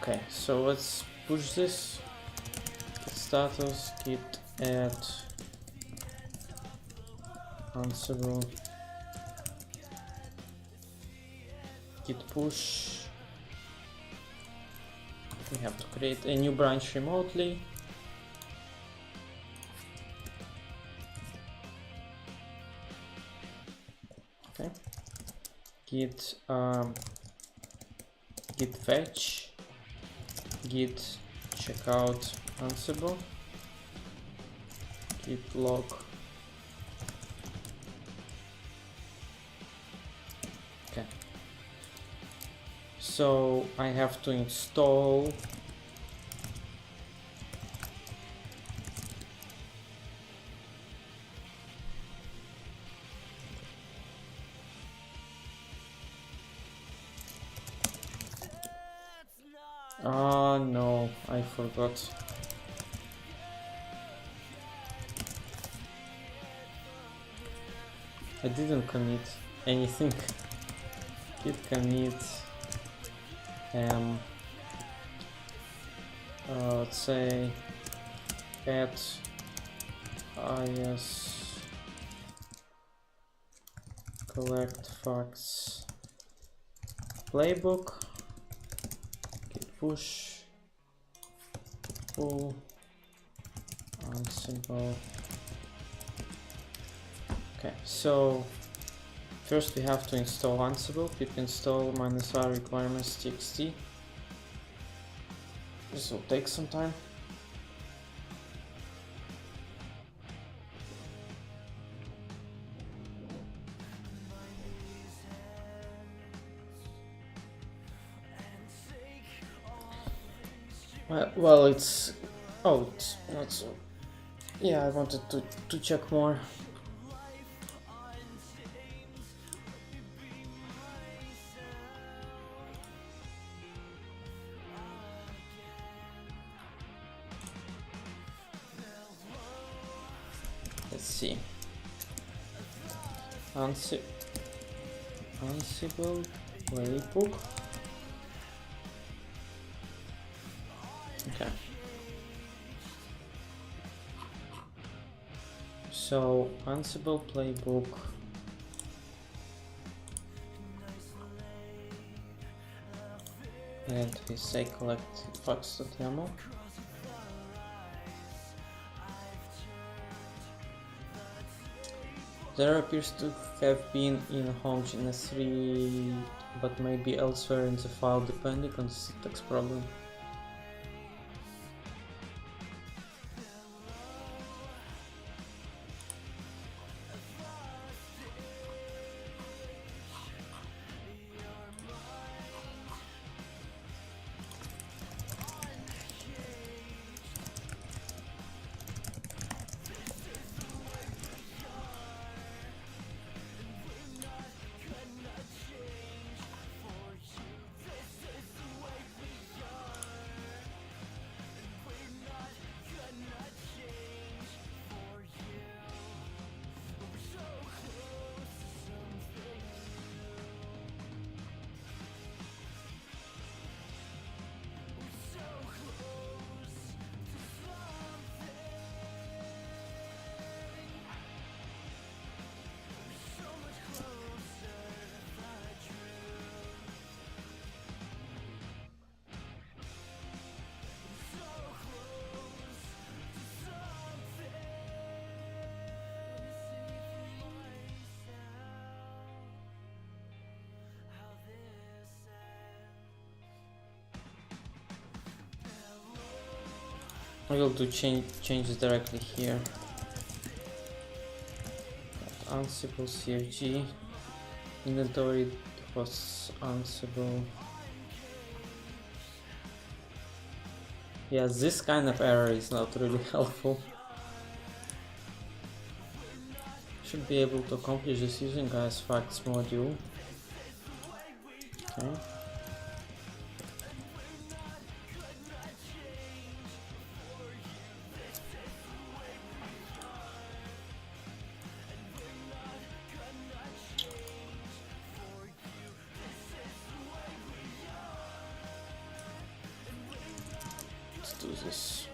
Okay, so let's push this. Git status, git add Ansible, git push. We have to create a new branch remotely. Okay. Git fetch. Git checkout Ansible, git log. Okay, so I have to install no, I forgot. I didn't commit anything. Git commit let's say add is collect facts playbook, git push pull Ansible. Okay, so first we have to install Ansible. Pip install -r requirements txt. This will take some time. Well, it's not so. Yeah, I wanted to check more. Let's see. Ansible playbook. Okay. So Ansible playbook. And we say collect fox.yaml. There appears to have been in homogeneous 3, but maybe elsewhere in the file depending on the syntax problem. I will do changes directly here. Ansible CFG inventory was Ansible. Yeah, this kind of error is not really helpful. Should be able to accomplish this using asFacts module. Okay. Let's do this.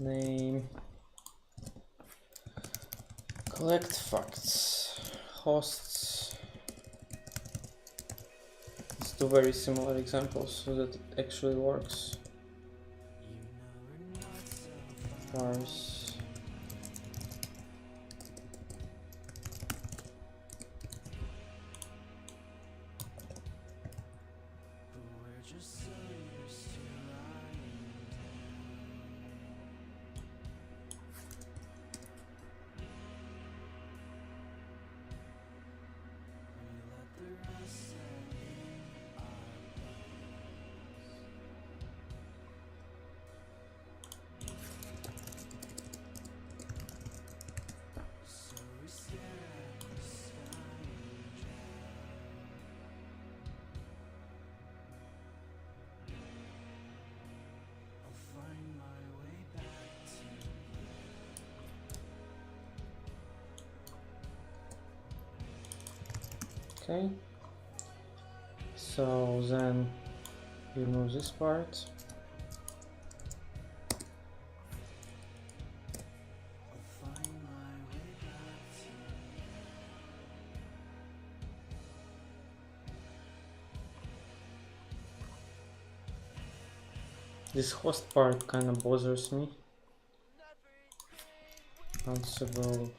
Name, collect facts, hosts. Let's do very similar examples so that it actually works. Parse. Okay, so then remove this part. This host part kind of bothers me. Ansible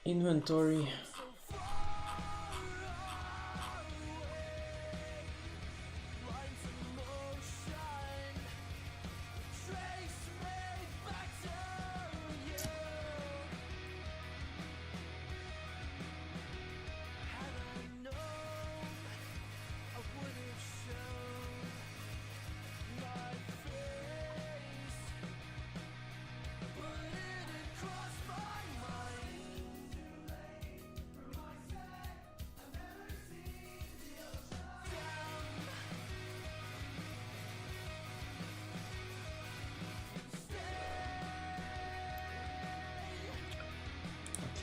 inventory.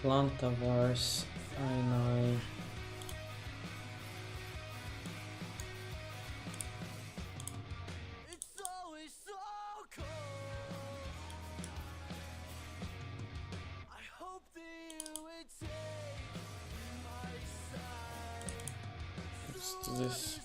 Atlanta vars ini this.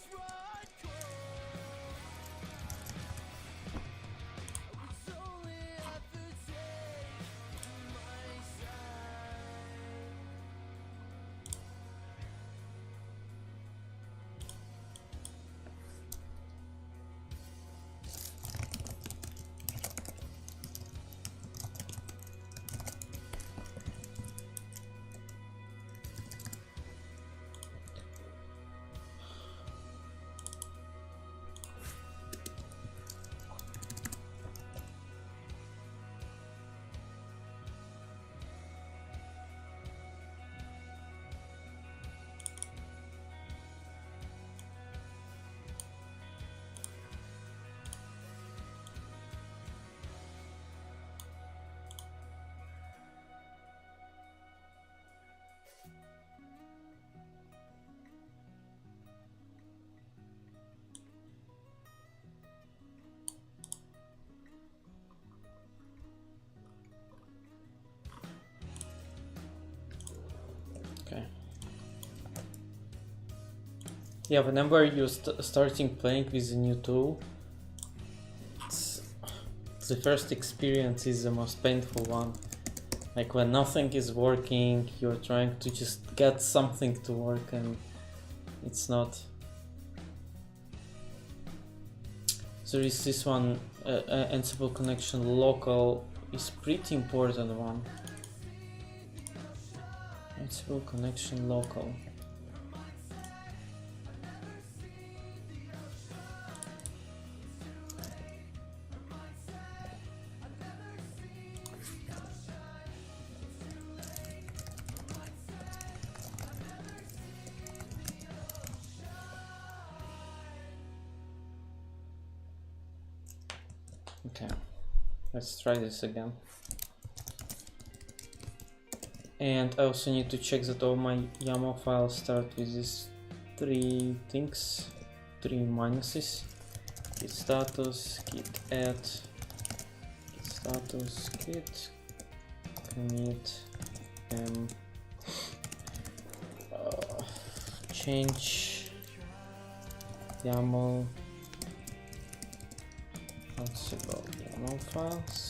Okay. Yeah, whenever you're starting playing with a new tool, the first experience is the most painful one. Like when nothing is working, you're trying to just get something to work and it's not. There is this one, Ansible connection local is pretty important one. Ansible connection local. Okay, let's try this again. And I also need to check that all my YAML files start with these three things, three minuses: git status, git add, git status, git commit, change YAML Ansible YAML files.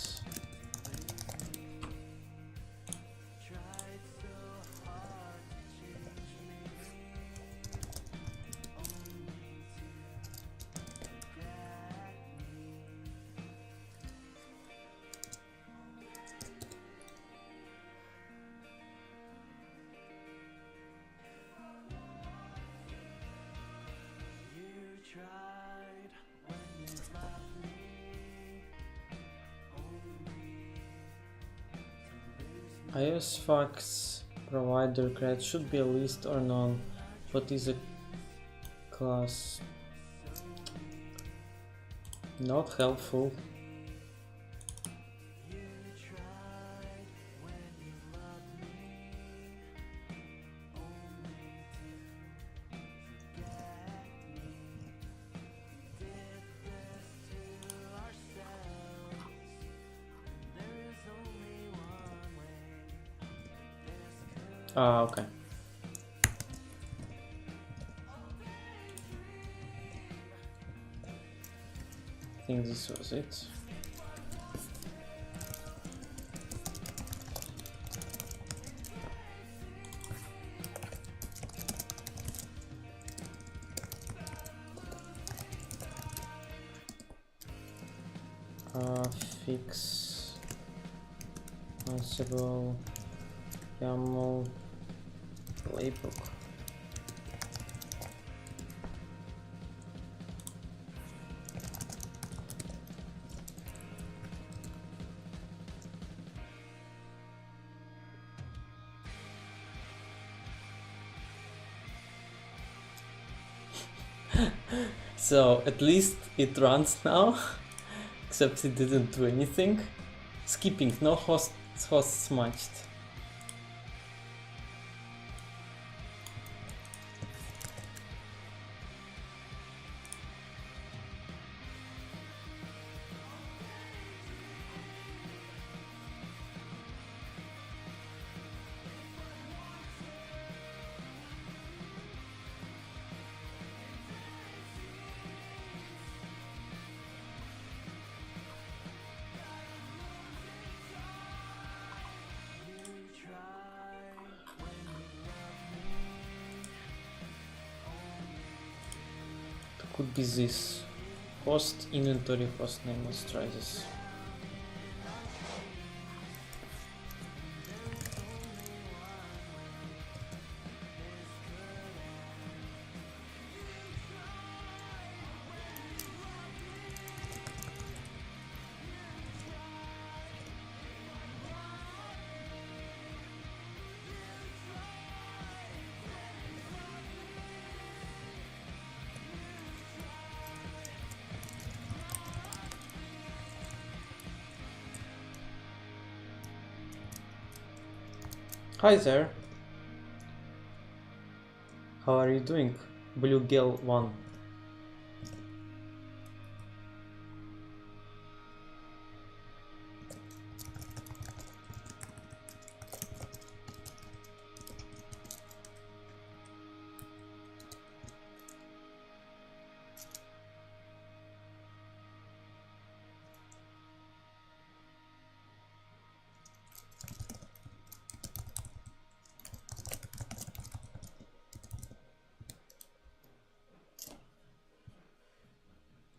iOS fax provider create should be a list or none. What is a class? Not helpful. Okay. I think this was it. Fix Ansible YAML playbook. So at least it runs now, except it didn't do anything. Skipping, no host matched. could be this. Host inventory host name. Let's try this. Hi there. How are you doing? Blue Girl 1.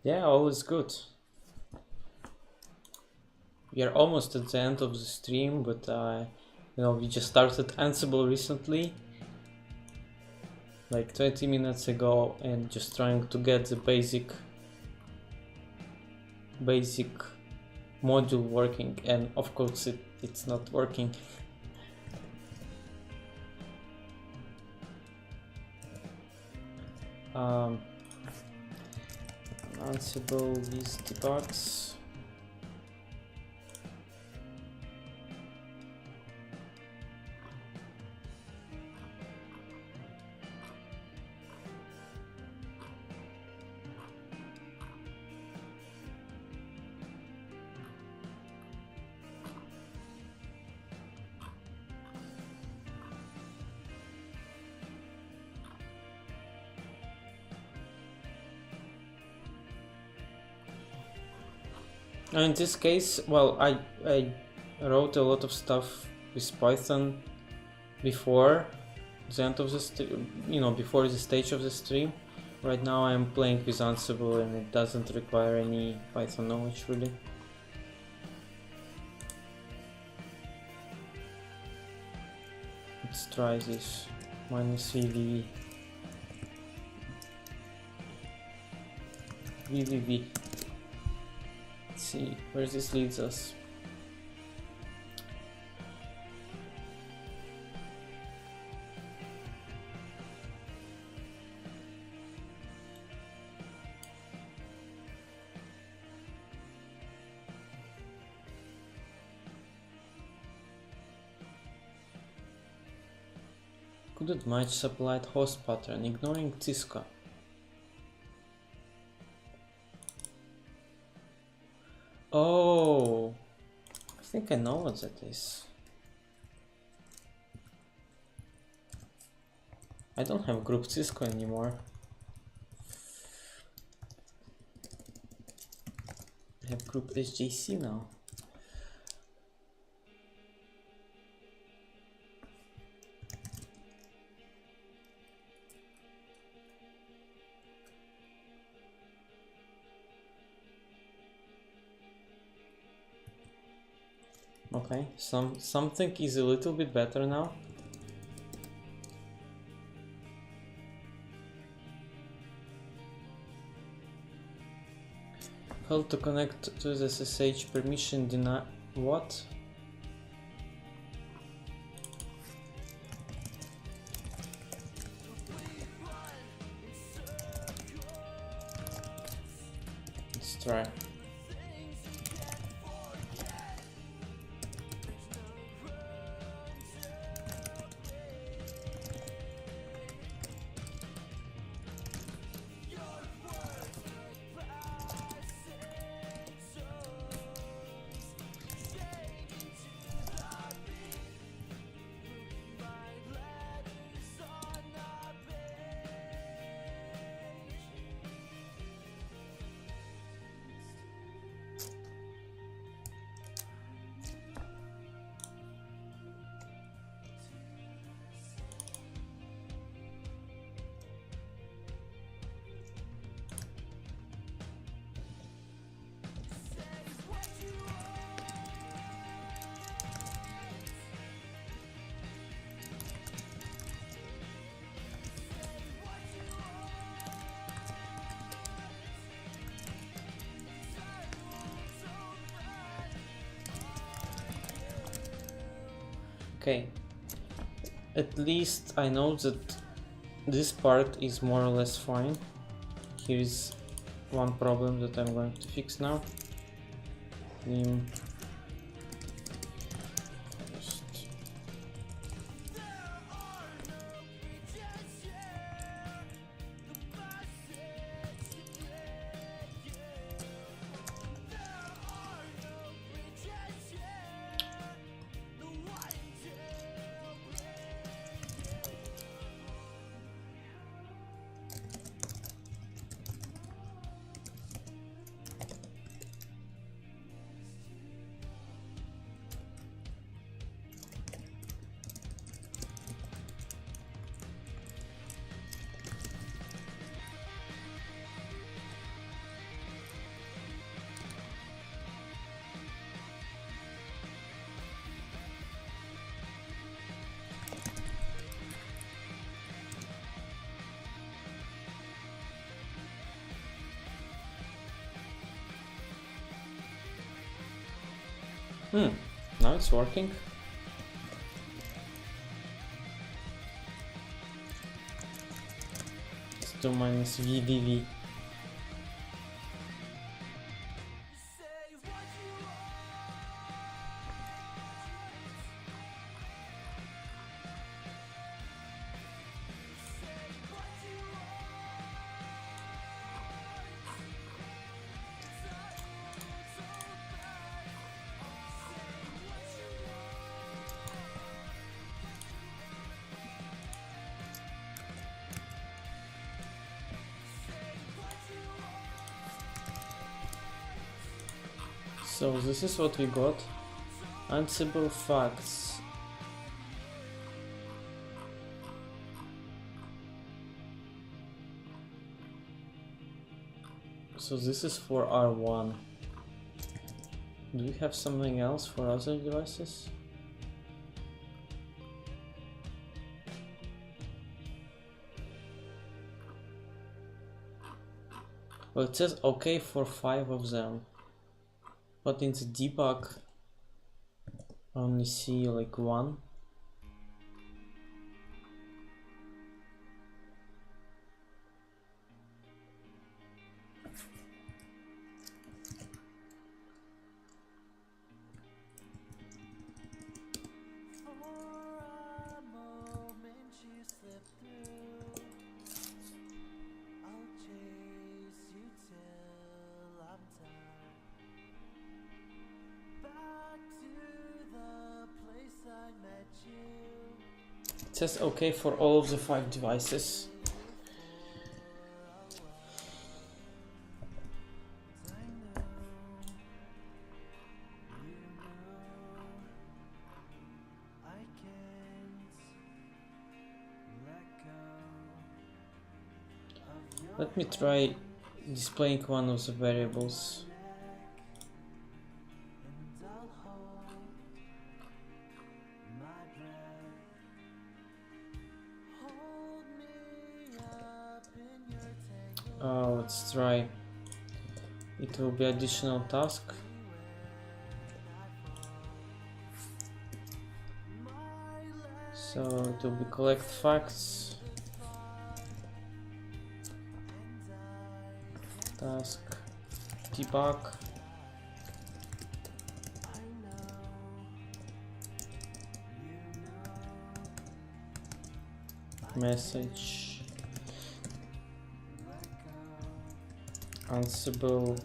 Yeah, all is good. We are almost at the end of the stream, but we just started Ansible recently, like 20 minutes ago, and just trying to get the basic module working, and of course it's not working. Ansible with debugs. In this case, well, I wrote a lot of stuff with Python before the end of the before the stage of the stream. Right now I'm playing with Ansible and it doesn't require any Python knowledge really. Let's try this -vvv. vvv. Let's see where this leads us. Couldn't match supplied host pattern, ignoring Cisco. Oh, I think I know what that is. I don't have group Cisco anymore. I have group SJC now. Okay, something is a little bit better now. Failed to connect to the SSH permission deny. What? Let's try. Okay, at least I know that this part is more or less fine. Here is one problem that I'm going to fix now. Now it's working. It's 2 minus VVV. So this is what we got. Ansible facts. So this is for R1. Do we have something else for other devices? Well, it says OK for 5 of them. But in the debug, I only see like 1. It says OK for all of the 5 devices. Let me try displaying one of the variables. Let's try. It will be additional task. So it will be collect facts. Task debug. Message. Ansible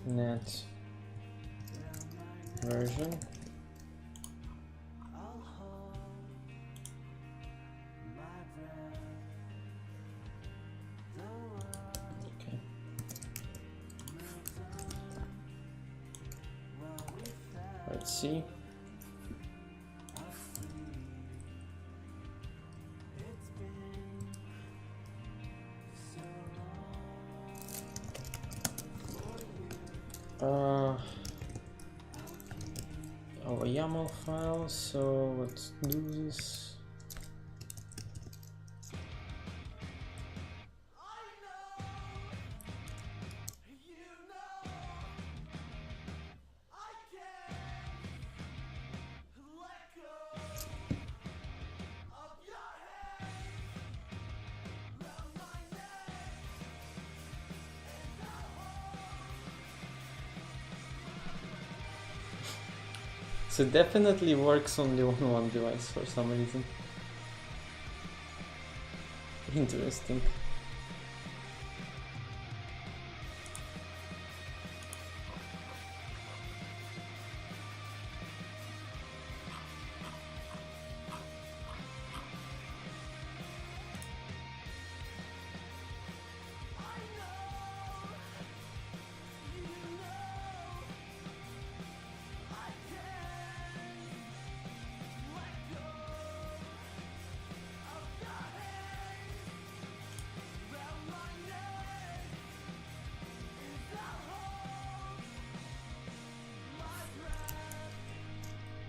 net version. Okay. Let's see. Our YAML file, so let's do this. So it definitely works only on one device for some reason. Interesting.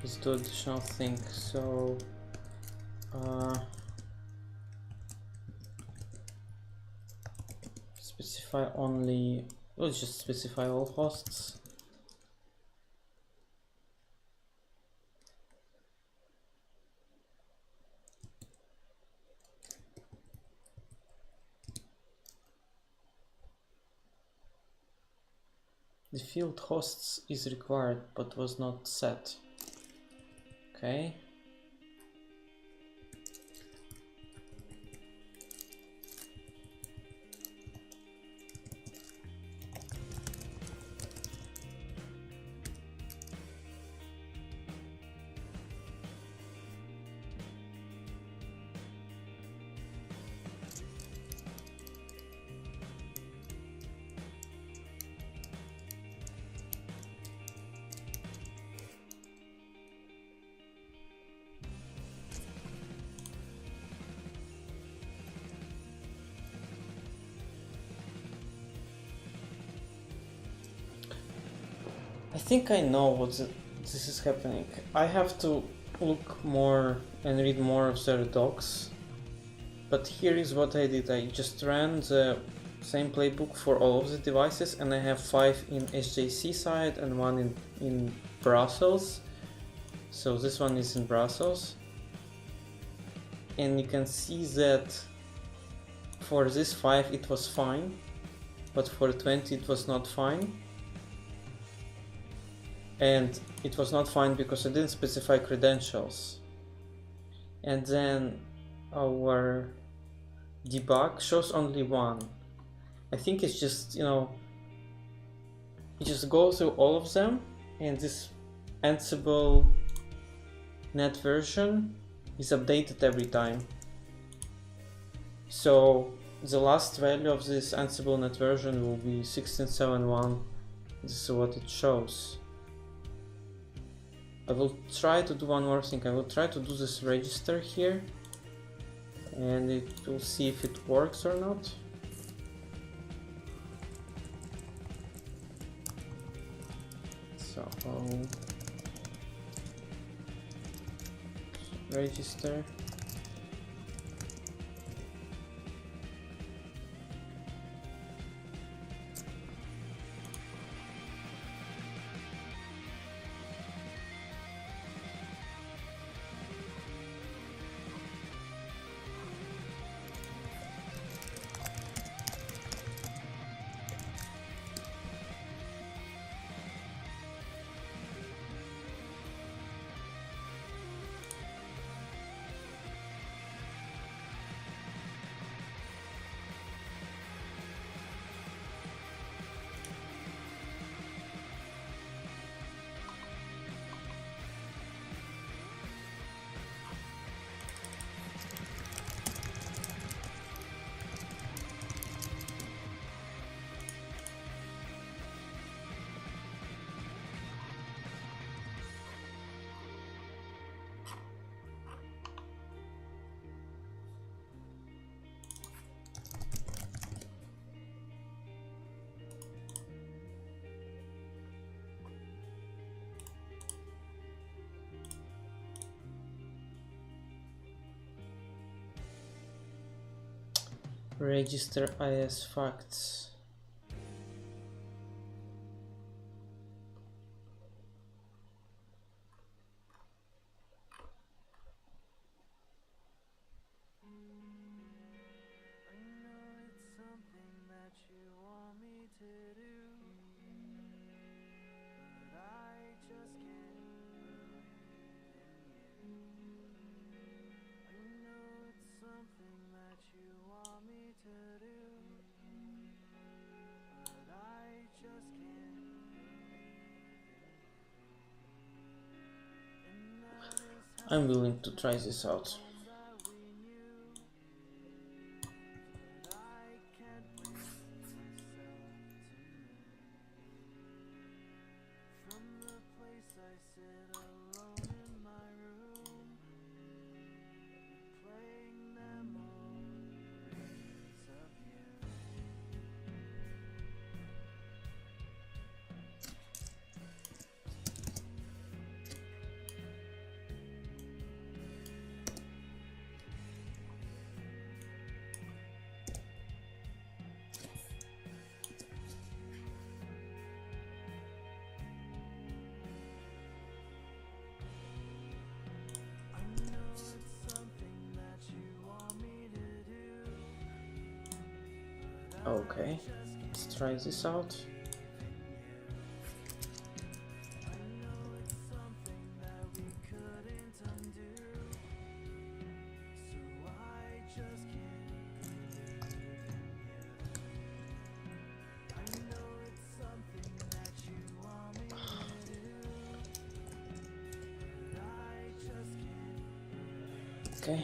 Let's do additional thing. So specify only, let's just specify all hosts. The field hosts is required but was not set. Okay. I think I know what this is happening. I have to look more and read more of their docs. But here is what I did. I just ran the same playbook for all of the devices, and I have 5 in SJC side and 1 in Brussels. So this one is in Brussels. And you can see that for this 5 it was fine, but for 20 it was not fine. And it was not fine because I didn't specify credentials. And then our debug shows only 1. I think it's just, you just go through all of them, and this Ansible net version is updated every time. So the last value of this Ansible net version will be 16.7.1. This is what it shows. I will try to do one more thing. I will try to do this register here, and it will see if it works or not. So register. Register IS facts. I'm willing to try this out. Okay, let's try this out. Okay.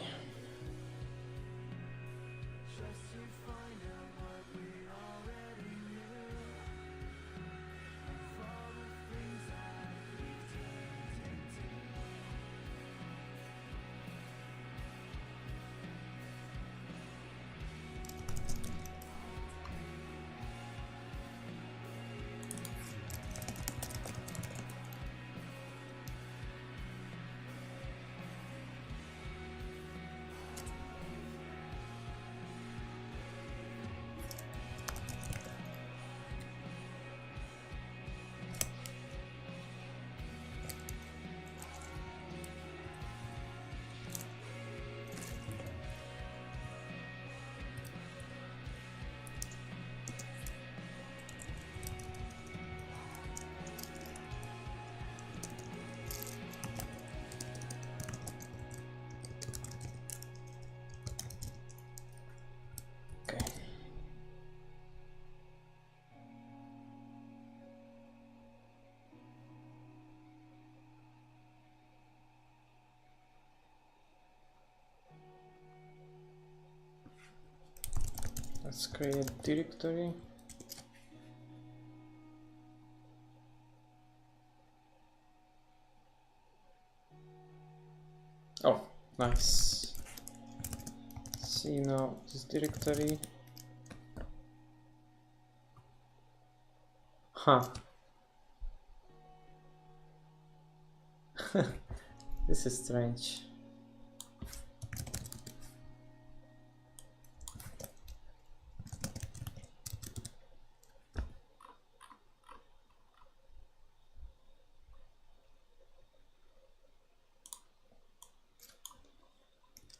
Let's create a directory. Oh, nice. See now this directory. Huh. This is strange.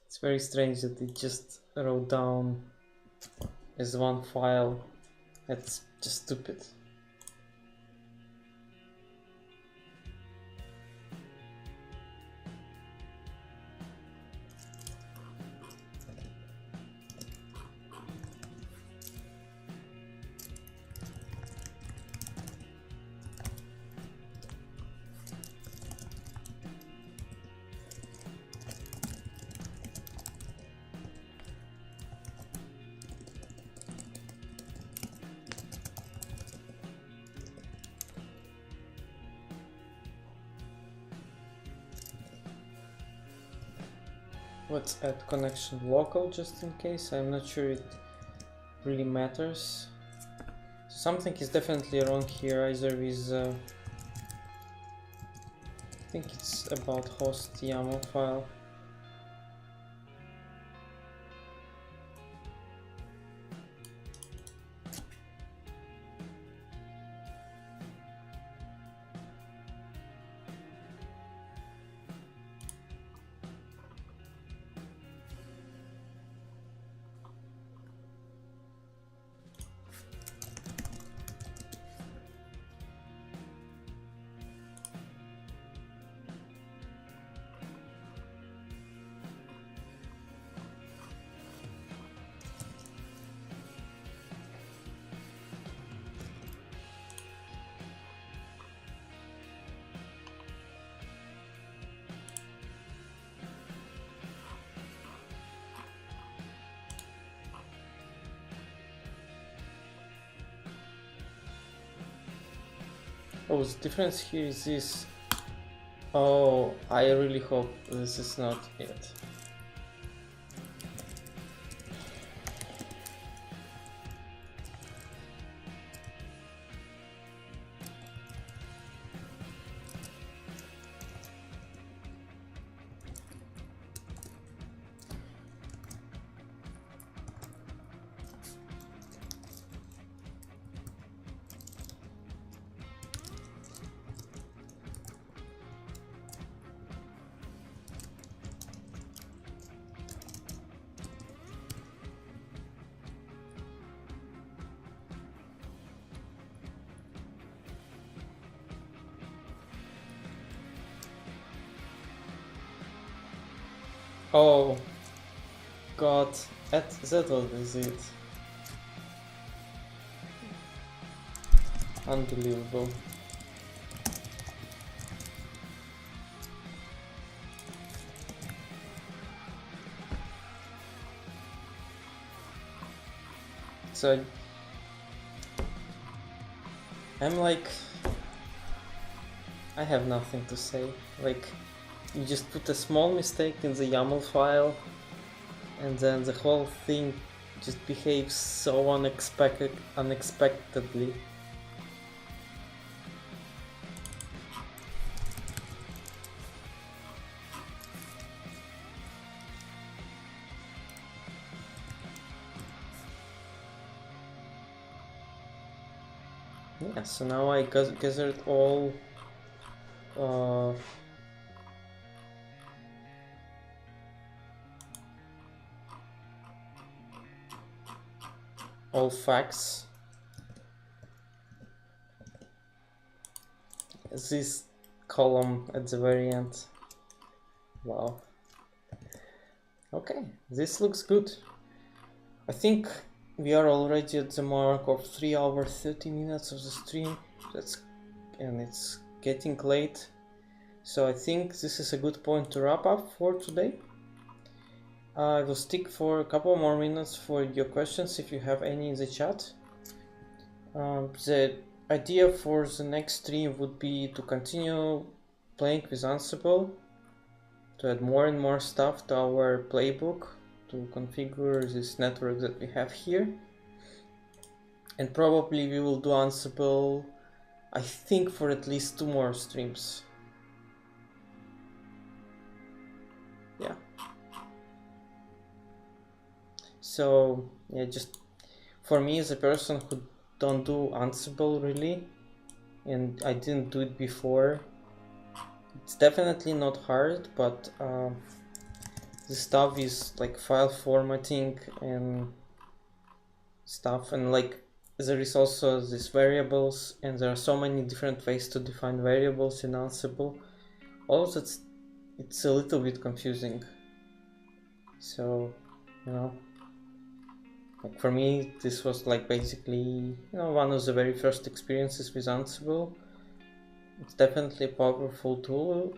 It's very strange that it just wrote down as one file. That's just stupid. Let's add connection local just in case. I'm not sure it really matters. Something is definitely wrong here, either with I think it's about host YAML file. Oh, the difference here is this. Oh, I really hope this is not it. Oh God, that was it. Unbelievable. So I'm like, I have nothing to say. Like, you just put a small mistake in the YAML file and then the whole thing just behaves so unexpectedly. Yeah, so now I gathered all facts. This column at the very end. Wow. Okay, this looks good. I think we are already at the mark of 3 hours 30 minutes of the stream. And it's getting late. So I think this is a good point to wrap up for today. I will stick for a couple more minutes for your questions if you have any in the chat. The idea for the next stream would be to continue playing with Ansible, to add more and more stuff to our playbook, to configure this network that we have here. And probably we will do Ansible, I think, for at least 2 more streams. Yeah. So yeah, just for me as a person who don't do Ansible really, and I didn't do it before, it's definitely not hard, but the stuff is like file formatting and stuff, and like there is also these variables, and there are so many different ways to define variables in Ansible. All of that, it's a little bit confusing. So, you know, like for me, this was like basically, one of the very first experiences with Ansible. It's definitely a powerful tool.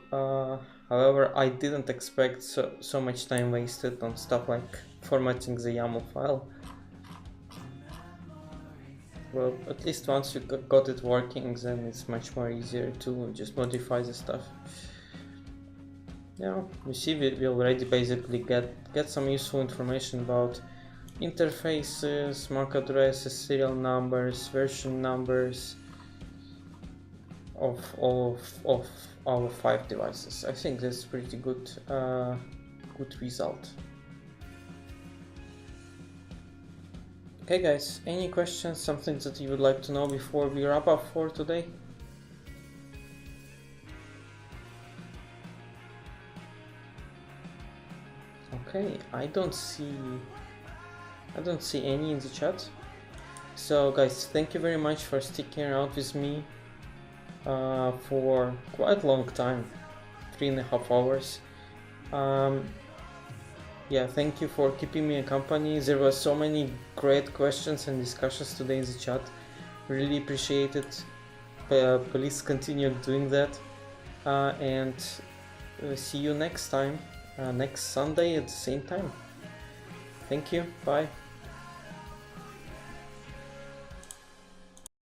However, I didn't expect so much time wasted on stuff like formatting the YAML file. Well, at least once you got it working, then it's much more easier to just modify the stuff. Yeah, you see, we already basically get some useful information about interfaces, MAC addresses, serial numbers, version numbers of all of our 5 devices. I think that's pretty good, good result. Okay guys, any questions, something that you would like to know before we wrap up for today? Okay, I don't see any in the chat. So guys, thank you very much for sticking around with me for quite a long time, 3.5 hours. Yeah, thank you for keeping me company. There were so many great questions and discussions today in the chat. Really appreciate it. Please continue doing that. And see you next time, next Sunday at the same time. Thank you. Bye.